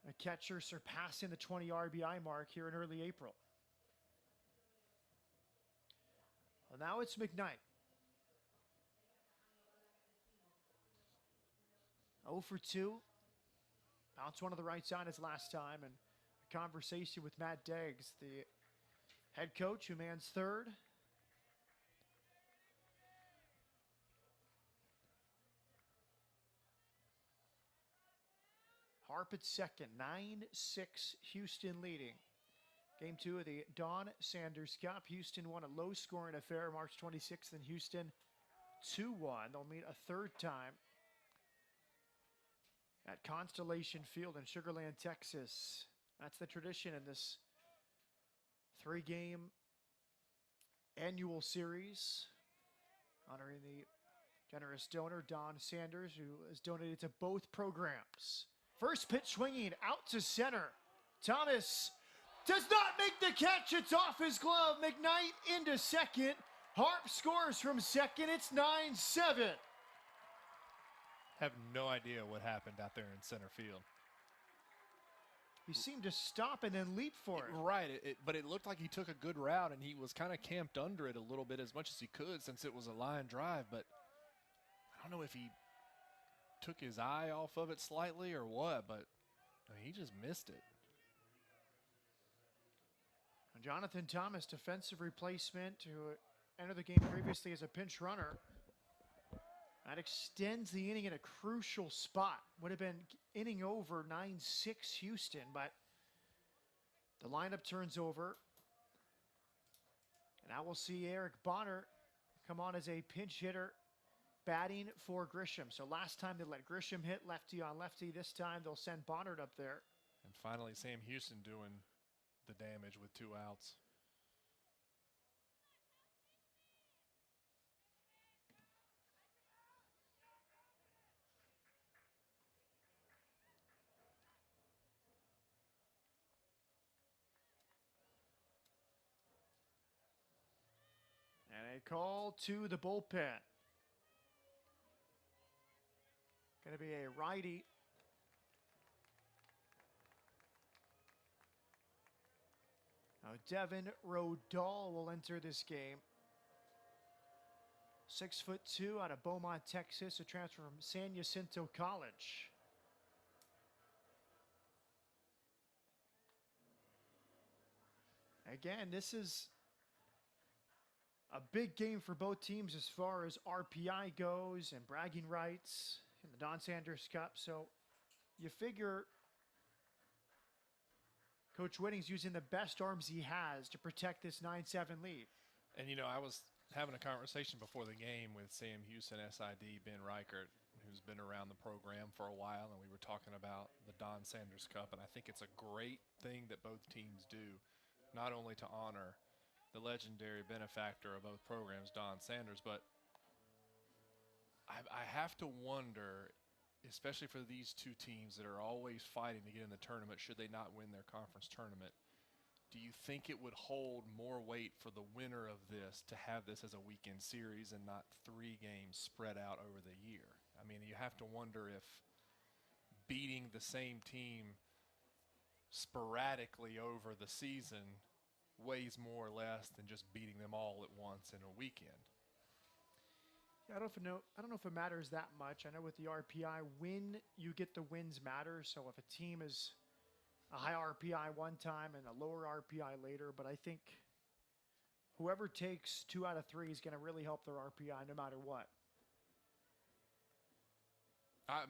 a catcher surpassing the 20 RBI mark here in early April. Well, now it's McKnight. 0 for 2. Bounced one to the right side as last time, and a conversation with Matt Deggs, the head coach who mans third. Harp at second, 9-6 Houston leading. Game 2 of the Don Sanders Cup. Houston won a low-scoring affair March 26th in Houston, 2-1. They'll meet a third time at Constellation Field in Sugar Land, Texas. That's the tradition in this 3-game annual series, honoring the generous donor, Don Sanders, who has donated to both programs. First pitch swinging out to center. Thomas does not make the catch. It's off his glove. McKnight into second. Harp scores from second. It's 9-7. Have no idea what happened out there in center field. He seemed to stop and then leap for it. Right, but it looked like he took a good route, and he was kind of camped under it a little bit as much as he could since it was a line drive, but I don't know if he took his eye off of it slightly or what, but I mean, he just missed it. Jonathan Thomas, defensive replacement, who entered the game previously as a pinch runner. That extends the inning in a crucial spot. Would have been inning over 9-6 Houston, but the lineup turns over. And now we'll see Eric Bonner come on as a pinch hitter, batting for Grisham. So last time they let Grisham hit lefty on lefty. This time they'll send Bonner up there. And finally, Sam Houston doing the damage with 2 outs. And a call to the bullpen. Going to be a righty. Now Devin Rodal will enter this game. 6'2" out of Beaumont, Texas, a transfer from San Jacinto College. Again, this is a big game for both teams as far as RPI goes and bragging rights in the Don Sanders Cup. So you figure Coach Whitting's using the best arms he has to protect this 9-7 lead. And, you know, I was having a conversation before the game with Sam Houston, SID, Ben Reichert, who's been around the program for a while, and we were talking about the Don Sanders Cup, and I think it's a great thing that both teams do, not only to honor the legendary benefactor of both programs, Don Sanders, but I have to wonder, especially for these two teams that are always fighting to get in the tournament, should they not win their conference tournament, do you think it would hold more weight for the winner of this to have this as a weekend series and not 3 games spread out over the year? I mean, you have to wonder if beating the same team sporadically over the season weighs more or less than just beating them all at once in a weekend. Yeah, I don't know if it matters that much. I know with the RPI, when you get the wins matters. So if a team is a high RPI one time and a lower RPI later, but I think whoever takes 2 out of 3 is going to really help their RPI no matter what.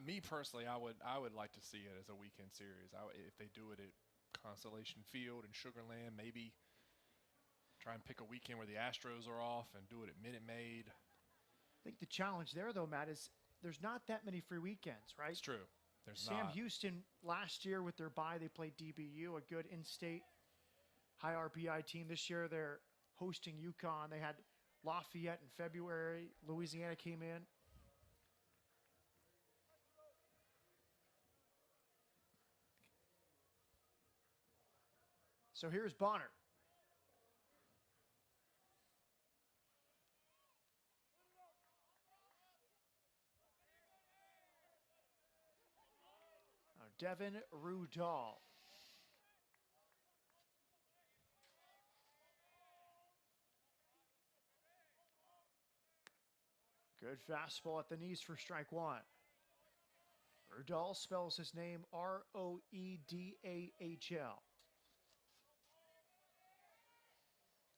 Me personally, I would like to see it as a weekend series. If they do it at Constellation Field and Sugar Land, maybe try and pick a weekend where the Astros are off and do it at Minute Maid. I think the challenge there, though, Matt, is there's not that many free weekends, right? It's true. There's Sam not. Houston, last year with their bye, they played DBU, a good in-state high RPI team. This year they're hosting UConn. They had Lafayette in February. Louisiana came in. So here's Bonner. Devin Rodal. Good fastball at the knees for strike 1. Rodal spells his name Roedahl.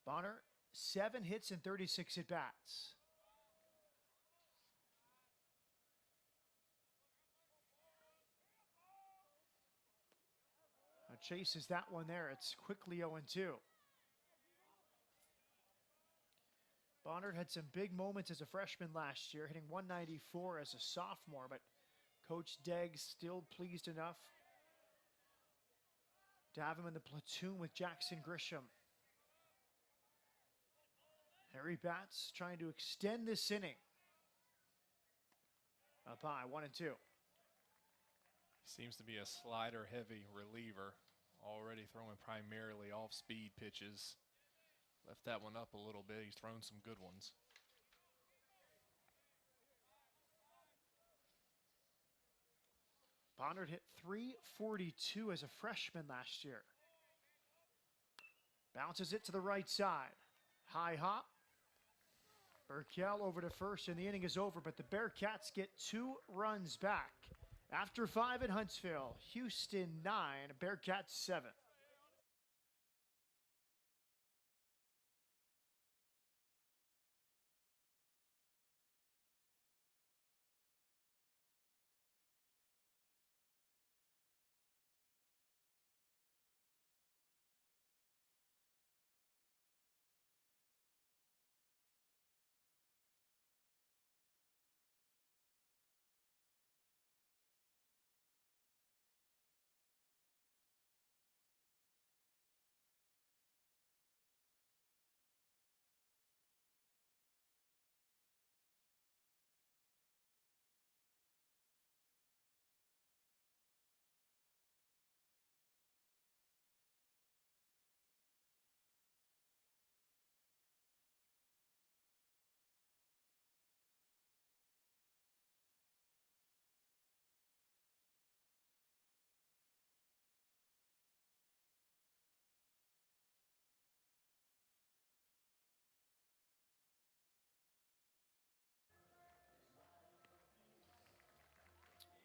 Bonner, 7 hits and 36 at-bats. Chases that one there. It's quickly 0-2. Bonner had some big moments as a freshman last year, hitting 194 as a sophomore, but Coach Deggs still pleased enough to have him in the platoon with Jackson Grisham. Harry Batts trying to extend this inning. Up high, 1-2. Seems to be a slider-heavy reliever, already throwing primarily off-speed pitches. Left that one up a little bit. He's thrown some good ones. Bonner hit 342 as a freshman last year. Bounces it to the right side. High hop. Burkell over to first, and the inning is over, but the Bearcats get 2 runs back. After 5 in Huntsville, Houston 9, Bearcats 7.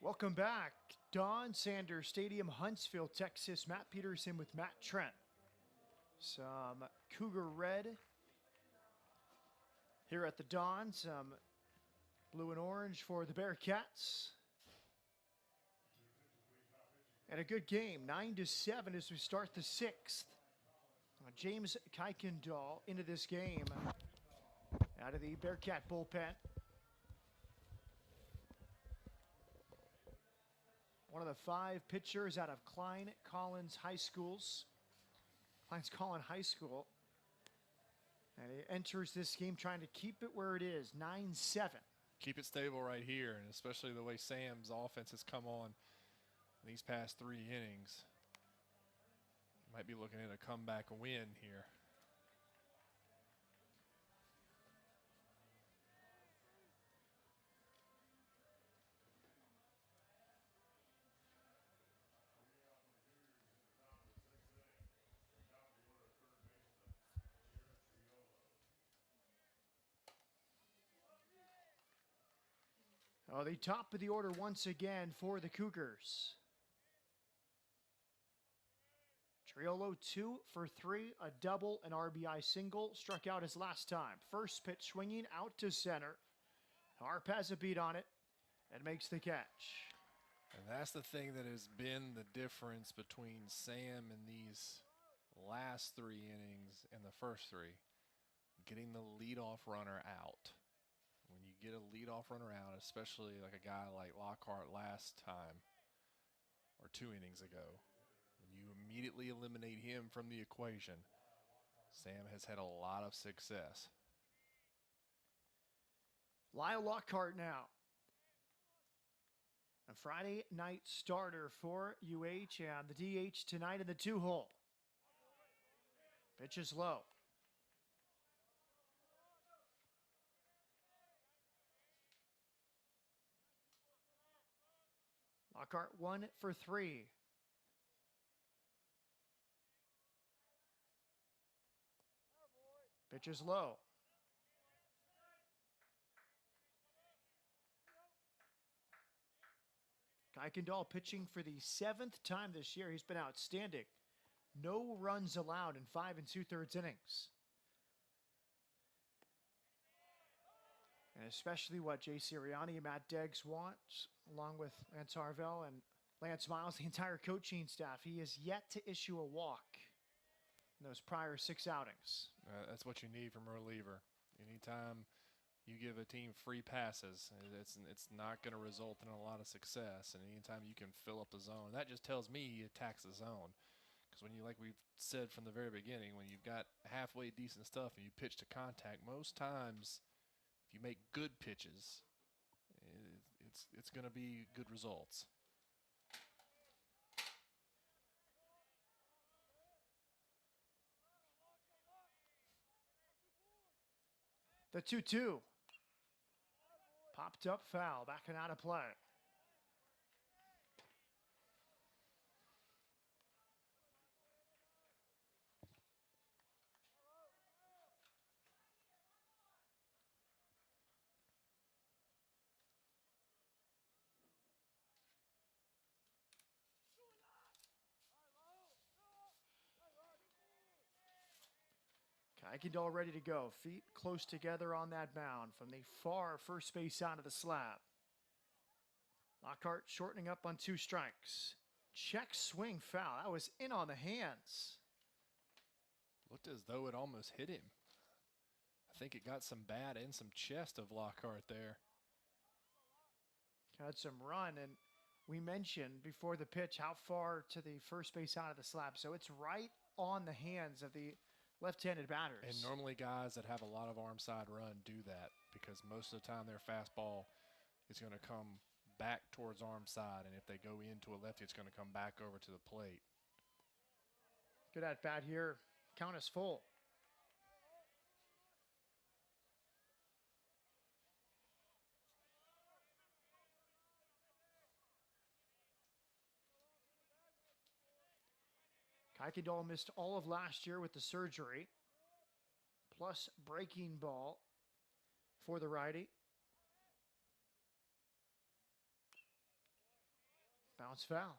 Welcome back. Don Sanders Stadium, Huntsville, Texas. Matt Peterson with Matt Trent. Some Cougar red here at the Dawn. Some blue and orange for the Bearcats. And a good game, 9-7 as we start the 6th. James Kuykendall into this game out of the Bearcat bullpen. One of the 5 pitchers out of Klein Collins High Schools. Klein Collins High School. And he enters this game trying to keep it where it is, 9-7. Keep it stable right here, and especially the way Sam's offense has come on these past 3 innings. Might be looking at a comeback win here. Oh, the top of the order once again for the Cougars. Triolo 2 for 3, a double, an RBI single. Struck out his last time. First pitch swinging out to center. Harp has a beat on it and makes the catch. And that's the thing that has been the difference between Sam in these last 3 innings and the first 3. Getting the leadoff runner out. When you get a leadoff runner out, especially like a guy like Lockhart last time or 2 innings ago, when you immediately eliminate him from the equation, Sam has had a lot of success. Lyle Lockhart now. A Friday night starter for UH and the DH tonight in the 2-hole. Pitch is low. Lockhart 1 for 3. Pitch is low. Kuykendall pitching for the 7th time this year. He's been outstanding. No runs allowed in 5 2/3 innings. And especially what Jay Sirianni and Matt Deggs want, along with Lance Harvell and Lance Miles, the entire coaching staff. He has yet to issue a walk in those prior 6 outings. That's what you need from a reliever. Anytime you give a team free passes, it's not going to result in a lot of success. And anytime you can fill up the zone, that just tells me he attacks the zone. Because when you, like we've said from the very beginning, when you've got halfway decent stuff and you pitch to contact, most times if you make good pitches, it's going to be good results. The 2-2. Popped up foul, back and out of play. Kuykendall ready to go. Feet close together on that mound from the far first base side of the slab. Lockhart shortening up on 2 strikes. Check swing foul. That was in on the hands. Looked as though it almost hit him. I think it got some bat and some chest of Lockhart there. Had some run, and we mentioned before the pitch how far to the first base side of the slab. So it's right on the hands of the left-handed batters. And normally guys that have a lot of arm side run do that because most of the time their fastball is going to come back towards arm side, and if they go into a lefty, it's going to come back over to the plate. Good at bat here. Count is full. Kuykendall missed all of last year with the surgery, plus breaking ball for the righty. Bounce foul.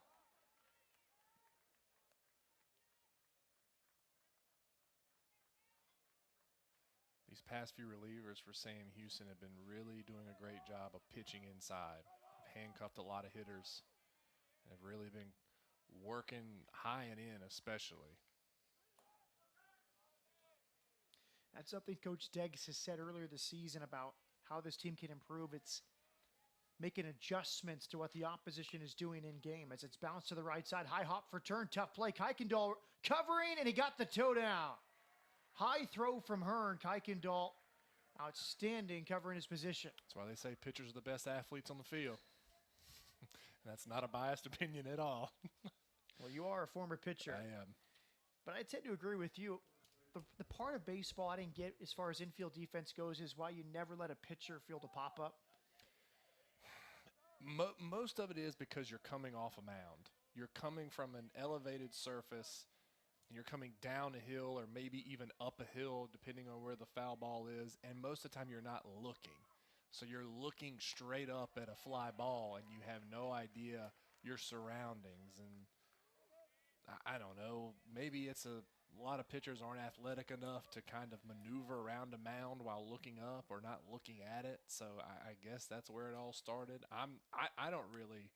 These past few relievers for Sam Houston have been really doing a great job of pitching inside. They've handcuffed a lot of hitters and have really been working high and in especially. That's something Coach Deggs has said earlier this season about how this team can improve. It's making adjustments to what the opposition is doing in game as it's bounced to the right side. High hop for turn, tough play. Kuykendall covering, and he got the toe down. High throw from Hearn. Kuykendall outstanding covering his position. That's why they say pitchers are the best athletes on the field. And that's not a biased opinion at all. Well, you are a former pitcher. I am. But I tend to agree with you. The part of baseball I didn't get as far as infield defense goes is why you never let a pitcher field a pop-up. Most of it is because you're coming off a mound. You're coming from an elevated surface, and you're coming down a hill or maybe even up a hill, depending on where the foul ball is, and most of the time you're not looking. So you're looking straight up at a fly ball, and you have no idea your surroundings. And I don't know, maybe it's a lot of pitchers aren't athletic enough to kind of maneuver around a mound while looking up or not looking at it. So I guess that's where it all started. I don't really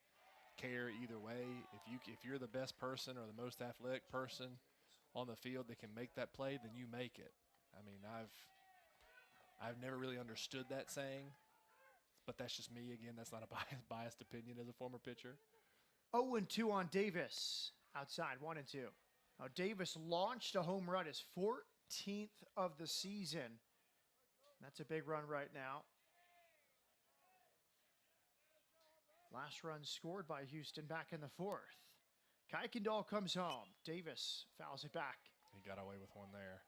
care either way. If you're the best person or the most athletic person on the field that can make that play, then you make it. I mean, I've never really understood that saying, but that's just me. Again, that's not a biased opinion as a former pitcher. 0-2 on Davis. Outside, 1-2. Now Davis launched a home run, his 14th of the season. That's a big run right now. Last run scored by Houston back in the 4th. Kuykendall comes home. Davis fouls it back. He got away with one there.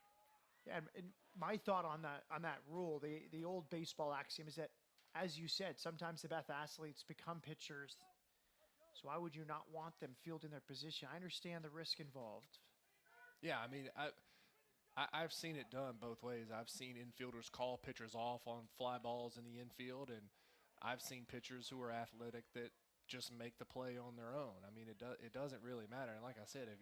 Yeah, and my thought on that rule, the old baseball axiom is that, as you said, sometimes the best athletes become pitchers. So why would you not want them fielding their position? I understand the risk involved. Yeah, I mean, I've seen it done both ways. I've seen infielders call pitchers off on fly balls in the infield, and I've seen pitchers who are athletic that just make the play on their own. I mean, it doesn't really matter. And like I said, if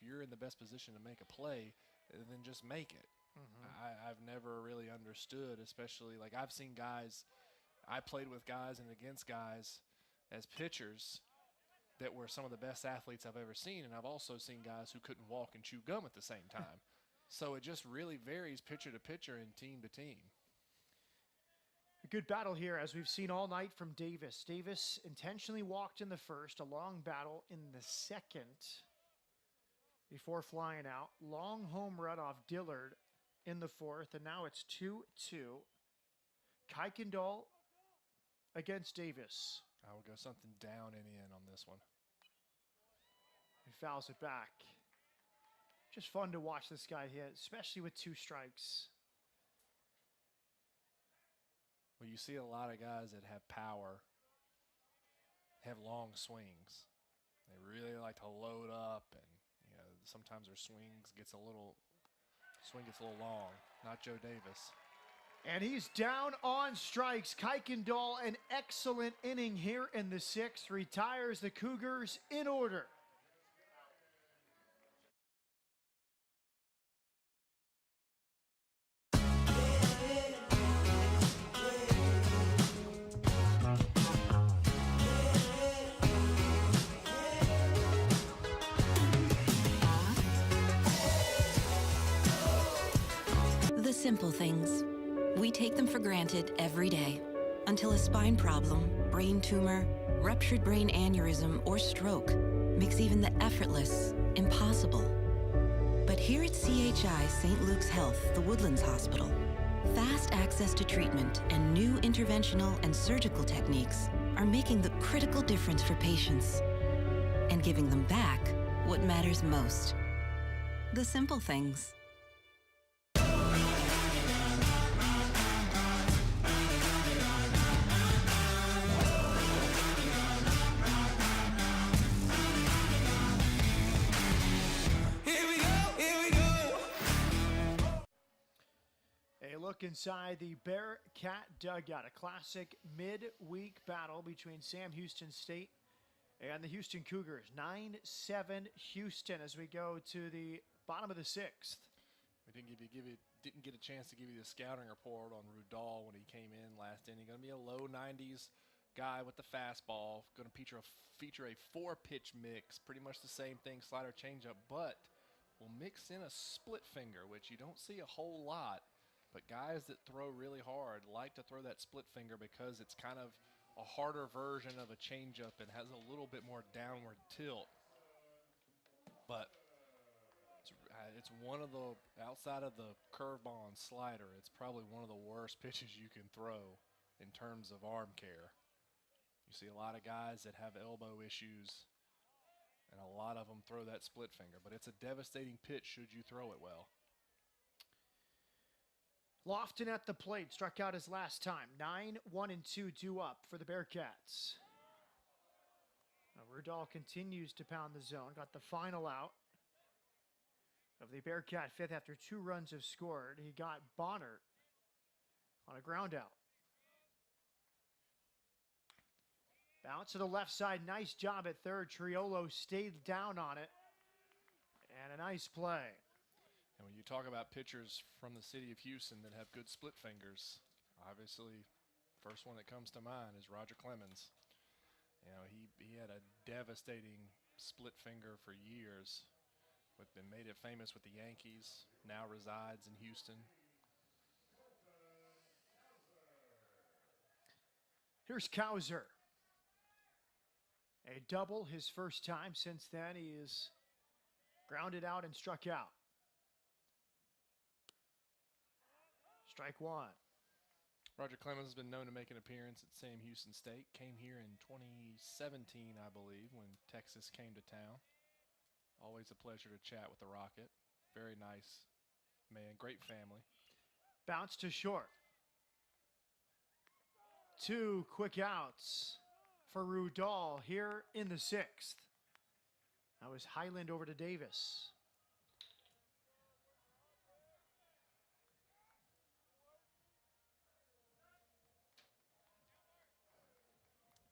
you're in the best position to make a play, then just make it. Mm-hmm. I've never really understood, especially like I've seen guys. I played with guys and against guys as pitchers that were some of the best athletes I've ever seen, and I've also seen guys who couldn't walk and chew gum at the same time. So it just really varies pitcher to pitcher and team to team. A good battle here, as we've seen all night from Davis. Davis intentionally walked in the first, a long battle in the second before flying out. Long home run off Dillard in the 4th, and now it's 2-2. Kuykendall against Davis. I would go something down and in on this one. He fouls it back. Just fun to watch this guy hit, especially with 2 strikes. Well, you see a lot of guys that have power, have long swings. They really like to load up, and sometimes their swing gets a little long. Not Joe Davis. And he's down on strikes. Kuykendall, an excellent inning here in the 6th, retires the Cougars in order. simple things. We take them for granted every day until a spine problem, brain tumor, ruptured brain aneurysm, or stroke makes even the effortless impossible. But here at CHI St. Luke's Health, the Woodlands Hospital, fast access to treatment and new interventional and surgical techniques are making the critical difference for patients and giving them back what matters most. The simple things. A look inside the Bearkat dugout, a classic midweek battle between Sam Houston State and the Houston Cougars. 9-7 Houston as we go to the bottom of the sixth. We didn't get a chance to give you the scouting report on Rudall when he came in last inning. Going to be a low 90s guy with the fastball. Going to feature a 4-pitch mix, pretty much the same thing, slider, changeup, but will mix in a split finger, which you don't see a whole lot. But guys that throw really hard like to throw that split finger because it's kind of a harder version of a changeup and has a little bit more downward tilt. But it's one of the, outside of the curveball and slider, it's probably one of the worst pitches you can throw in terms of arm care. You see a lot of guys that have elbow issues, and a lot of them throw that split finger. But it's a devastating pitch should you throw it well. Lofton at the plate, struck out his last time. 9-1-2 due up for the Bearcats. Now Rudall continues to pound the zone. Got the final out of the Bearcat fifth after 2 runs have scored. He got Bonner on a ground out. Bounce to the left side. Nice job at third. Triolo stayed down on it. And a nice play. And when you talk about pitchers from the city of Houston that have good split fingers, obviously first one that comes to mind is Roger Clemens. You know, he had a devastating split finger for years, but then made it famous with the Yankees, now resides in Houston. Here's Kauser. A double his first time. Since then, he is grounded out and struck out. Strike one. Roger Clemens has been known to make an appearance at Sam Houston State. Came here in 2017, I believe, when Texas came to town. Always a pleasure to chat with the Rocket. Very nice man, great family. Bounce to short. 2 quick outs for Rudall here in the sixth. That was Highland over to Davis.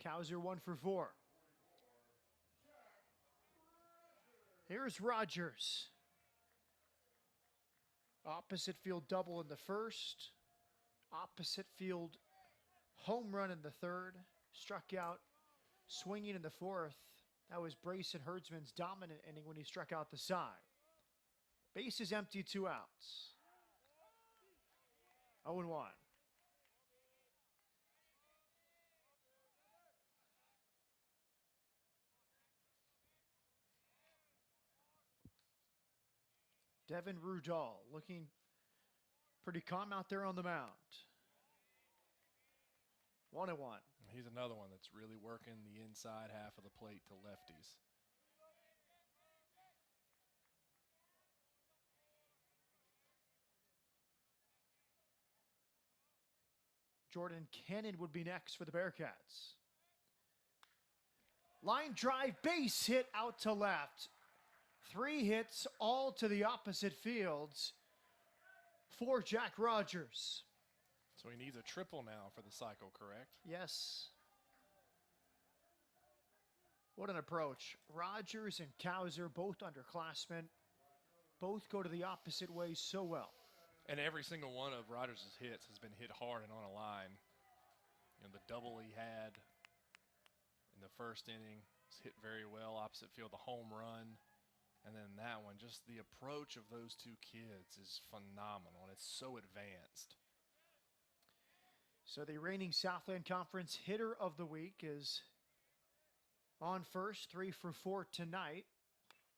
Kauser 1 for 4. Here's Rogers. Opposite field double in the first. Opposite field home run in the third. Struck out swinging in the fourth. That was Brayson Herdsman's dominant inning when he struck out the side. Bases empty, 2 outs. 0-1. Devin Rudall looking pretty calm out there on the mound. 1-1. He's another one that's really working the inside half of the plate to lefties. Jordan Cannon would be next for the Bearcats. Line drive, base hit out to left. 3 hits, all to the opposite fields for Jack Rogers. So he needs a triple now for the cycle, correct? Yes. What an approach. Rogers and Kauser, both underclassmen, both go to the opposite way so well. And every single one of Rogers' hits has been hit hard and on a line. You know, the double he had in the first inning was hit very well, opposite field, the home run. And then that one, just the approach of those two kids is phenomenal, and it's so advanced. So the reigning Southland Conference hitter of the week is on first, 3 for 4 tonight.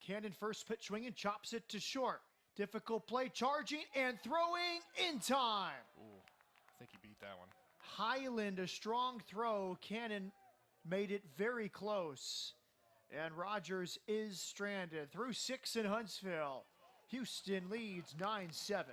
Cannon first pitch swinging, chops it to short. Difficult play, charging and throwing in time. Ooh, I think he beat that one. Highland, a strong throw. Cannon made it very close. And Rogers is stranded. Through 6 in Huntsville. Houston leads 9-7.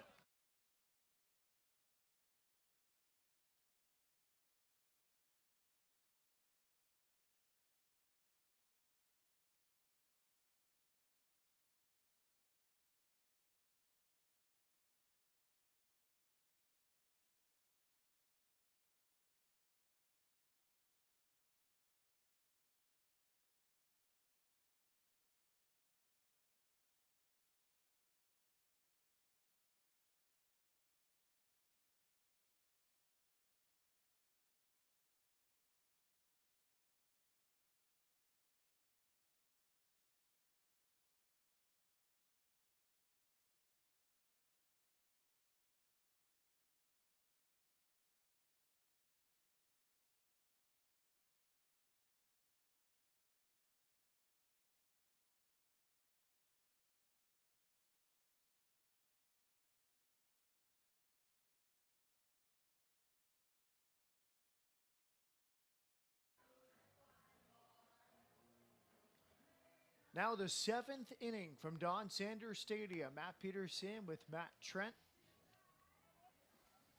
Now the 7th inning from Don Sanders Stadium. Matt Peterson with Matt Trent.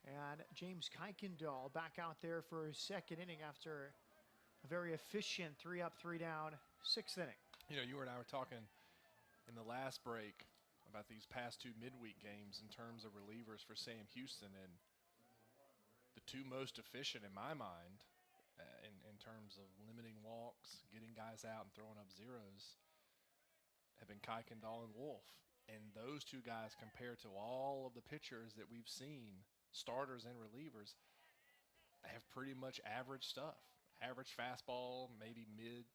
And James Kuykendall back out there for his 2nd inning after a very efficient 3 up, 3 down, 6th inning. You know, you and I were talking in the last break about these past 2 midweek games in terms of relievers for Sam Houston, and the 2 most efficient in my mind in terms of limiting walks, getting guys out and throwing up zeros have been Kuykendall and Wolf. And those 2 guys, compared to all of the pitchers that we've seen, starters and relievers, have pretty much average stuff. Average fastball, maybe mid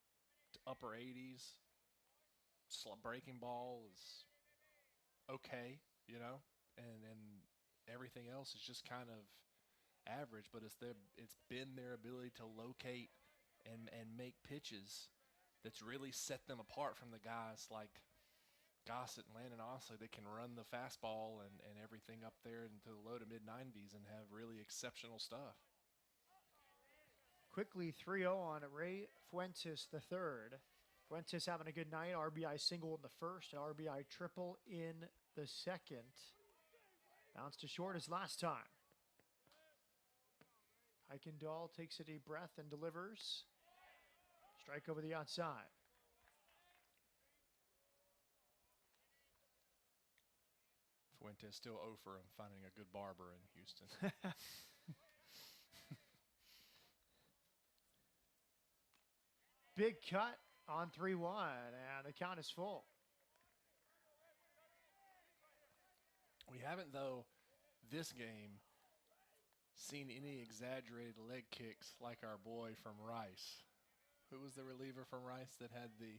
to upper 80s. Breaking ball is okay, you know, and everything else is just kind of average, but it's been their ability to locate and make pitches that's really set them apart from the guys like Gossett and Landon Osley that can run the fastball and everything up there into the low to mid-90s and have really exceptional stuff. Quickly 3-0 on Ray Fuentes III. Fuentes having a good night. RBI single in the first, RBI triple in the second. Bounced to short as last time. Kuykendall takes a deep breath and delivers. Strike over the outside. Fuentes still 0 for finding a good barber in Houston. Big cut on 3-1, and the count is full. We haven't, though, this game seen any exaggerated leg kicks like our boy from Rice. Who was the reliever from Rice that had the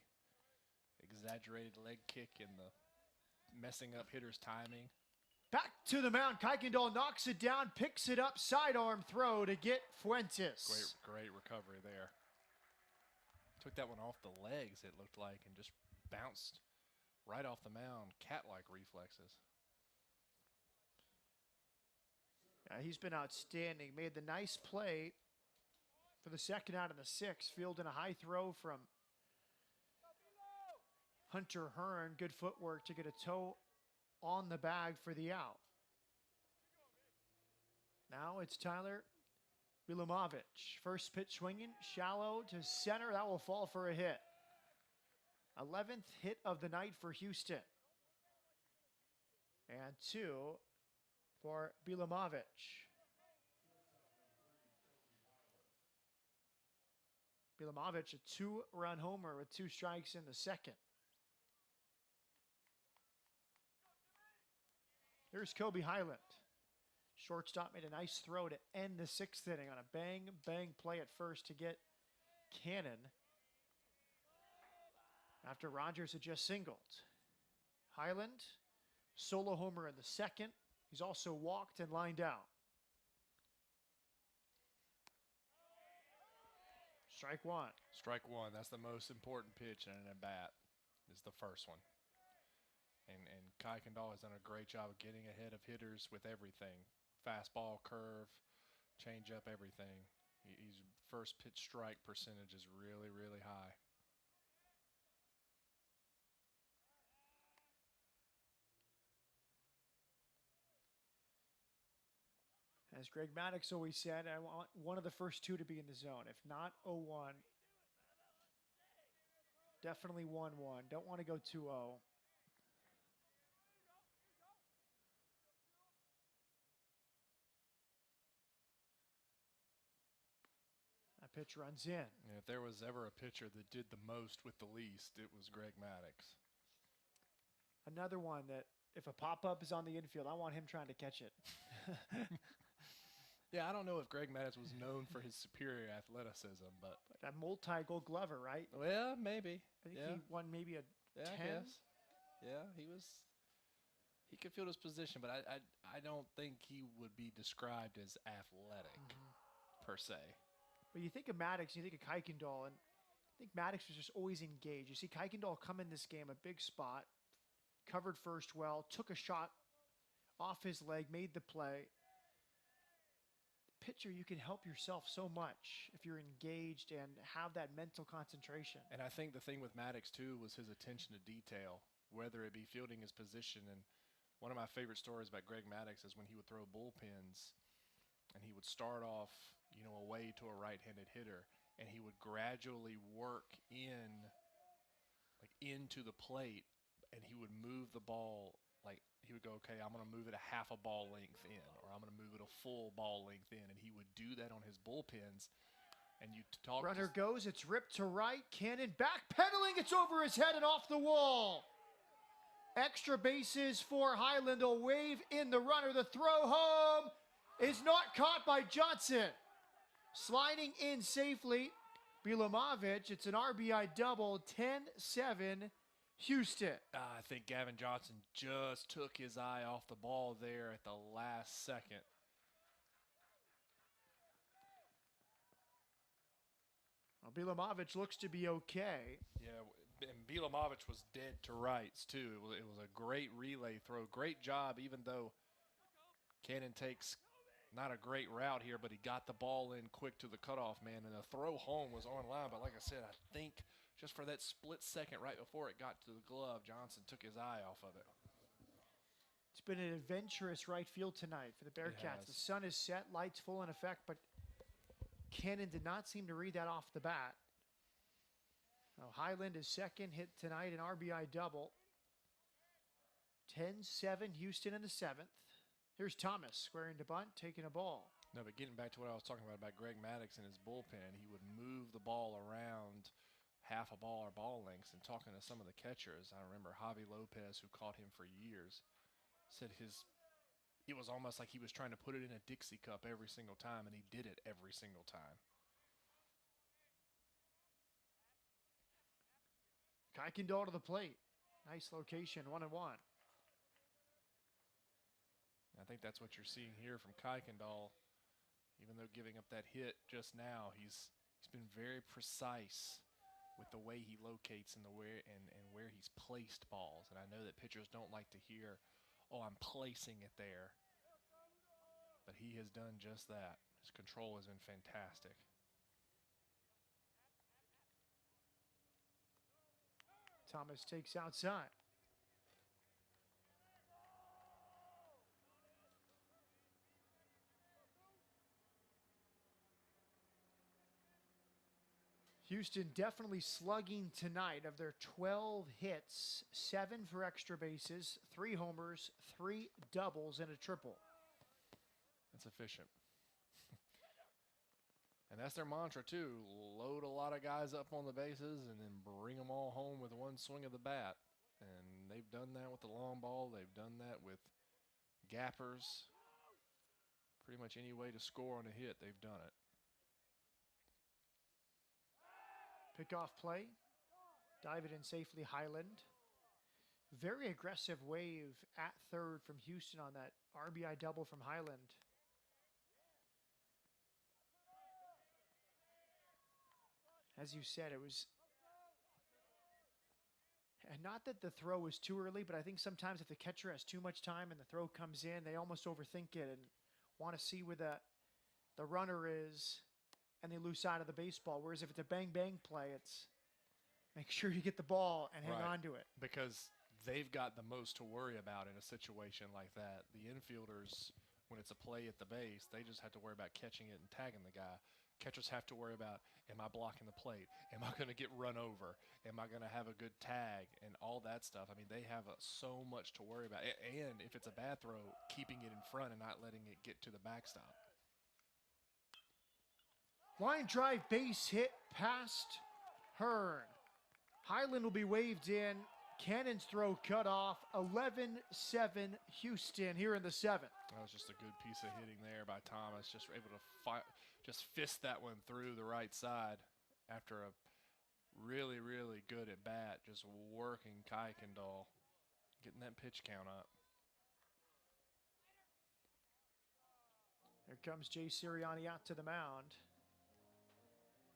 exaggerated leg kick and the messing up hitters' timing? Back to the mound. Kuykendall knocks it down, picks it up, sidearm throw to get Fuentes. Great recovery there. Took that one off the legs, it looked like, and just bounced right off the mound. Cat-like reflexes. Yeah, he's been outstanding. Made the nice play for the 2nd out of the 6th. Fielding a high throw from Hunter Hearn. Good footwork to get a toe on the bag for the out. Now it's Tyler Bilumovic. First pitch swinging, shallow to center. That will fall for a hit. 11th hit of the night for Houston. And 2 for Bilumovic. Bilumovic, a 2-run homer with 2 strikes in the second. Here's Kobe Highland. Shortstop made a nice throw to end the 6th inning on a bang play at first to get Cannon after Rogers had just singled. Highland, solo homer in the second. He's also walked and lined out. Strike one. Strike one. That's the most important pitch in an at-bat, is the first one. And Kuykendall has done a great job of getting ahead of hitters with everything. Fastball, curve, changeup, everything. His first pitch strike percentage is really, really high. As Greg Maddox always said, I want one of the first two to be in the zone. If not 0-1, definitely 1-1. Don't want to go 2-0. That pitch runs in. And if there was ever a pitcher that did the most with the least, it was Greg Maddox. Another one that if a pop-up is on the infield, I want him trying to catch it. Yeah, I don't know if Greg Maddox was known for his superior athleticism, but A multi-gold glover, right? well, maybe. I think yeah. he won maybe a Yeah, 10. I guess. Yeah, he could field his position, but I don't think he would be described as athletic per se. But you think of Maddox, you think of Kuykendall, and I think Maddox was just always engaged. You see Kuykendall come in this game, a big spot, covered first well, took a shot off his leg, made the play. Pitcher, you can help yourself so much if you're engaged and have that mental concentration. And I think the thing with Maddox, too, was his attention to detail, whether it be fielding his position. And one of my favorite stories about Greg Maddox is when he would throw bullpens and he would start off, away to a right-handed hitter, and he would gradually work into the plate, and he would move the ball. Like, he would go, okay, I'm going to move it a half a ball length in, or I'm going to move it a full ball length in. And he would do that on his bullpens. And you talk. Runner goes, it's ripped to right. Cannon backpedaling, it's over his head and off the wall. Extra bases for Highland. A wave in the runner. The throw home is not caught by Johnson. Sliding in safely, Bilomovic. It's an RBI double, 10-7. Houston. I think Gavin Johnson just took his eye off the ball there at the last second. Well, Bilomovic looks to be okay. Yeah, and Bilomovic was dead to rights, too. It was a great relay throw. Great job, even though Cannon takes not a great route here, but he got the ball in quick to the cutoff man, and the throw home was on line. But like I said, I think just for that split second right before it got to the glove, Johnson took his eye off of it. It's been an adventurous right field tonight for the Bearcats. The sun is set, lights full in effect, but Cannon did not seem to read that off the bat. Now, Highland is second, hit tonight, an RBI double. 10-7, Houston in the seventh. Here's Thomas squaring to bunt, taking a ball. No, but getting back to what I was talking about Greg Maddox and his bullpen, he would move the ball around half a ball or ball lengths. And talking to some of the catchers, I remember Javi Lopez, who caught him for years, said it was almost like he was trying to put it in a Dixie cup every single time, and he did it every single time. Kuykendall to the plate. Nice location, 1-1. I think that's what you're seeing here from Kuykendall. Even though giving up that hit just now, he's been very precise with the way he locates and where he's placed balls. And I know that pitchers don't like to hear, "Oh, I'm placing it there." But he has done just that. His control has been fantastic. Thomas takes outside. Houston definitely slugging tonight. Of their 12 hits, 7 for extra bases, 3 homers, 3 doubles, and a triple. That's efficient. And that's their mantra, too. Load a lot of guys up on the bases and then bring them all home with one swing of the bat. And they've done that with the long ball. They've done that with gappers. Pretty much any way to score on a hit, they've done it. Pickoff play. Dive it in safely, Highland. Very aggressive wave at third from Houston on that RBI double from Highland. As you said, it was, and not that the throw was too early, but I think sometimes if the catcher has too much time and the throw comes in, they almost overthink it and want to see where the runner is, and they lose sight of the baseball. Whereas if it's a bang-bang play, it's make sure you get the ball and hang on to it. Because they've got the most to worry about in a situation like that. The infielders, when it's a play at the base, they just have to worry about catching it and tagging the guy. Catchers have to worry about, am I blocking the plate? Am I going to get run over? Am I going to have a good tag? And all that stuff. I mean, they have so much to worry about. And if it's a bad throw, keeping it in front and not letting it get to the backstop. Line drive base hit past Hearn. Highland will be waved in. Cannon's throw cut off. 11-7 Houston here in the 7th. That was just a good piece of hitting there by Thomas. Just able to just fist that one through the right side after a really, really good at bat. Just working Kuykendall, getting that pitch count up. Here comes Jay Sirianni out to the mound.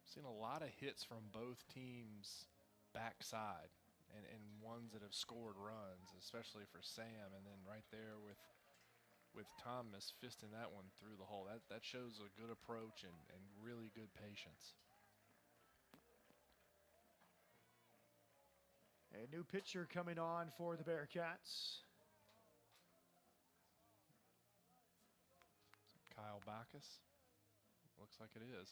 Seen a lot of hits from both teams backside. And ones that have scored runs, especially for Sam, and then right there with Thomas fisting that one through the hole. That shows a good approach and really good patience. A new pitcher coming on for the Bearcats. Kyle Backus. Looks like it is.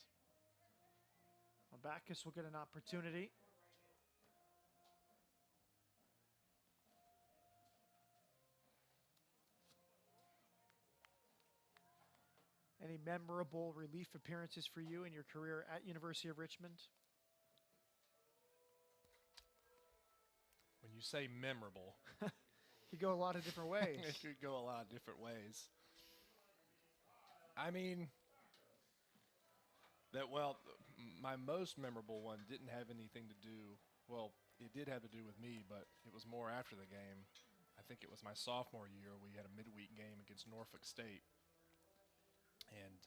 Well, Backus will get an opportunity. Any memorable relief appearances for you in your career at University of Richmond? When you say memorable, Could go a lot of different ways. it could go a lot of different ways. I mean, my most memorable one didn't have anything to do, well, it did have to do with me, but it was more after the game. I think it was my sophomore year. We had a midweek game against Norfolk State. And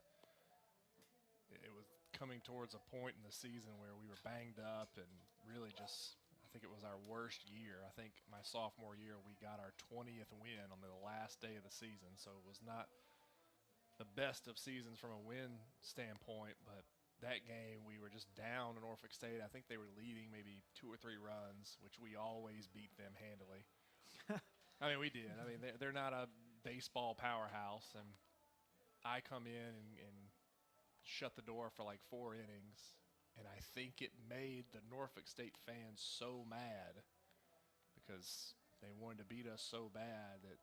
it was coming towards a point in the season where we were banged up and really just, I think it was our worst year. I think my sophomore year we got our 20th win on the last day of the season. So it was not the best of seasons from a win standpoint, but that game we were just down in Norfolk State. I think they were leading maybe 2 or 3 runs, which we always beat them handily. I mean, we did. I mean, they're not a baseball powerhouse, and I come in and shut the door for like 4 innings, and I think it made the Norfolk State fans so mad because they wanted to beat us so bad that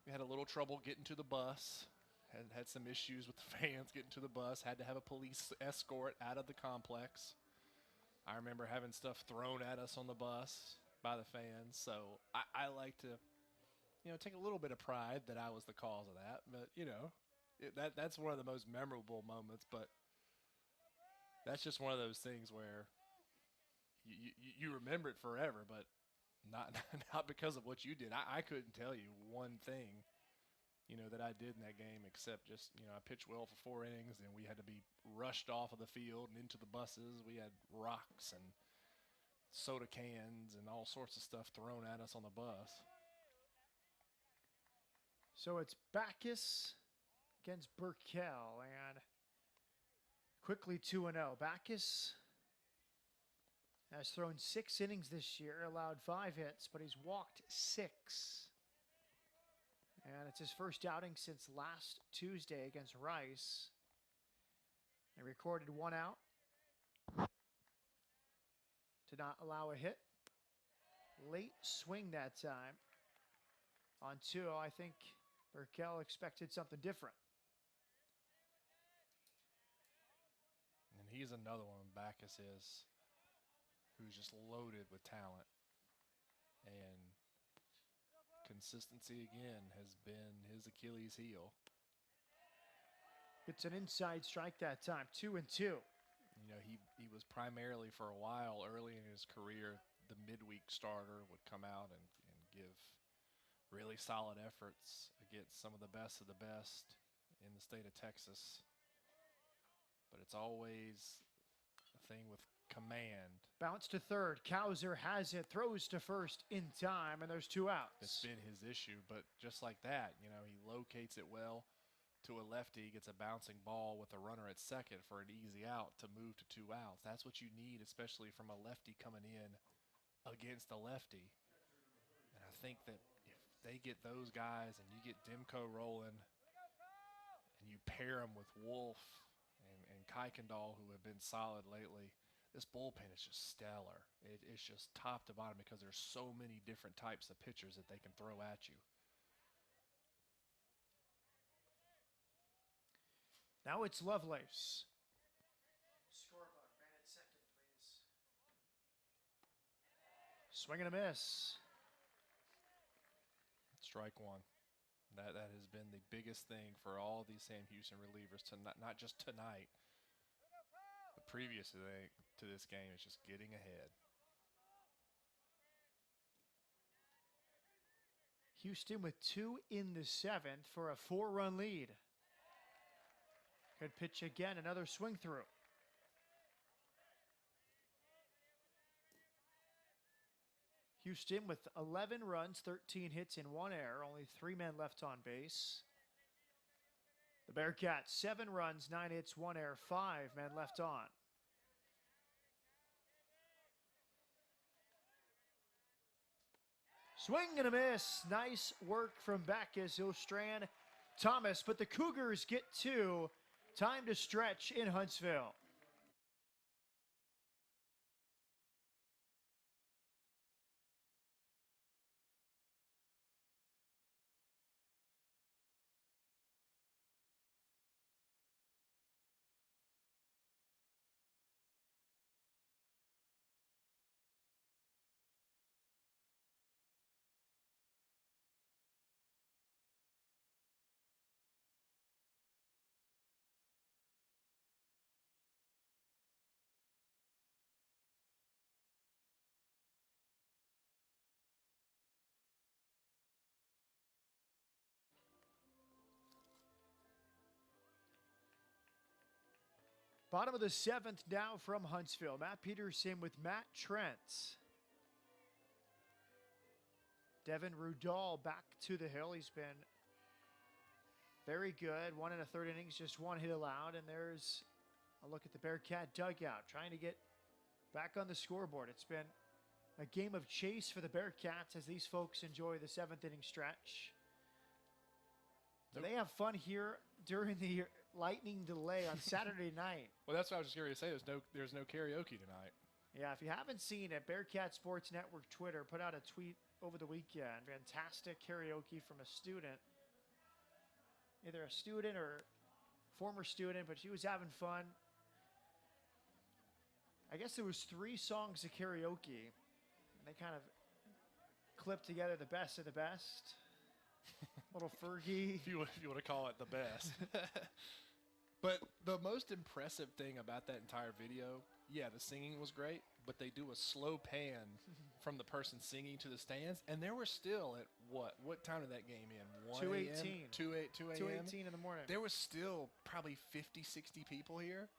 we had a little trouble getting to the bus, had some issues with the fans getting to the bus, had to have a police escort out of the complex. I remember having stuff thrown at us on the bus by the fans, so I like to, take a little bit of pride that I was the cause of that, but, that's one of the most memorable moments, but that's just one of those things where you remember it forever, but not because of what you did. I couldn't tell you one thing, that I did in that game except just, I pitched well for 4 innings, and we had to be rushed off of the field and into the buses. We had rocks and soda cans and all sorts of stuff thrown at us on the bus. So it's Backus against Burkell, and quickly 2-0. Backus has thrown 6 innings this year, allowed 5 hits, but he's walked 6. And it's his first outing since last Tuesday against Rice. He recorded 1 out. Did not allow a hit. Late swing that time. On 2, I think Burkell expected something different. And he's another one, Backus is, who's just loaded with talent. And consistency, again, has been his Achilles heel. It's an inside strike that time, 2-2. He was primarily for a while early in his career the midweek starter would come out and give really solid efforts against some of the best in the state of Texas. But it's always a thing with command. Bounce to third. Kauser has it, throws to first in time, and there's 2 outs. It's been his issue, but just like that, you know, he locates it well to a lefty, gets a bouncing ball with a runner at second for an easy out to move to 2 outs. That's what you need, especially from a lefty coming in against a lefty. And I think that if they get those guys and you get Demko rolling and you pair them with Wolf and Kuykendall, who have been solid lately, this bullpen is just stellar. It's just top to bottom because there's so many different types of pitchers that they can throw at you. Now it's Lovelace. Scorebug, man at second, please. Swing and a miss. Strike one. That has been the biggest thing for all these Sam Houston relievers, not just tonight, but previous to this game, is just getting ahead. Houston with 2 in the 7th for a 4-run lead. Good pitch again, another swing through. Houston with 11 runs, 13 hits, and 1 error. Only 3 men left on base. The Bearcats, 7 runs, 9 hits, 1 error, 5 men left on. Swing and a miss. Nice work from Backus. He'll strand Thomas, but the Cougars get 2. Time to stretch in Huntsville. Bottom of the 7th now from Huntsville. Matt Peterson with Matt Trent. Devin Rudall back to the hill. He's been very good. 1 1/3 innings, just 1 hit allowed. And there's a look at the Bearcat dugout, trying to get back on the scoreboard. It's been a game of chase for the Bearcats as these folks enjoy the 7th inning stretch. Do they have fun here during the lightning delay on Saturday night? Well, that's what I was just curious to say. There's no karaoke tonight. Yeah, if you haven't seen it, Bearkat Sports Network Twitter put out a tweet over the weekend. Fantastic karaoke from a student. Either a student or former student, but she was having fun. I guess there was 3 songs of karaoke. And they kind of clipped together the best of the best. Little Fergie. If you want to call it the best. But the most impressive thing about that entire video, yeah, the singing was great, but they do a slow pan from the person singing to the stands, and there were still at what time did that game end? 2:18. 2 a.m. 2:18 in the morning. There was still probably 50, 60 people here.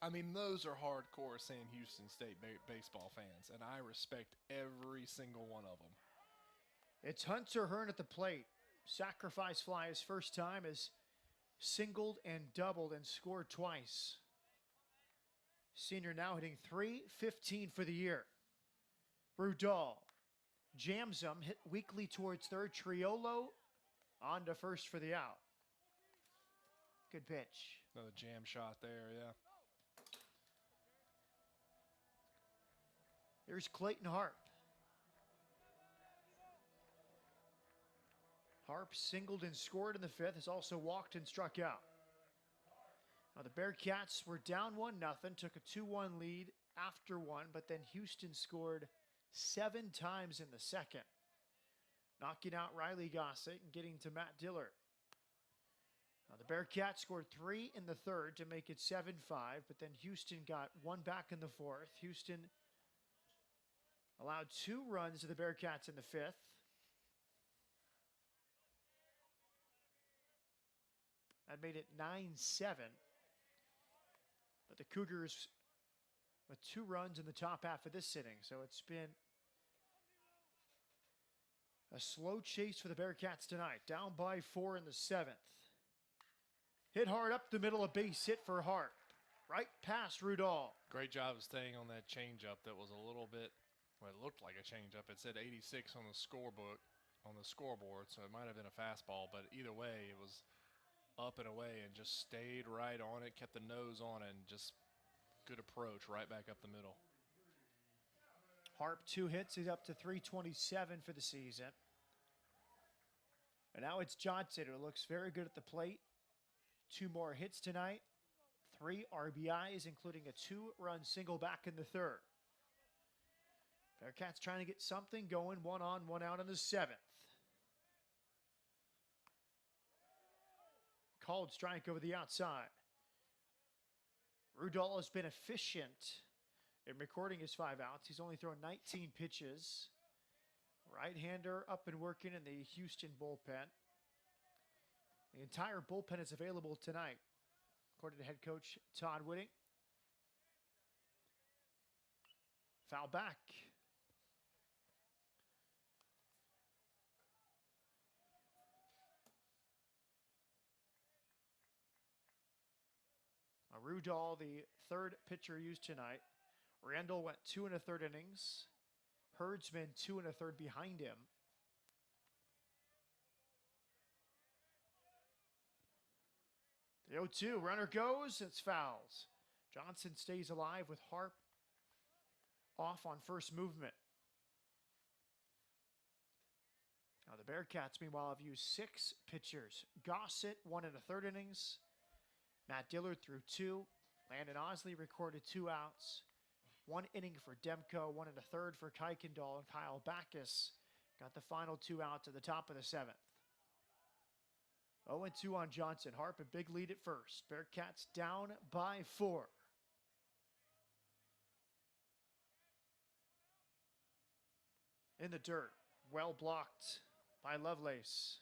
I mean, those are hardcore Sam Houston State baseball fans, and I respect every single one of them. It's Hunter Hearn at the plate. Sacrifice fly his first time, is singled and doubled and scored twice. Senior now hitting .315 for the year. Rudall jams him, hit weakly towards third. Triolo on to first for the out. Good pitch. Another jam shot there, yeah. Here's Clayton Harp. Harp singled and scored in the 5th, has also walked and struck out. Now the Bearcats were down 1-0, took a 2-1 lead after 1, but then Houston scored 7 times in the 2nd, knocking out Riley Gossett and getting to Matt Dillard. Now the Bearcats scored 3 in the 3rd to make it 7-5, but then Houston got 1 back in the 4th. Houston Allowed 2 runs to the Bearcats in the 5th. That made it 9-7. But the Cougars with 2 runs in the top half of this inning. So it's been a slow chase for the Bearcats tonight. Down by 4 in the 7th. Hit hard up the middle, a base hit for Hart. Right past Rudall. Great job of staying on that changeup that was a little bit, well, it looked like a changeup. It said 86 on the scorebook, on the scoreboard, so it might have been a fastball, but either way, it was up and away and just stayed right on it, kept the nose on it, and just good approach right back up the middle. Harp 2 hits. He's up to 327 for the season. And now it's Johnson, who looks very good at the plate. 2 more hits tonight. 3 RBIs, including a 2-run single back in the 3rd. Bearcats trying to get something going. 1 on, 1 out in the 7th. Called strike over the outside. Rudall has been efficient in recording his 5 outs. He's only thrown 19 pitches. Right-hander up and working in the Houston bullpen. The entire bullpen is available tonight, according to head coach Todd Whitting. Foul back. Rudall, the 3rd pitcher used tonight. Randall went 2 1/3 innings. Herdsman 2 1/3 behind him. The 0-2, runner goes, it's fouls. Johnson stays alive with Harp off on first movement. Now the Bearcats, meanwhile, have used 6 pitchers. Gossett, 1 1/3 innings. Matt Dillard threw 2. Landon Osley recorded 2 outs. 1 inning for Demko, 1 1/3 for Kuykendall, and Kyle Backus got the final 2 outs at the top of the 7th. 0-2 on Johnson. Harp a big lead at first. Bearcats down by 4. In the dirt, well blocked by Lovelace.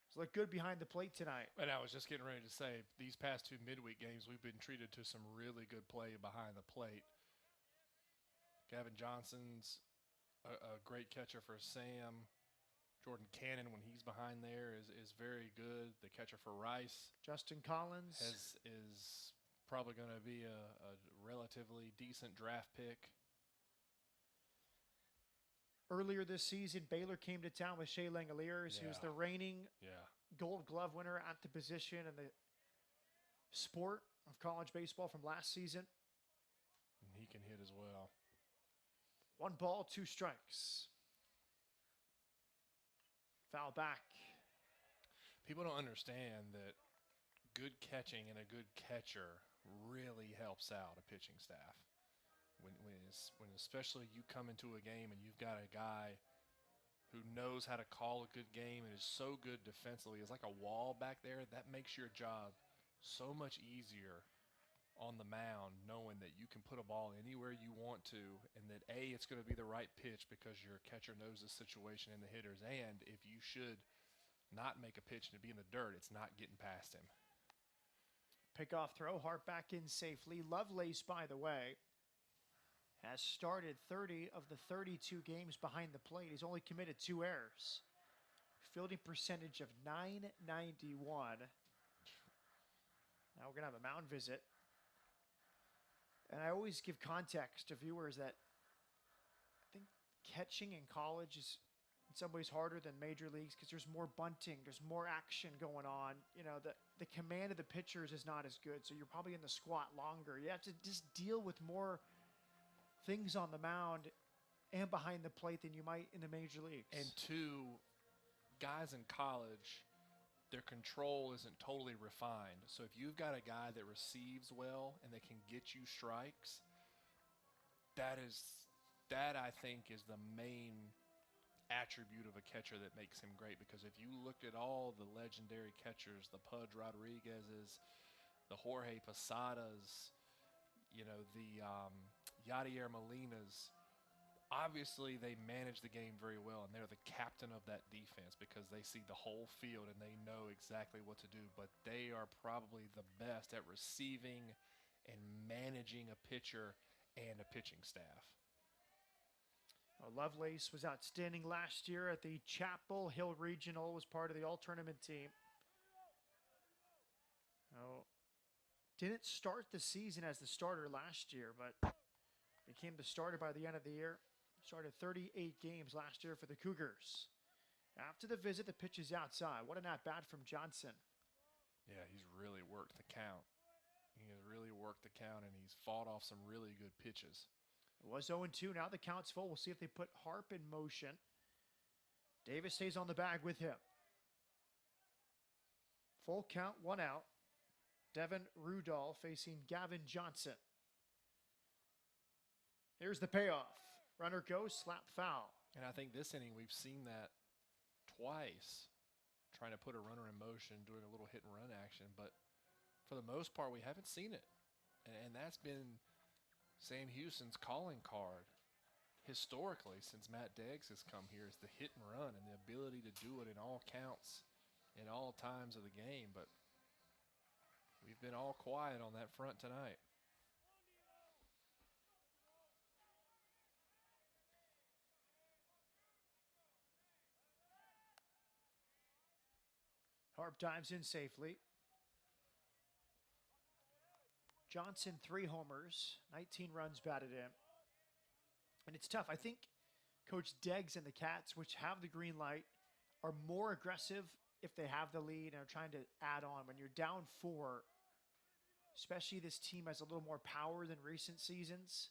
He's looked good behind the plate tonight. And I was just getting ready to say, these past 2 midweek games, we've been treated to some really good play behind the plate. Gavin Johnson's a great catcher for Sam. Jordan Cannon, when he's behind there, is very good. The catcher for Rice, Justin Collins, is probably going to be a relatively decent draft pick. Earlier this season, Baylor came to town with Shea Langoliers, who's the reigning Gold Glove winner at the position in the sport of college baseball from last season. And he can hit as well. 1 ball, 2 strikes. Foul back. People don't understand that good catching and a good catcher really helps out a pitching staff. When especially you come into a game and you've got a guy who knows how to call a good game and is so good defensively, it's like a wall back there, that makes your job so much easier on the mound, knowing that you can put a ball anywhere you want to, and that A, it's going to be the right pitch because your catcher knows the situation and the hitters, and if you should not make a pitch and be in the dirt, it's not getting past him. Pickoff throw, Hart back in safely. Lovelace, by the way, has started 30 of the 32 games behind the plate. He's only committed 2 errors. Fielding percentage of .991. Now we're going to have a mound visit. And I always give context to viewers that I think catching in college is in some ways harder than major leagues because there's more bunting, there's more action going on. You know, the command of the pitchers is not as good, so you're probably in the squat longer. You have to just deal with more things on the mound and behind the plate than you might in the major leagues. And 2, guys in college, their control isn't totally refined. So if you've got a guy that receives well and that can get you strikes, that I think is the main attribute of a catcher that makes him great. Because if you look at all the legendary catchers, the Pudge Rodriguez's, the Jorge Posadas, you know, the Yadier Molina's, Obviously, they manage the game very well, and they're the captain of that defense because they see the whole field and they know exactly what to do. But they are probably the best at receiving and managing a pitcher and a pitching staff. Lovelace was outstanding last year at the Chapel Hill Regional, was part of the all-tournament team. Didn't start the season as the starter last year, but became the starter by the end of the year. Started 38 games last year for the Cougars. After the visit, the pitch is outside. What an at-bat from Johnson. Yeah, he's really worked the count. He has really worked the count, and he's fought off some really good pitches. It was 0-2. Now the count's full. We'll see if they put Harp in motion. Davis stays on the bag with him. Full count, 1 out. Devin Rudolph facing Gavin Johnson. Here's the payoff. Runner goes, slap foul. And I think this inning we've seen that twice, trying to put a runner in motion, doing a little hit and run action. But for the most part, we haven't seen it. And that's been Sam Houston's calling card historically since Matt Deggs has come here, is the hit and run and the ability to do it in all counts in all times of the game. But we've been all quiet on that front tonight. Harp dives in safely. Johnson, 3 homers, 19 runs batted in. And it's tough. I think Coach Deggs and the Cats, which have the green light, are more aggressive if they have the lead and are trying to add on. When you're down 4, especially this team has a little more power than recent seasons,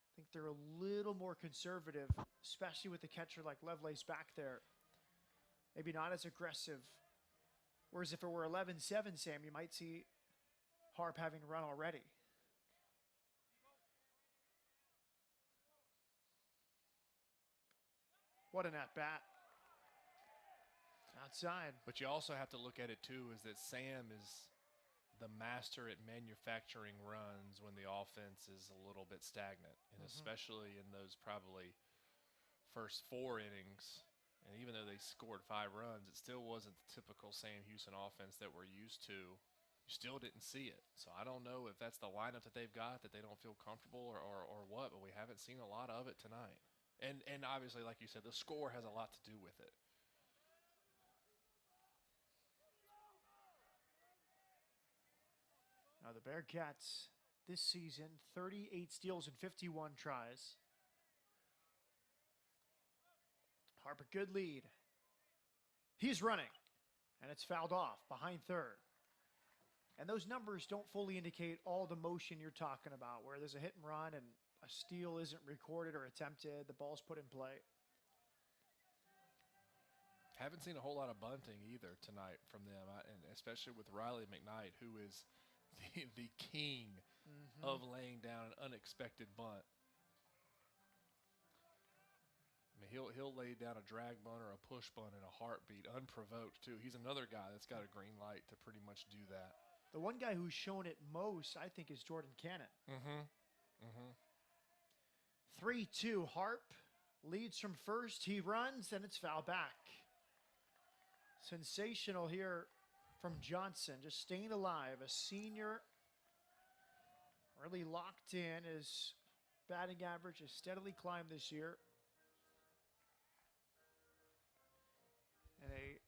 I think they're a little more conservative, especially with the catcher like Lovelace back there. Maybe not as aggressive. Whereas if it were 11-7, Sam, you might see Harp having run already. What an at-bat. Outside. But you also have to look at it, too, is that Sam is the master at manufacturing runs when the offense is a little bit stagnant, and especially in those probably first 4 innings. And even though they scored 5 runs, it still wasn't the typical Sam Houston offense that we're used to. You still didn't see it. So I don't know if that's the lineup that they've got, that they don't feel comfortable or what, but we haven't seen a lot of it tonight. And obviously, like you said, the score has a lot to do with it. Now the Bearcats this season, 38 steals and 51 tries. Harp, a good lead. He's running, and it's fouled off behind third. And those numbers don't fully indicate all the motion you're talking about, where there's a hit and run and a steal isn't recorded or attempted, the ball's put in play. Haven't seen a whole lot of bunting either tonight from them, and especially with Riley McKnight, who is the king of laying down an unexpected bunt. I mean, he'll lay down a drag bunt or a push bunt in a heartbeat, unprovoked, too. He's another guy that's got a green light to pretty much do that. The one guy who's shown it most, I think, is Jordan Cannon. 3-2, Harp leads from first. He runs, and it's foul back. Sensational here from Johnson, just staying alive. A senior, really locked in. His batting average has steadily climbed this year. And a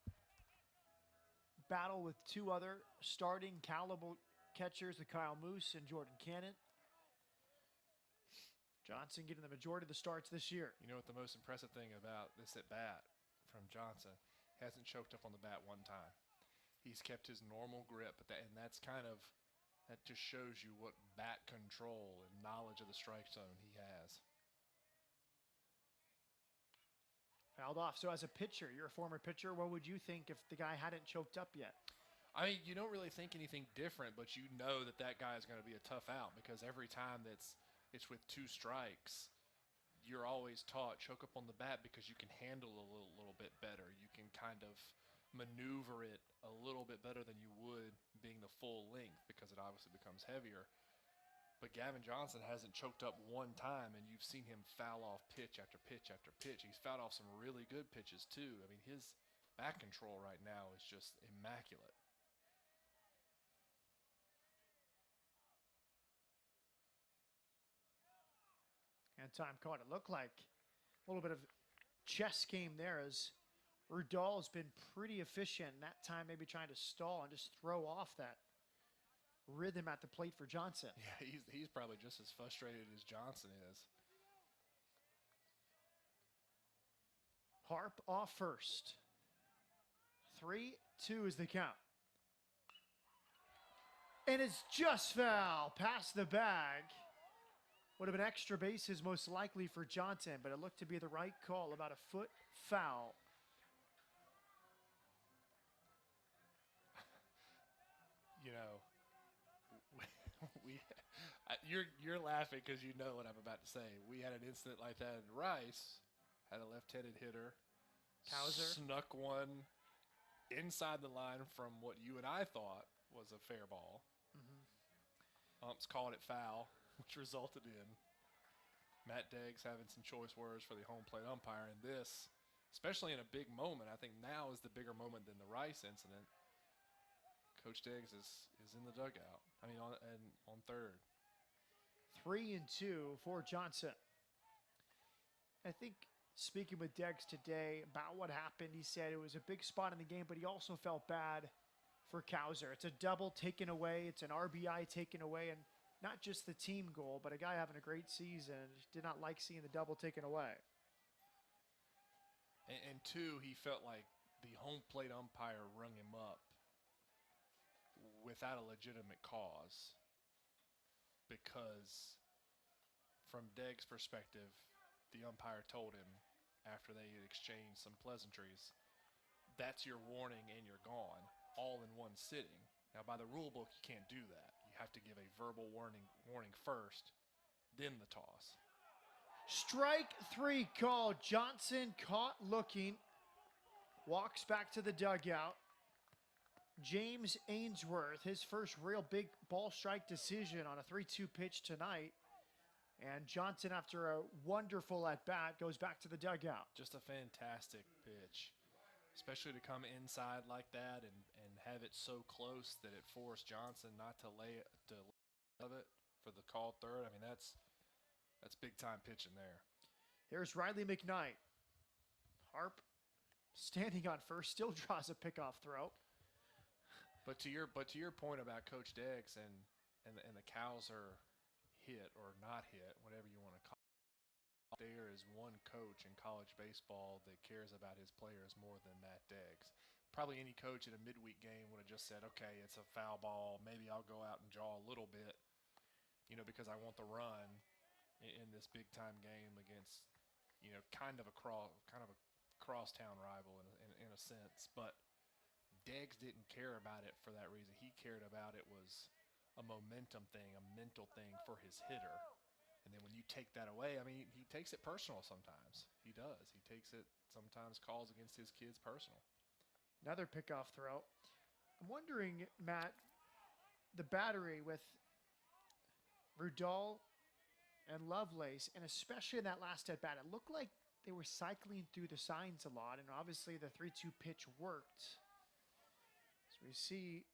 battle with 2 other starting caliber catchers, the Kyle Moose and Jordan Cannon. Johnson getting the majority of the starts this year. You know what the most impressive thing about this at bat from Johnson? Hasn't choked up on the bat one time. He's kept his normal grip, and that's kind of, that just shows you what bat control and knowledge of the strike zone he has. Fouled off. So as a pitcher, you're a former pitcher, what would you think if the guy hadn't choked up yet? I mean, you don't really think anything different, but you know that that guy is going to be a tough out because every time it's with 2 strikes, you're always taught choke up on the bat because you can handle a little bit better. You can kind of maneuver it a little bit better than you would being the full length because it obviously becomes heavier. But Gavin Johnson hasn't choked up one time, and you've seen him foul off pitch after pitch after pitch. He's fouled off some really good pitches, too. I mean, his back control right now is just immaculate. And time caught. It looked like a little bit of chess game there as Rudol's been pretty efficient. And that time maybe trying to stall and just throw off that rhythm at the plate for Johnson. Yeah, he's probably just as frustrated as Johnson is. Harp off first. 3-2 is the count. And it's just foul past the bag. Would have been extra bases most likely for Johnson, but it looked to be the right call, about a foot foul. You know, you're laughing because you know what I'm about to say. We had an incident like that in Rice. Had a left-handed hitter. Kauser snuck one inside the line from what you and I thought was a fair ball. Umps called it foul, which resulted in Matt Deggs having some choice words for the home plate umpire. And this, especially in a big moment, I think now is the bigger moment than the Rice incident. Coach Deggs is in the dugout. I mean, on third. 3-2 for Johnson. I think speaking with Deggs today about what happened, he said it was a big spot in the game, but he also felt bad for Kauser. It's a double taken away. It's an RBI taken away, and not just the team goal, but a guy having a great season. Did not like seeing the double taken away. And two, he felt like the home plate umpire rung him up without a legitimate cause, because from Deggs' perspective, the umpire told him after they had exchanged some pleasantries, that's your warning and you're gone, all in one sitting. Now, by the rule book, you can't do that. You have to give a verbal warning first, then the toss. Strike 3 call. Johnson caught looking, walks back to the dugout. James Ainsworth, his first real big ball strike decision on a 3-2 pitch tonight. And Johnson, after a wonderful at-bat, goes back to the dugout. Just a fantastic pitch, especially to come inside like that and have it so close that it forced Johnson not to lay it for the call third. I mean, that's big-time pitching there. Here's Riley McKnight. Harp standing on first, still draws a pickoff throw. But to your point about Coach Deggs and the Kauser hit or not hit, whatever you want to call it, there is one coach in college baseball that cares about his players more than Matt Deggs. Probably any coach in a midweek game would have just said, okay, it's a foul ball. Maybe I'll go out and draw a little bit, because I want the run in this big-time game against, kind of a crosstown rival in a sense. But Deggs didn't care about it for that reason. He cared about it was a momentum thing, a mental thing for his hitter. And then when you take that away, I mean, he takes it personal sometimes. He does. He takes it, sometimes calls against his kids personal. Another pickoff throw. I'm wondering, Matt, the battery with Rudol and Lovelace, and especially in that last at-bat, it looked like they were cycling through the signs a lot, and obviously the 3-2 pitch worked. So we see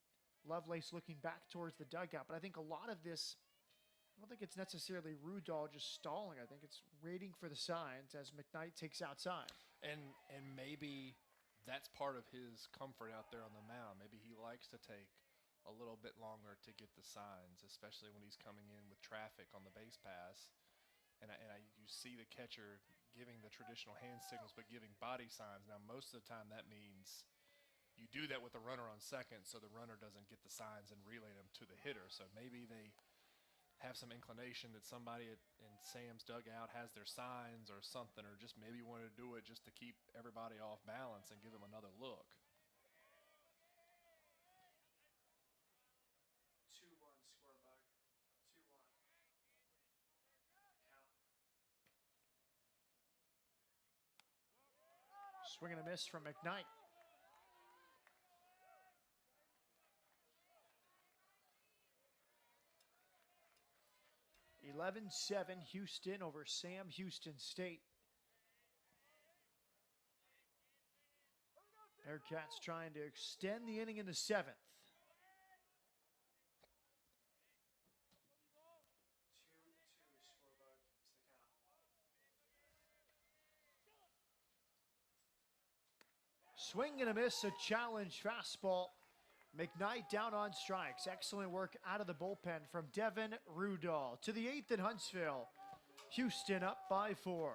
Lovelace looking back towards the dugout, but I think a lot of this, I don't think it's necessarily Rudol just stalling. I think it's waiting for the signs as McKnight takes outside. And maybe that's part of his comfort out there on the mound. Maybe he likes to take a little bit longer to get the signs, especially when he's coming in with traffic on the base pass. And you see the catcher giving the traditional hand signals, but giving body signs. Now, most of the time that means you do that with the runner on second so the runner doesn't get the signs and relay them to the hitter. So maybe they have some inclination that somebody in Sam's dugout has their signs or something, or just maybe want to do it just to keep everybody off balance and give them another look. 2-1 score, Bug. 2-1. Count. Swing and a miss from McKnight. 11-7 Houston over Sam Houston State. Bearcats trying to extend the inning in the 7th. Swing and a miss, a challenge fastball. McKnight down on strikes. Excellent work out of the bullpen from Devin Rudall. To the 8th in Huntsville. Houston up by 4.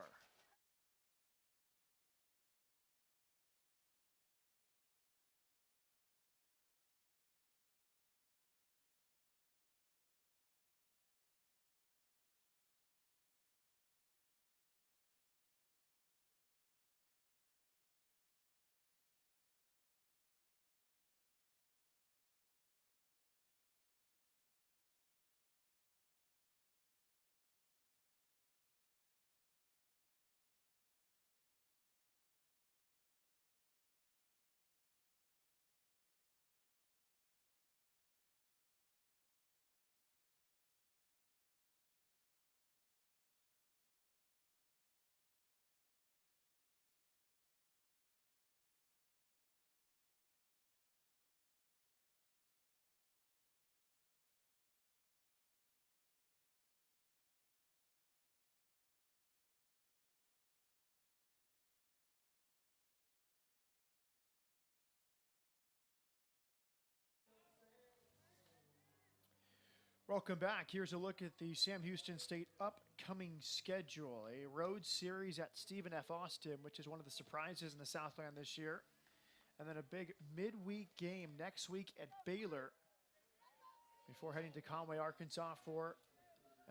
Welcome back. Here's a look at the Sam Houston State upcoming schedule. A road series at Stephen F. Austin, which is one of the surprises in the Southland this year. And then a big midweek game next week at Baylor before heading to Conway, Arkansas for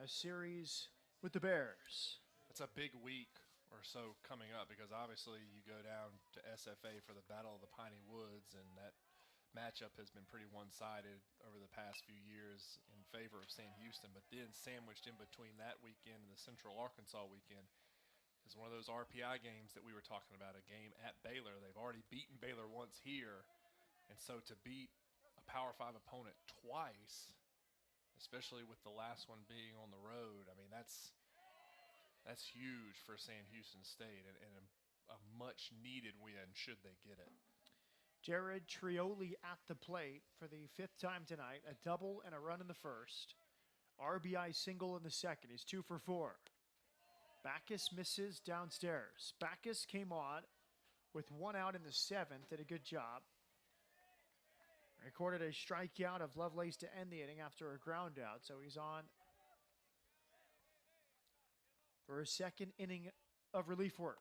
a series with the Bears. It's a big week or so coming up because obviously you go down to SFA for the Battle of the Piney Woods, and that matchup has been pretty one-sided over the past few years in favor of Sam Houston. But then sandwiched in between that weekend and the Central Arkansas weekend is one of those RPI games that we were talking about, a game at Baylor. They've already beaten Baylor once here, and so to beat a Power 5 opponent twice, especially with the last one being on the road, I mean, that's huge for Sam Houston State, and a much-needed win should they get it. Jared Trioli at the plate for the 5th time tonight. A double and a run in the first. RBI single in the second. He's 2 for 4. Backus misses downstairs. Backus came on with 1 out in the 7th. Did a good job. Recorded a strikeout of Lovelace to end the inning after a ground out. So he's on for a second inning of relief work.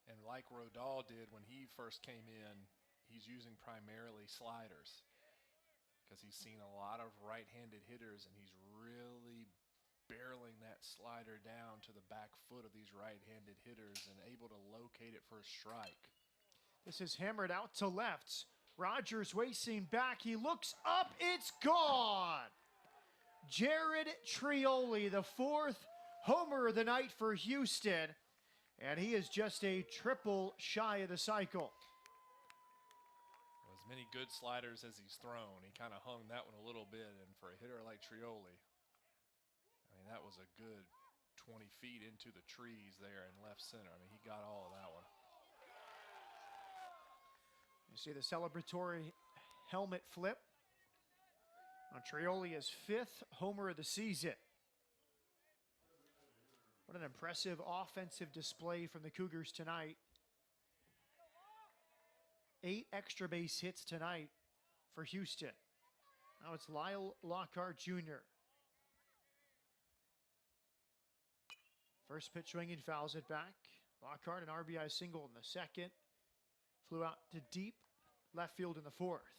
And like Rodal did when he first came in, he's using primarily sliders because he's seen a lot of right-handed hitters, and he's really barreling that slider down to the back foot of these right-handed hitters and able to locate it for a strike. This is hammered out to left. Rogers racing back. He looks up. It's gone. Jared Trioli, the 4th homer of the night for Houston. And he is just a triple shy of the cycle. Well, as many good sliders as he's thrown, he kind of hung that one a little bit. And for a hitter like Trioli, I mean, that was a good 20 feet into the trees there in left center. I mean, he got all of that one. You see the celebratory helmet flip on Trioli, his 5th homer of the season. What an impressive offensive display from the Cougars tonight. 8 extra base hits tonight for Houston. Now it's Lyle Lockhart Jr. First pitch swinging, fouls it back. Lockhart, an RBI single in the second. Flew out to deep left field in the 4th.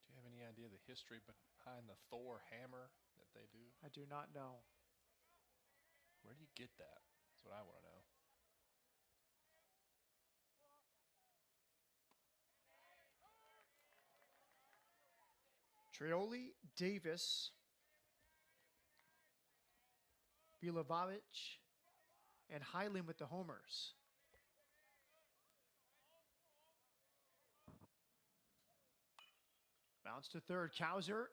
Do you have any idea the history behind the Thor hammer that they do? I do not know. Where do you get that? That's what I want to know. Trioli, Davis, Bilovich, and Hyland with the homers. Bounce to third. Kauser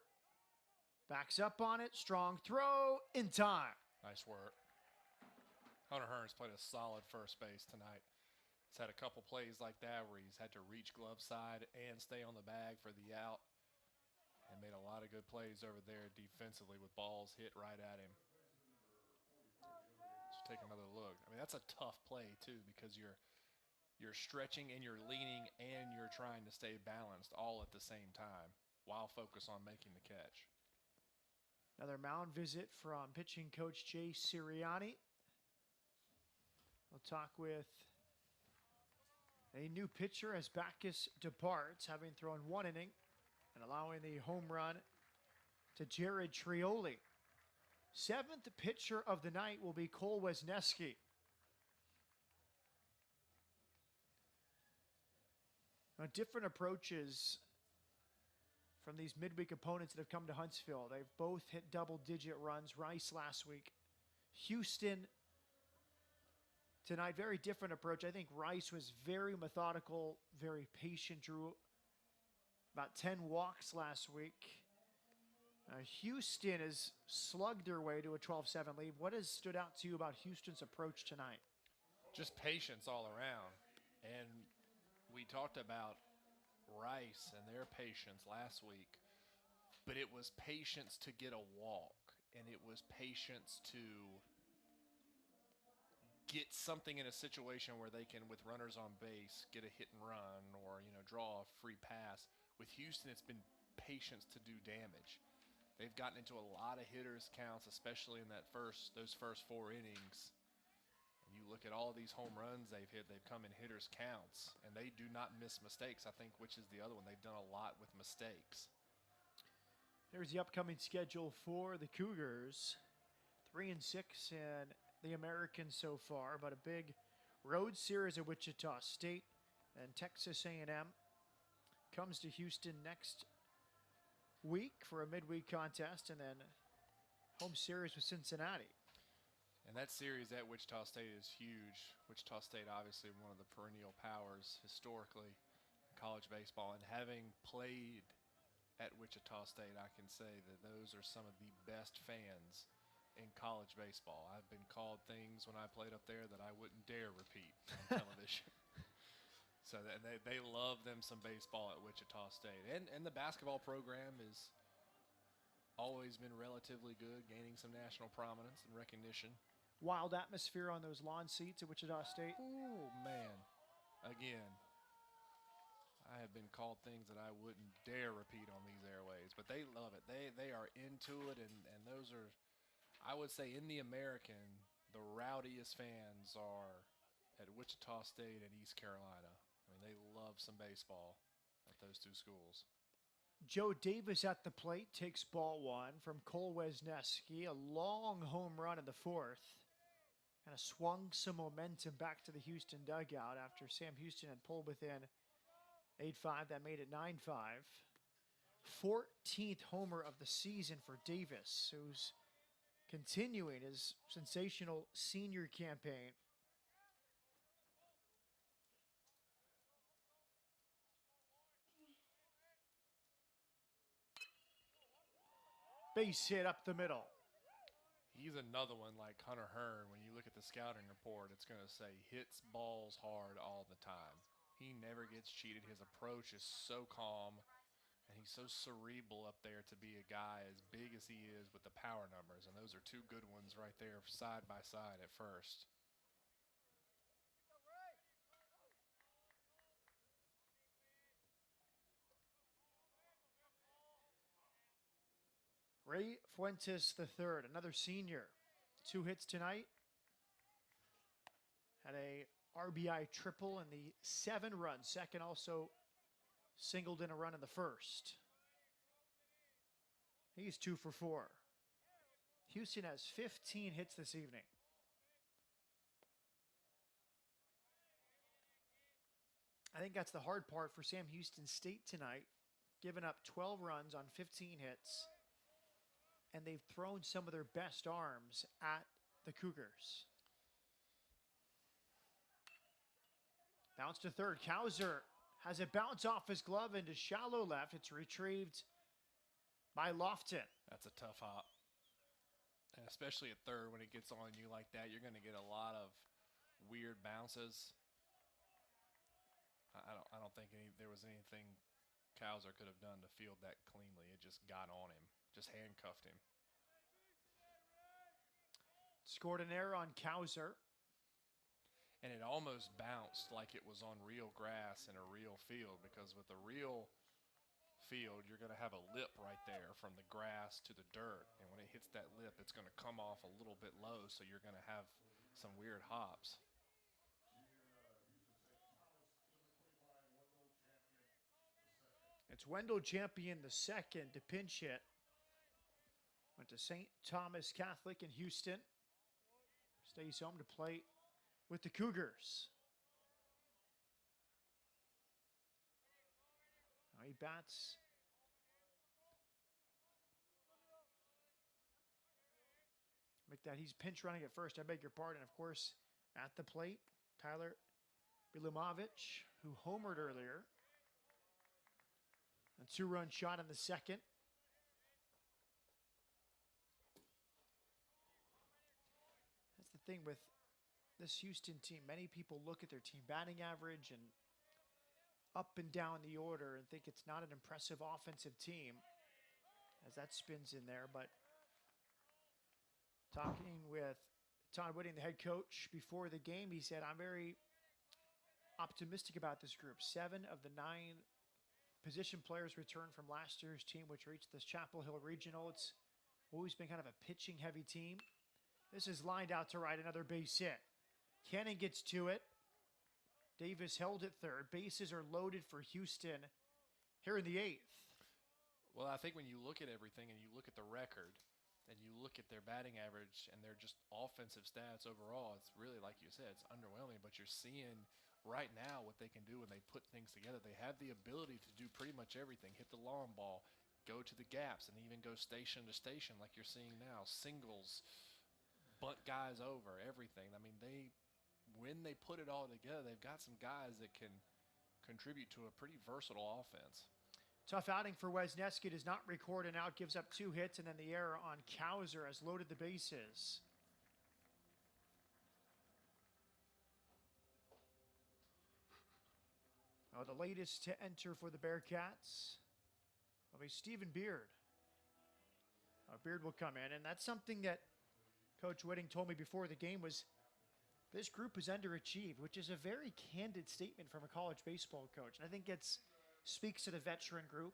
Backs up on it. Strong throw in time. Nice work. Hunter Hearns played a solid first base tonight. He's had a couple plays like that where he's had to reach glove side and stay on the bag for the out. And made a lot of good plays over there defensively with balls hit right at him. Let's take another look. I mean, that's a tough play, too, because you're stretching and you're leaning and you're trying to stay balanced all at the same time while focused on making the catch. Another mound visit from pitching coach Jay Sirianni. We'll talk with a new pitcher as Backus departs, having thrown 1 inning and allowing the home run to Jared Trioli. 7th pitcher of the night will be Cole Wisniewski. Now, different approaches from these midweek opponents that have come to Huntsville. They've both hit double-digit runs. Rice last week. Houston tonight, very different approach. I think Rice was very methodical, very patient, drew about 10 walks last week. Houston has slugged their way to a 12-7 lead. What has stood out to you about Houston's approach tonight? Just patience all around. And we talked about Rice and their patience last week, but it was patience to get a walk, and it was patience to get something in a situation where they can, with runners on base, get a hit and run or, draw a free pass. With Houston, it's been patience to do damage. They've gotten into a lot of hitters counts, especially in those first 4 innings. And you look at all these home runs they've hit, they've come in hitters counts, and they do not miss mistakes, I think, which is the other one. They've done a lot with mistakes. There's the upcoming schedule for the Cougars. 3-6 in the American so far, but a big road series at Wichita State and Texas A&M comes to Houston next week for a midweek contest, and then home series with Cincinnati. And that series at Wichita State is huge. Wichita State, obviously one of the perennial powers historically in college baseball, and having played at Wichita State, I can say that those are some of the best fans in college baseball. I've been called things when I played up there that I wouldn't dare repeat on television. So they love them some baseball at Wichita State. And the basketball program has always been relatively good, gaining some national prominence and recognition. Wild atmosphere on those lawn seats at Wichita State. Oh, man. Again, I have been called things that I wouldn't dare repeat on these airways, but they love it. They are into it, and those are, I would say, in the American, the rowdiest fans are at Wichita State and East Carolina. I mean, they love some baseball at those two schools. Joe Davis at the plate takes ball 1 from Cole Wisniewski. A long home run in the 4th. Kind of swung some momentum back to the Houston dugout after Sam Houston had pulled within 8-5. That made it 9-5. 14th homer of the season for Davis, who's continuing his sensational senior campaign. Base hit up the middle. He's another one like Hunter Hearn. When you look at the scouting report, it's going to say hits balls hard all the time. He never gets cheated. His approach is so calm, and he's so cerebral up there to be a guy as big as he is with the power numbers. And those are 2 good ones right there side by side at first. Ray Fuentes III, another senior. 2 hits tonight. Had a RBI triple in the 7-run second, also singled in a run in the first. He's 2 for 4. Houston has 15 hits this evening. I think that's the hard part for Sam Houston State tonight, giving up 12 runs on 15 hits. And they've thrown some of their best arms at the Cougars. Bounce to third. Kauser has it bounce off his glove into shallow left. It's retrieved by Lofton. That's a tough hop. And especially at third, when it gets on you like that, you're going to get a lot of weird bounces. I don't think there was anything Kowser could have done to field that cleanly. It just got on him, just handcuffed him. Scored an error on Kowser. And it almost bounced like it was on real grass in a real field, because with a real field, you're going to have a lip right there from the grass to the dirt. And when it hits that lip, it's going to come off a little bit low, so you're going to have some weird hops. It's Wendell Champion the second to pinch hit. Went to St. Thomas Catholic in Houston. Stays home to play with the Cougars. Now he bats. Make that, he's pinch running at first, I beg your pardon. Of course, at the plate, Tyler Bilimovich, who homered earlier. A 2-run shot in the second. That's the thing with this Houston team. Many people look at their team batting average and up and down the order and think it's not an impressive offensive team, as that spins in there. But talking with Todd Whitting, the head coach, before the game, he said, I'm very optimistic about this group. 7 of the 9 position players returned from last year's team, which reached this Chapel Hill Regional. It's always been kind of a pitching-heavy team. This is lined out to right, another base hit. Cannon gets to it. Davis held at third. Bases are loaded for Houston here in the 8th. Well, I think when you look at everything and you look at the record and you look at their batting average and their just offensive stats overall, it's really, like you said, it's underwhelming. But you're seeing right now what they can do when they put things together. They have the ability to do pretty much everything. Hit the long ball, go to the gaps, and even go station to station like you're seeing now. Singles, bunt guys over, everything. I mean, when they put it all together, they've got some guys that can contribute to a pretty versatile offense. Tough outing for Wesneski. Does not record an out, gives up 2 hits, and then the error on Kowser has loaded the bases. Oh, the latest to enter for the Bearcats will be Stephen Beard. Beard will come in, and that's something that Coach Whitting told me before the game was this group is underachieved, which is a very candid statement from a college baseball coach. And I think it speaks to the veteran group.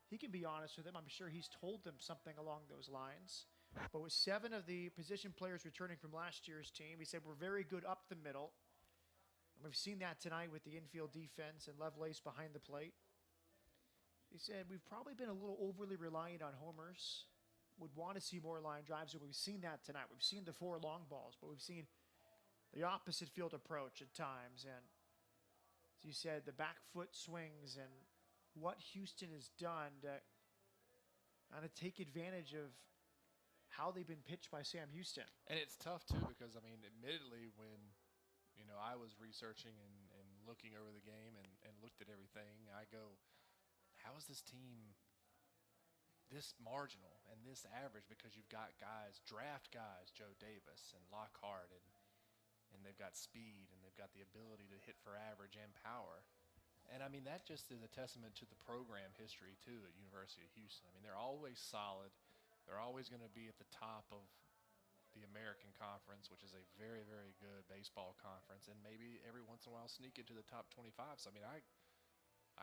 He can be honest with them. I'm sure he's told them something along those lines. But with 7 of the position players returning from last year's team, he said we're very good up the middle. And we've seen that tonight with the infield defense and Lovelace behind the plate. He said we've probably been a little overly reliant on homers. Would want to see more line drives, and we've seen that tonight. We've seen the 4 long balls, but we've seen the opposite field approach at times. And as you said, the back foot swings and what Houston has done to kind of take advantage of how they've been pitched by Sam Houston. And it's tough, too, because, I mean, admittedly, when I was researching and looking over the game and looked at everything, I go, how is this team this marginal and this average? Because you've got guys, draft guys, Joe Davis and Lockhart, and they've got speed and they've got the ability to hit for average and power. And, I mean, that just is a testament to the program history, too, at University of Houston. I mean, they're always solid. They're always going to be at the top of the American Conference, which is a very, very good baseball conference, and maybe every once in a while sneak into the top 25. So, I mean, I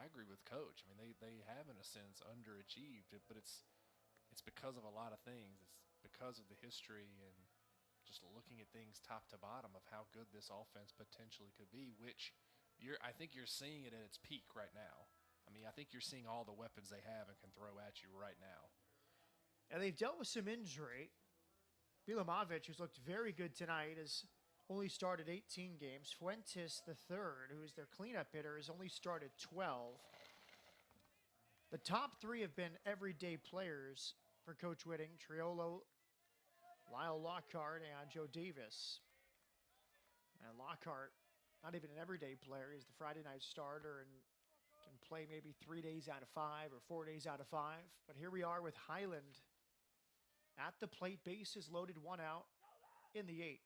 agree with Coach. I mean, they have, in a sense, underachieved, but it's because of a lot of things. It's because of the history and just looking at things top to bottom of how good this offense potentially could be, which I think you're seeing it at its peak right now. I mean, I think you're seeing all the weapons they have and can throw at you right now. And they've dealt with some injury. Bilimovich, who's looked very good tonight, has only started 18 games. Fuentes III, who is their cleanup hitter, has only started 12. The top 3 have been everyday players for Coach Whitting: Triolo, Lyle Lockhart, and Joe Davis. And Lockhart, not even an everyday player. He's the Friday night starter and can play maybe 3 days out of 5 or 4 days out of 5. But here we are with Highland at the plate, bases loaded, 1 out in the 8th.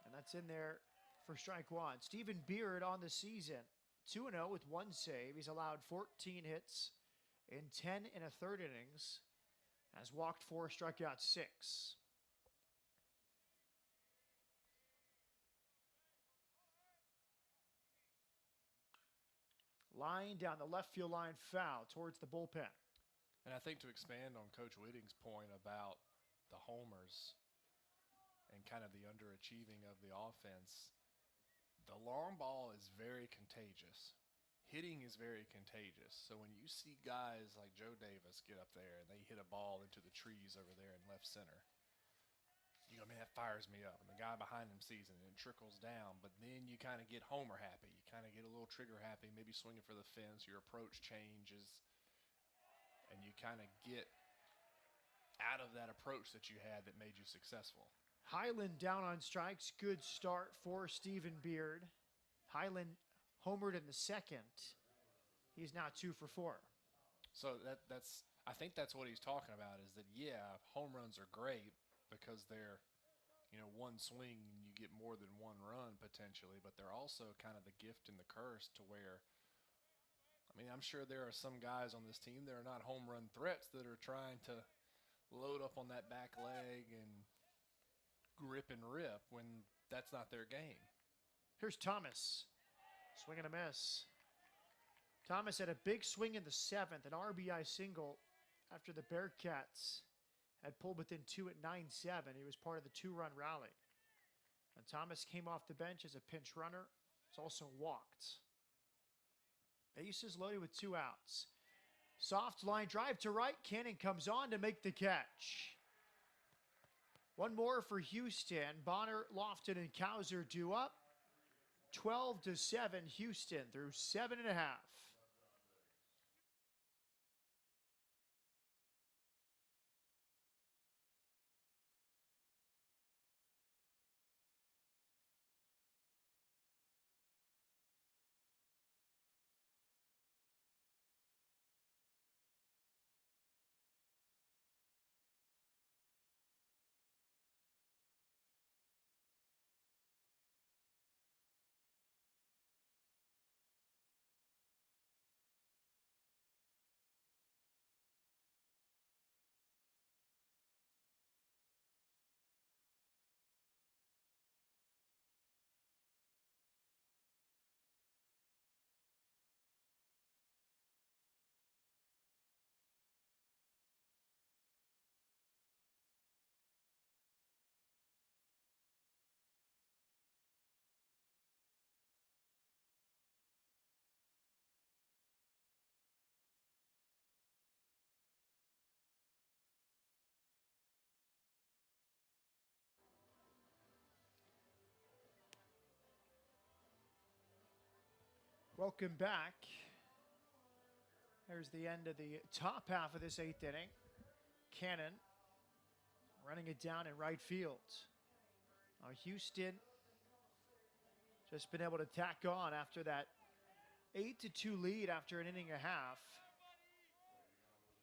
And that's in there for strike 1. Stephen Beard on the season, 2-0 with 1 save. He's allowed 14 hits in 10 1/3 innings, has walked 4, struck out 6. Line down the left field line, foul towards the bullpen. And I think to expand on Coach Whitting's point about the homers and kind of the underachieving of the offense, the long ball is very contagious. Hitting is very contagious. So when you see guys like Joe Davis get up there and they hit a ball into the trees over there in left center, you go, man, that fires me up. And the guy behind him sees it and it trickles down. But then you kind of get homer happy. You kind of get a little trigger happy, maybe swinging for the fence. Your approach changes. And you kind of get out of that approach that you had that made you successful. Highland down on strikes. Good start for Stephen Beard. Highland homered in the 2nd. He's now 2 for 4. So that's I think that's what he's talking about, is that, yeah, home runs are great because they're, one swing and you get more than 1 run potentially, but they're also kind of the gift and the curse to where, I'm sure there are some guys on this team that are not home run threats that are trying to load up on that back leg and grip and rip when that's not their game. Here's Thomas. Swing and a miss. Thomas had a big swing in the 7th, an RBI single after the Bearcats had pulled within 2 at 9-7. He was part of the 2-run rally. And Thomas came off the bench as a pinch runner. He's also walked. Bases loaded with 2 outs. Soft line drive to right. Cannon comes on to make the catch. One more for Houston. Bonner, Lofton, and Kauser due up. 12-7 Houston through 7.5. Welcome back. There's the end of the top half of this 8th inning. Cannon running it down in right field. Houston just been able to tack on after that 8-2 lead after an inning and a half.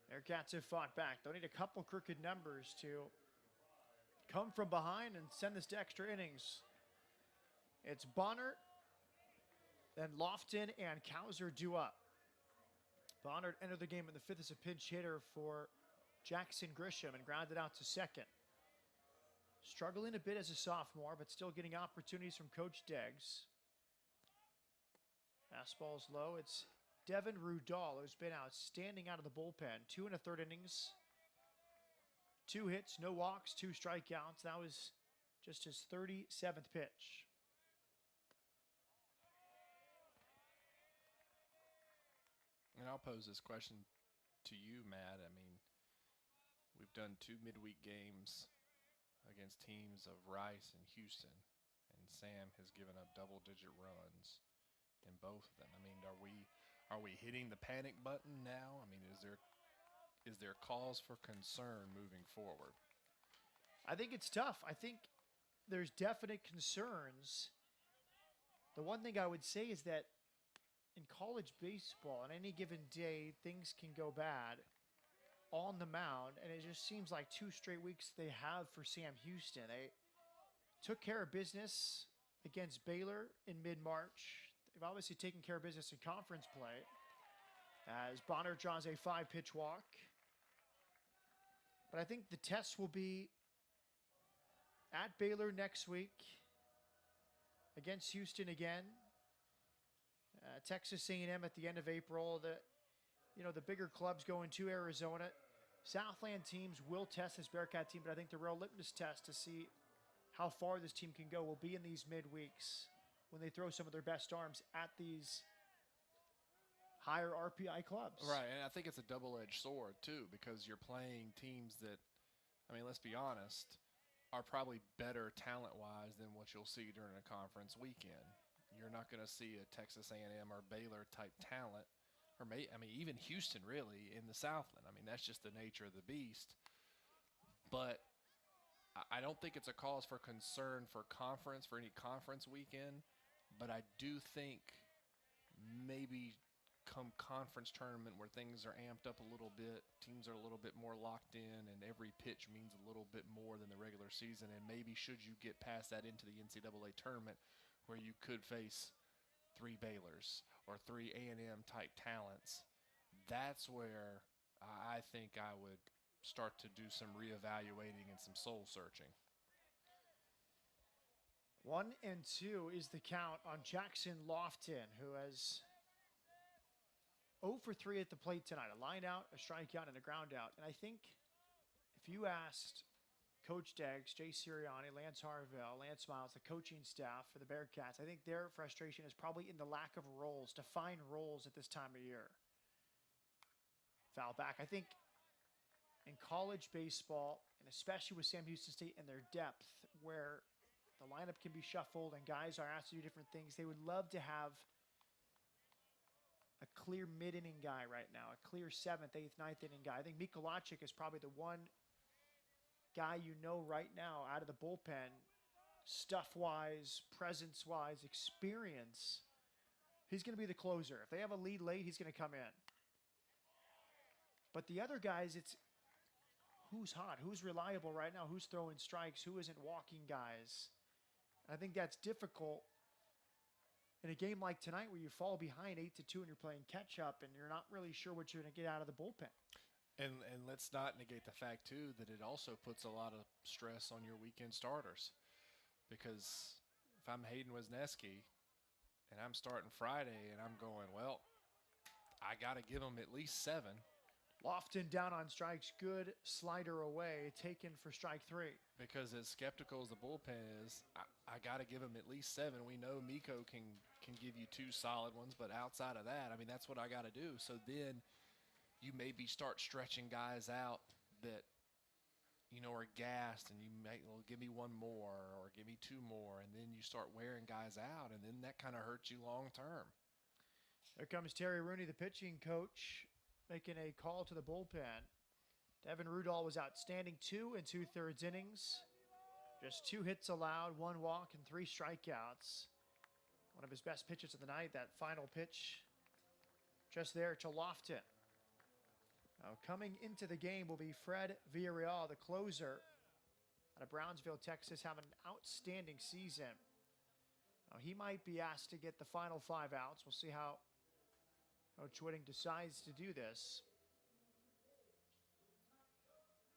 Bearcats have fought back. They'll need a couple crooked numbers to come from behind and send this to extra innings. It's Bonner, then Lofton and Kauser due up. Bonner entered the game in the 5th as a pinch hitter for Jackson Grisham and grounded out to 2nd. Struggling a bit as a sophomore, but still getting opportunities from Coach Deggs. Fastball's low. It's Devin Rudall, who's been outstanding out of the bullpen. 2 1/3 innings. 2 hits, no walks, 2 strikeouts. That was just his 37th pitch. And I'll pose this question to you, Matt. We've done 2 midweek games against teams of Rice and Houston, and Sam has given up double-digit runs in both of them. Are we hitting the panic button now? Is there cause for concern moving forward? I think it's tough. I think there's definite concerns. The one thing I would say is that in college baseball, on any given day, things can go bad. on the mound, and it just seems like 2 straight weeks they have for Sam Houston. They took care of business against Baylor in mid-March. They've obviously taken care of business in conference play as Bonner draws a 5-pitch walk. But I think the test will be at Baylor next week, against Houston again, Texas A&M at the end of April. The bigger clubs going to Arizona. Southland teams will test this Bearkat team, but I think the real litmus test to see how far this team can go will be in these midweeks when they throw some of their best arms at these higher RPI clubs. Right, and I think it's a double-edged sword, too, because you're playing teams that, I mean, let's be honest, are probably better talent-wise than what you'll see during a conference weekend. You're not going to see a Texas A&M or Baylor-type talent, or even Houston, really, in the Southland. I mean, that's just the nature of the beast. But I don't think it's a cause for concern for any conference weekend, but I do think maybe come conference tournament where things are amped up a little bit, teams are a little bit more locked in, and every pitch means a little bit more than the regular season, and maybe should you get past that into the NCAA tournament where you could face 3 Baylors or 3 A&M type talents, that's where I think I would start to do some reevaluating and some soul searching. 1-2 is the count on Jackson Lofton, who has 0 for 3 at the plate tonight. A line out, a strikeout, and a ground out. And I think if you asked Coach Deggs, Jay Sirianni, Lance Harville, Lance Miles, the coaching staff for the Bearcats, I think their frustration is probably in the lack of roles, defined roles at this time of year. Foul back. I think in college baseball, and especially with Sam Houston State and their depth, where the lineup can be shuffled and guys are asked to do different things, they would love to have a clear mid-inning guy right now, a clear 7th, 8th, 9th inning guy. I think Mikolajczyk is probably the one guy right now out of the bullpen, stuff-wise, presence-wise, experience. He's going to be the closer. If they have a lead late, he's going to come in. But the other guys, it's who's hot, who's reliable right now, who's throwing strikes, who isn't walking guys. And I think that's difficult in a game like tonight where you fall behind 8-2 and you're playing catch-up and you're not really sure what you're going to get out of the bullpen. And let's not negate the fact, too, that it also puts a lot of stress on your weekend starters. Because if I'm Hayden Wisniewski and I'm starting Friday and I'm going, well, I got to give him at least 7. Lofton down on strikes, good slider away, taken for strike 3. Because as skeptical as the bullpen is, I got to give him at least 7. We know Miko can give you 2 solid ones, but outside of that, I mean, that's what I got to do. So then you maybe start stretching guys out that, are gassed, and you may, well, give me 1 more or give me 2 more, and then you start wearing guys out, and then that kind of hurts you long term. There comes Terry Rooney, the pitching coach, making a call to the bullpen. Devin Rudall was outstanding, 2 2/3 innings. Just 2 hits allowed, 1 walk, and 3 strikeouts. One of his best pitches of the night, that final pitch just there to Lofton. Now coming into the game will be Fred Villarreal, the closer out of Brownsville, Texas, having an outstanding season. Now he might be asked to get the final 5 outs. We'll see how Coach Whitting decides to do this.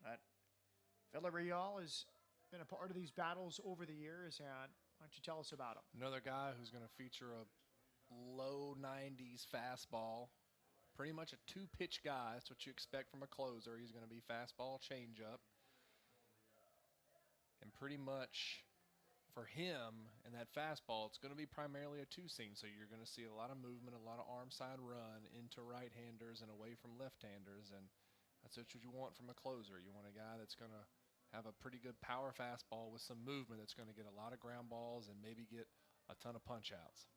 But Villarreal has been a part of these battles over the years, and why don't you tell us about him? Another guy who's going to feature a low 90s fastball. Pretty much a 2-pitch guy. That's what you expect from a closer. He's going to be fastball, changeup. And pretty much for him and that fastball, it's going to be primarily a 2-seam. So you're going to see a lot of movement, a lot of arm side run into right-handers and away from left-handers. And that's what you want from a closer. You want a guy that's going to have a pretty good power fastball with some movement that's going to get a lot of ground balls and maybe get a ton of punch-outs.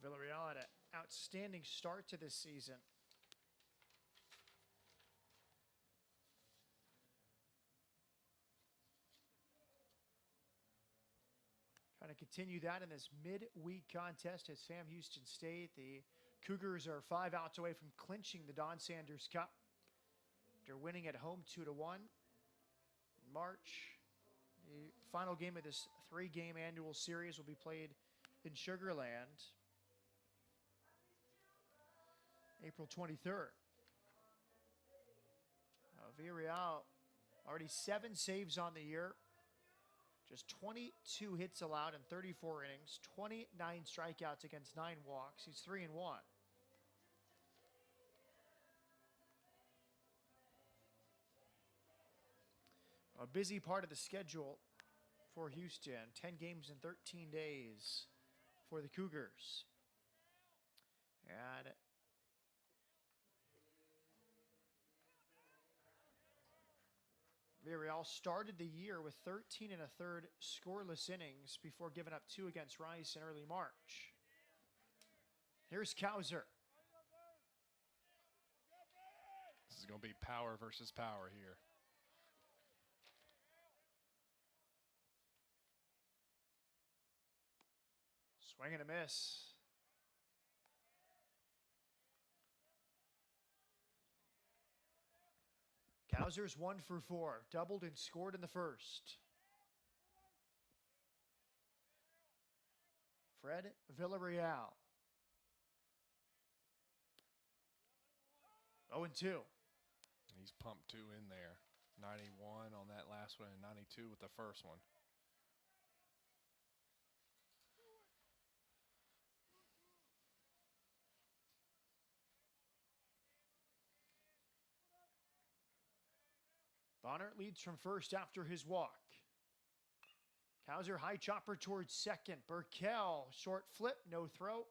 Villarreal had an outstanding start to this season. Trying to continue that in this midweek contest at Sam Houston State. The Cougars are 5 outs away from clinching the Don Sanders Cup after winning at home 2-1 in March. The final game of this 3-game annual series will be played in Sugar Land April 23rd. Villarreal already 7 saves on the year. Just 22 hits allowed in 34 innings, 29 strikeouts against 9 walks. He's 3-1. A busy part of the schedule for Houston. 10 games in 13 days for the Cougars. And Villarreal started the year with 13 1/3 scoreless innings before giving up 2 against Rice in early March. Here's Kauser. This is going to be power versus power here. Swing and a miss. Kauser's 1 for 4, doubled and scored in the first. Fred Villarreal. 0-2. He's pumped 2 in there. 91 on that last one and 92 with the first one. Bonner leads from first after his walk. Kauser high chopper towards second. Burkell short flip, no throw.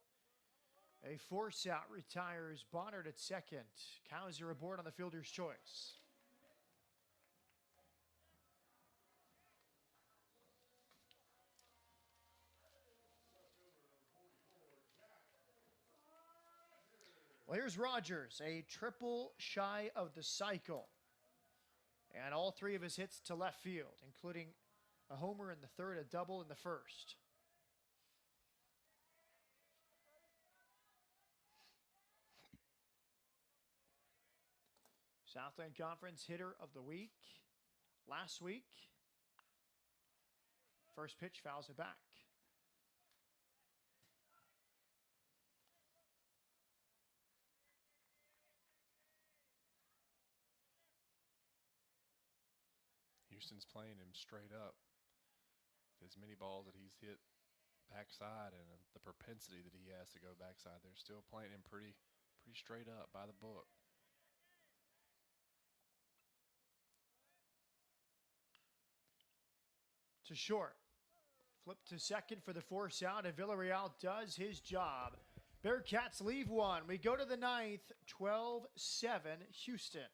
A force out retires Bonner at second. Kauser aboard on the fielder's choice. Well, here's Rogers, a triple shy of the cycle. And all 3 of his hits to left field, including a homer in the third, a double in the first. Southland Conference hitter of the week last week. First pitch fouls it back. Houston's playing him straight up. With as many balls that he's hit backside and the propensity that he has to go backside, they're still playing him pretty straight up by the book. To short. Flip to second for the force out, and Villarreal does his job. Bearcats leave 1. We go to the 9th, 12-7 Houston.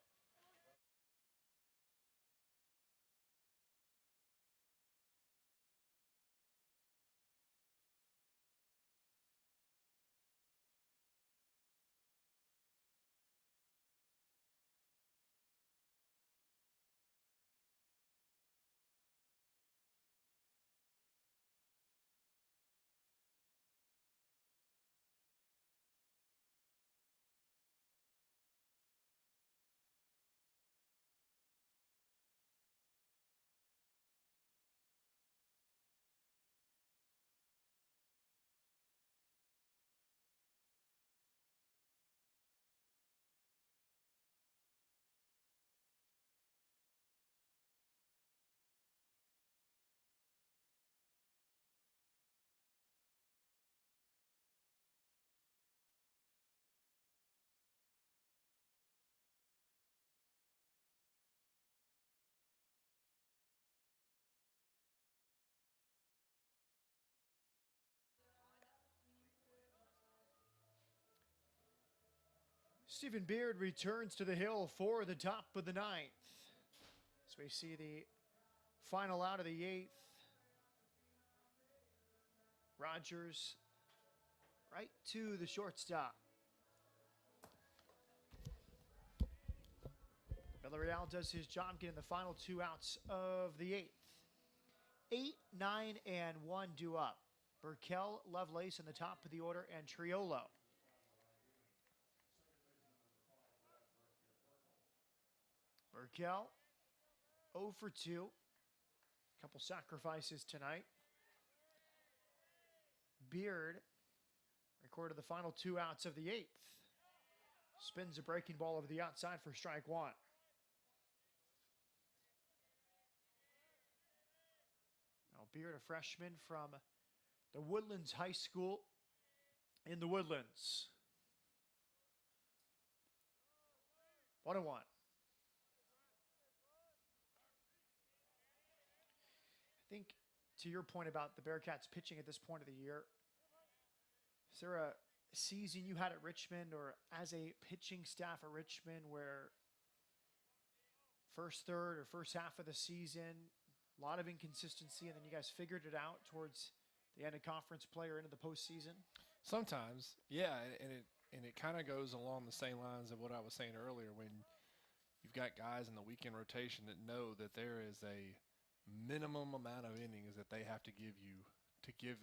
Stephen Beard returns to the hill for the top of the 9th. As we see the final out of the 8th. Rogers right to the shortstop. Villarreal does his job getting the final 2 outs of the 8th. 8, 9, and 1 due up. Burkell, Lovelace in the top of the order, and Triolo. Burkell 0 for 2. Couple sacrifices tonight. Beard recorded the final 2 outs of the 8th. Spins a breaking ball over the outside for strike 1. Now Beard, a freshman from the Woodlands High School in the Woodlands. 1-1. I think to your point about the Bearcats pitching at this point of the year, is there a season you had at Richmond or as a pitching staff at Richmond where first third or first half of the season, a lot of inconsistency, and then you guys figured it out towards the end of conference play or into the postseason? Sometimes, yeah, and it kind of goes along the same lines of what I was saying earlier when you've got guys in the weekend rotation that know that there is a minimum amount of innings that they have to give you to give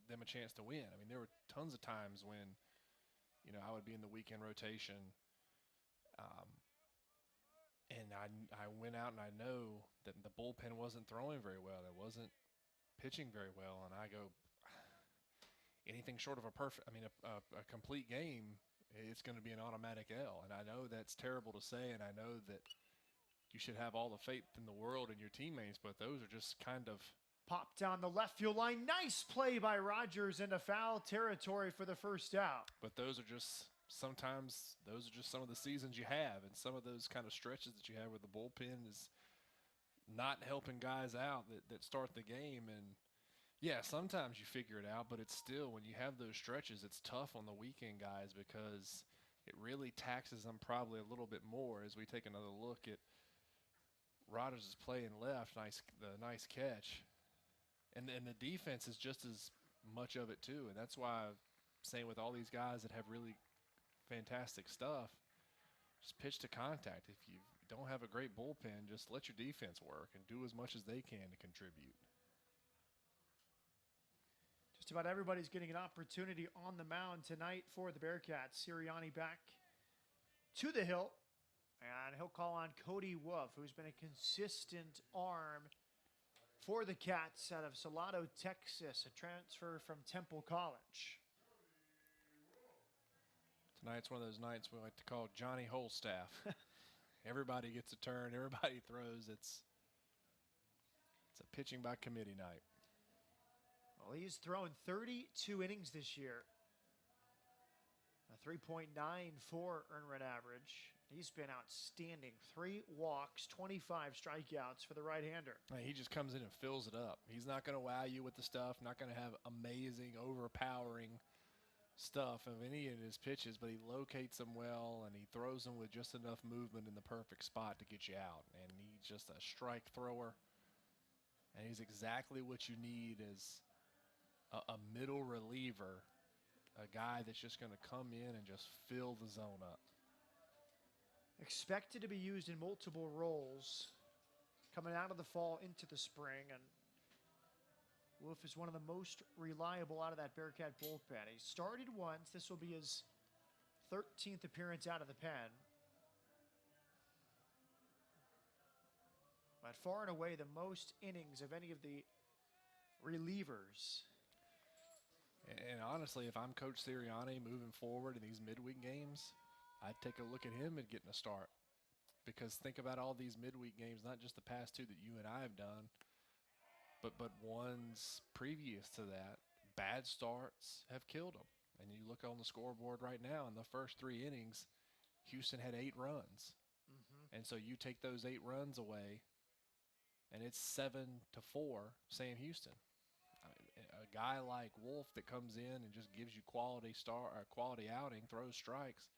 them a chance to win. I mean, there were tons of times when, you know, I would be in the weekend rotation, and I went out and I know that the bullpen wasn't throwing very well, it wasn't pitching very well, and I go, anything short of a complete game, it's going to be an automatic L. And I know that's terrible to say, and I know that you should have all the faith in the world in your teammates, but those are just kind of Popped down the left field line. Nice play by Rogers into foul territory for the first out. But those are just sometimes those are just some of the seasons you have, and some of those kind of stretches that you have where the bullpen is not helping guys out that start the game. And yeah, sometimes you figure it out, but it's still, when you have those stretches, it's tough on the weekend guys because it really taxes them probably a little bit more. As we take another look at Rogers' playing left, the nice catch. And the defense is just as much of it too. And that's why I'm saying with all these guys that have really fantastic stuff, just pitch to contact. If you don't have a great bullpen, just let your defense work and do as much as they can to contribute. Just about everybody's getting an opportunity on the mound tonight for the Bearcats. Sirianni back to the hill, and he'll call on Cody Wolf, who's been a consistent arm for the Cats out of Salado, Texas, a transfer from Temple College. Tonight's one of those nights we like to call Johnny Holstaff. Everybody gets a turn, everybody throws. It's a pitching by committee night. Well, he's thrown 32 innings this year, a 3.94 earned run average. He's been outstanding. 3 walks, 25 strikeouts for the right-hander. He just comes in and fills it up. He's not going to wow you with the stuff, not going to have amazing, overpowering stuff of any of his pitches, but he locates them well, and he throws them with just enough movement in the perfect spot to get you out. And he's just a strike thrower, and he's exactly what you need as a middle reliever, a guy that's just going to come in and just fill the zone up. Expected to be used in multiple roles coming out of the fall into the spring, and Wolf is one of the most reliable out of that Bearcat bullpen. He started once. This will be his 13th appearance out of the pen. But far and away the most innings of any of the relievers. And honestly, if I'm Coach Sirianni moving forward in these midweek games, I'd take a look at him and getting a start. Because think about all these midweek games, not just the past 2 that you and I have done, but ones previous to that. Bad starts have killed them. And you look on the scoreboard right now, in the first 3 innings, Houston had 8 runs. And so you take those 8 runs away, and it's 7-4 Sam Houston. I mean, a guy like Wolf that comes in and just gives you quality outing, throws strikes,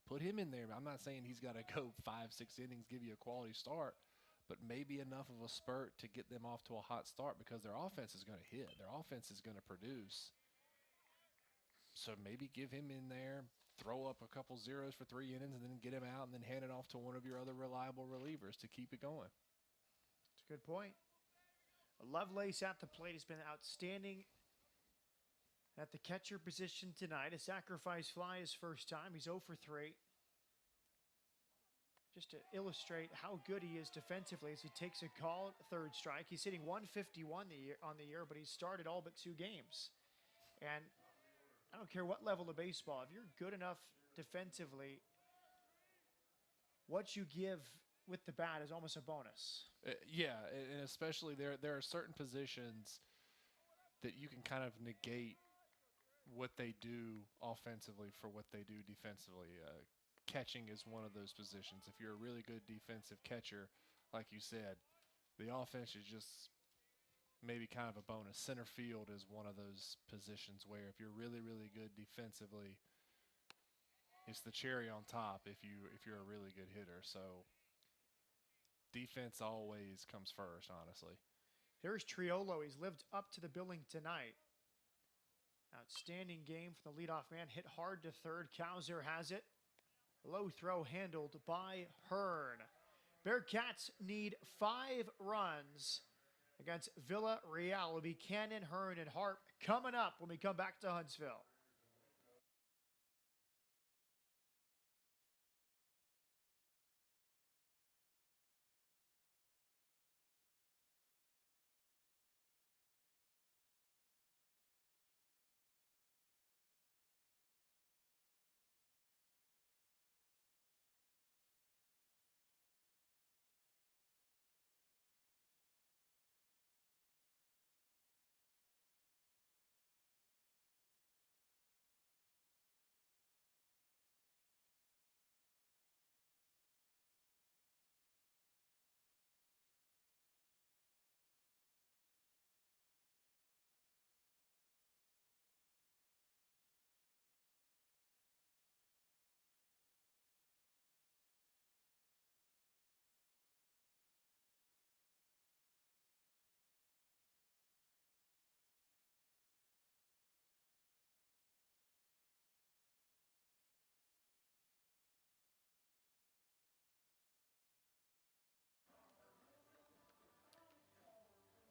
put him in there. I'm not saying he's got to go 5-6 innings, give you a quality start, but maybe enough of a spurt to get them off to a hot start, because their offense is going to hit. Their offense is going to produce. So maybe give him in there, throw up a couple zeros for 3 innings, and then get him out and then hand it off to one of your other reliable relievers to keep it going. That's a good point. Lovelace at the plate has been outstanding at the catcher position tonight. A sacrifice fly his first time. He's 0 for 3. just to illustrate how good he is defensively as he takes a call at third strike. He's hitting 151 on the year, but he's started all but 2 games. And I don't care what level of baseball, if you're good enough defensively, what you give with the bat is almost a bonus. Yeah, and especially there are certain positions that you can kind of negate what they do offensively for what they do defensively. Catching is one of those positions. If you're a really good defensive catcher, like you said, the offense is just maybe kind of a bonus. Center field is one of those positions where if you're really, really good defensively, it's the cherry on top if you're a really good hitter. So defense always comes first, honestly. Here's Triolo. He's lived up to the billing tonight. Outstanding game for the leadoff man. Hit hard to third. Kauser has it. Low throw handled by Hearn. Bearcats need 5 runs against Villarreal. It'll be Cannon, Hearn, and Harp coming up when we come back to Huntsville.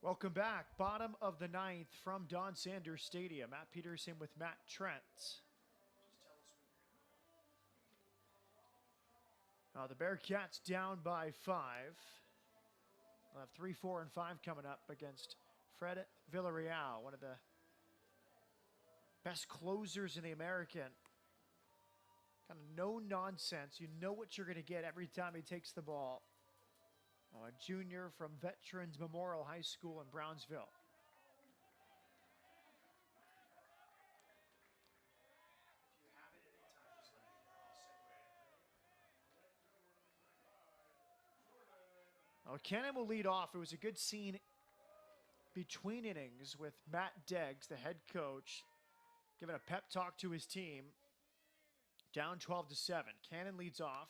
Welcome back. Bottom of the 9th from Don Sanders Stadium. Matt Peterson with Matt Trent. The Bearcats down by 5. We'll have 3, 4, and 5 coming up against Fred Villarreal, one of the best closers in the American. Kind of no nonsense. You know what you're going to get every time he takes the ball. A junior from Veterans Memorial High School in Brownsville. Cannon will lead off. It was a good scene between innings with Matt Deggs, the head coach, giving a pep talk to his team. Down 12-7. Cannon leads off.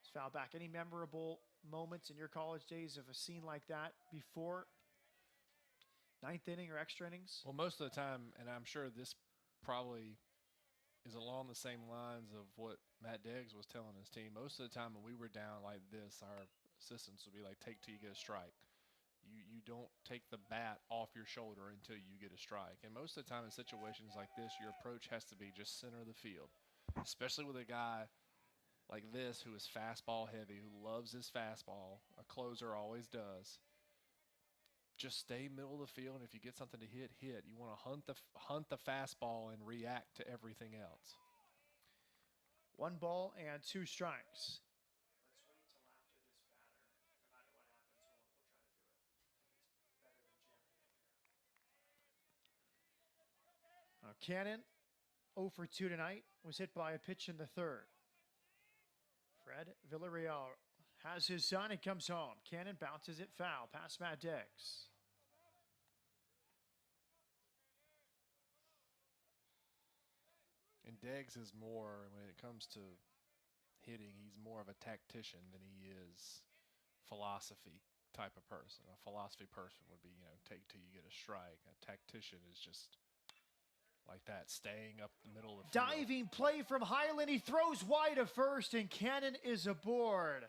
He's fouled back. Any memorable moments in your college days of a scene like that before 9th inning or extra innings? Well, most of the time, and I'm sure this probably is along the same lines of what Matt Deggs was telling his team. Most of the time when we were down like this, our assistants would be like, take till you get a strike. You don't take the bat off your shoulder until you get a strike. And most of the time in situations like this, your approach has to be just center of the field, especially with a guy like this who is fastball heavy, who loves his fastball. A closer always does. Just stay middle of the field, and if you get something to hit, hit. You want to hunt the fastball and react to everything else. 1 ball and 2 strikes. Let's wait till after this batter. No matter what happens, we'll try to do it. It's better than jamming in here. Cannon, 0 for 2 tonight, was hit by a pitch in the 3rd. Fred Villarreal has his son and comes home. Cannon bounces it foul past Matt Deggs. And Deggs is more, when it comes to hitting, he's more of a tactician than he is philosophy type of person. A philosophy person would be, take till you get a strike. A tactician is just like that, staying up the middle of the field. Diving play from Highland. He throws wide to first, and Cannon is aboard.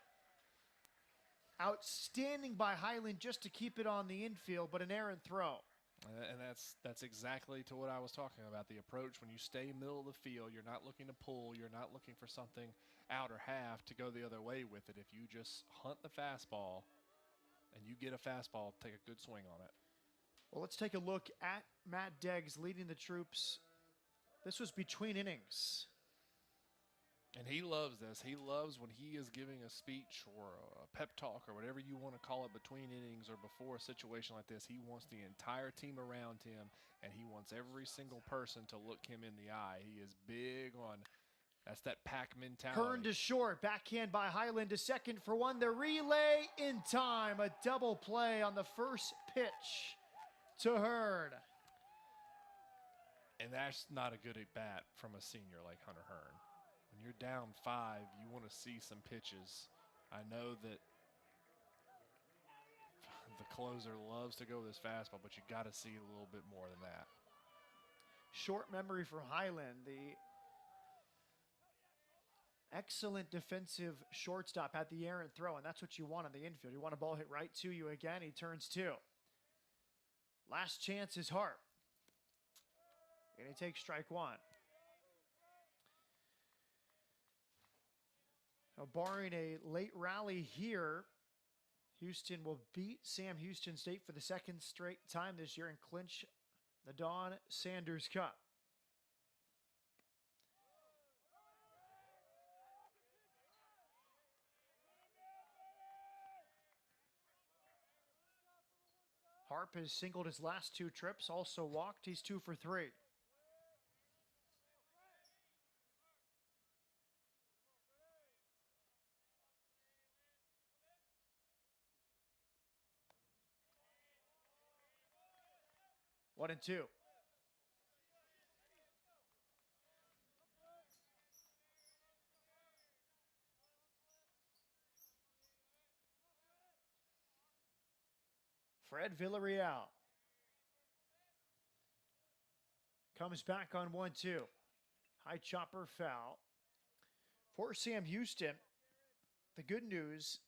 Outstanding by Highland just to keep it on the infield, but an errant throw. And that's exactly to what I was talking about. The approach, when you stay middle of the field, you're not looking to pull, you're not looking for something out or half to go the other way with it. If you just hunt the fastball and you get a fastball, take a good swing on it. Well, let's take a look at Matt Deggs leading the troops. This was between innings. And he loves this. He loves when he is giving a speech or a pep talk or whatever you want to call it between innings or before a situation like this. He wants the entire team around him, and he wants every single person to look him in the eye. He is big on that's that pack mentality. Hearn to short, backhand by Highland to second for one. The relay in time. A double play on the first pitch to Hearn. And that's not a good at bat from a senior like Hunter Hearn. When you're down 5, you want to see some pitches. I know that the closer loves to go with his fastball, but you got to see a little bit more than that. Short memory for Highland. The excellent defensive shortstop had the errant throw, and that's what you want on the infield. You want a ball hit right to you again. He turns 2. Last chance is Hart. And he takes strike 1. Now, barring a late rally here, Houston will beat Sam Houston State for the second straight time this year and clinch the Don Sanders Cup. Harp has singled his last 2 trips, also walked. He's 2 for 3. One and 2. Fred Villarreal comes back on 1-2. High chopper foul. For Sam Houston, the good news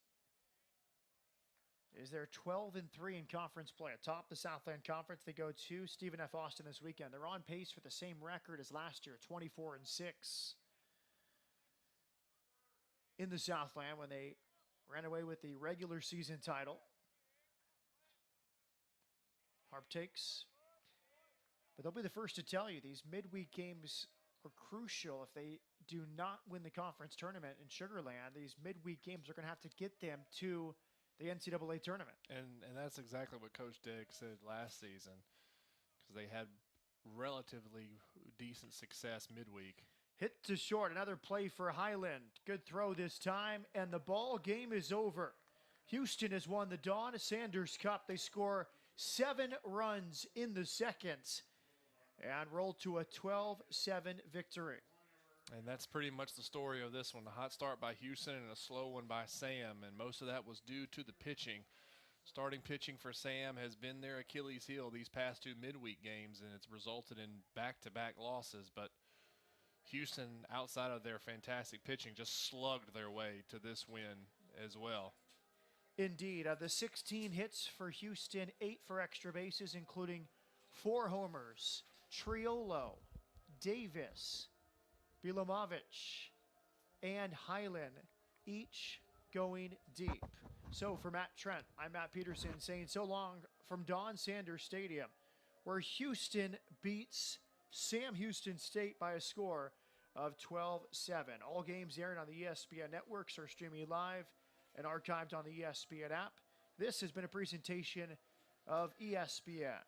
is they're 12-3 in conference play. Atop the Southland Conference, they go to Stephen F. Austin this weekend. They're on pace for the same record as last year, 24-6. In the Southland when they ran away with the regular season title. Harp takes. But they'll be the first to tell you these midweek games are crucial. If they do not win the conference tournament in Sugar Land, these midweek games are going to have to get them to the NCAA tournament. And that's exactly what Coach Digg said last season, because they had relatively decent success midweek. Hit to short, another play for Highland. Good throw this time, and the ball game is over. Houston has won the Don Sanders Cup. They score 7 runs in the second and roll to a 12-7 victory. And that's pretty much the story of this one. A hot start by Houston and a slow one by Sam, and most of that was due to the pitching. Starting pitching for Sam has been their Achilles heel these past 2 midweek games, and it's resulted in back-to-back losses. But Houston, outside of their fantastic pitching, just slugged their way to this win as well. Indeed. Of the 16 hits for Houston, 8 for extra bases, including 4 homers. Triolo, Davis, Bilomovich, and Highland, each going deep. So for Matt Trent, I'm Matt Peterson saying so long from Don Sanders Stadium, where Houston beats Sam Houston State by a score of 12-7. All games airing on the ESPN networks are streaming live and archived on the ESPN app. This has been a presentation of ESPN.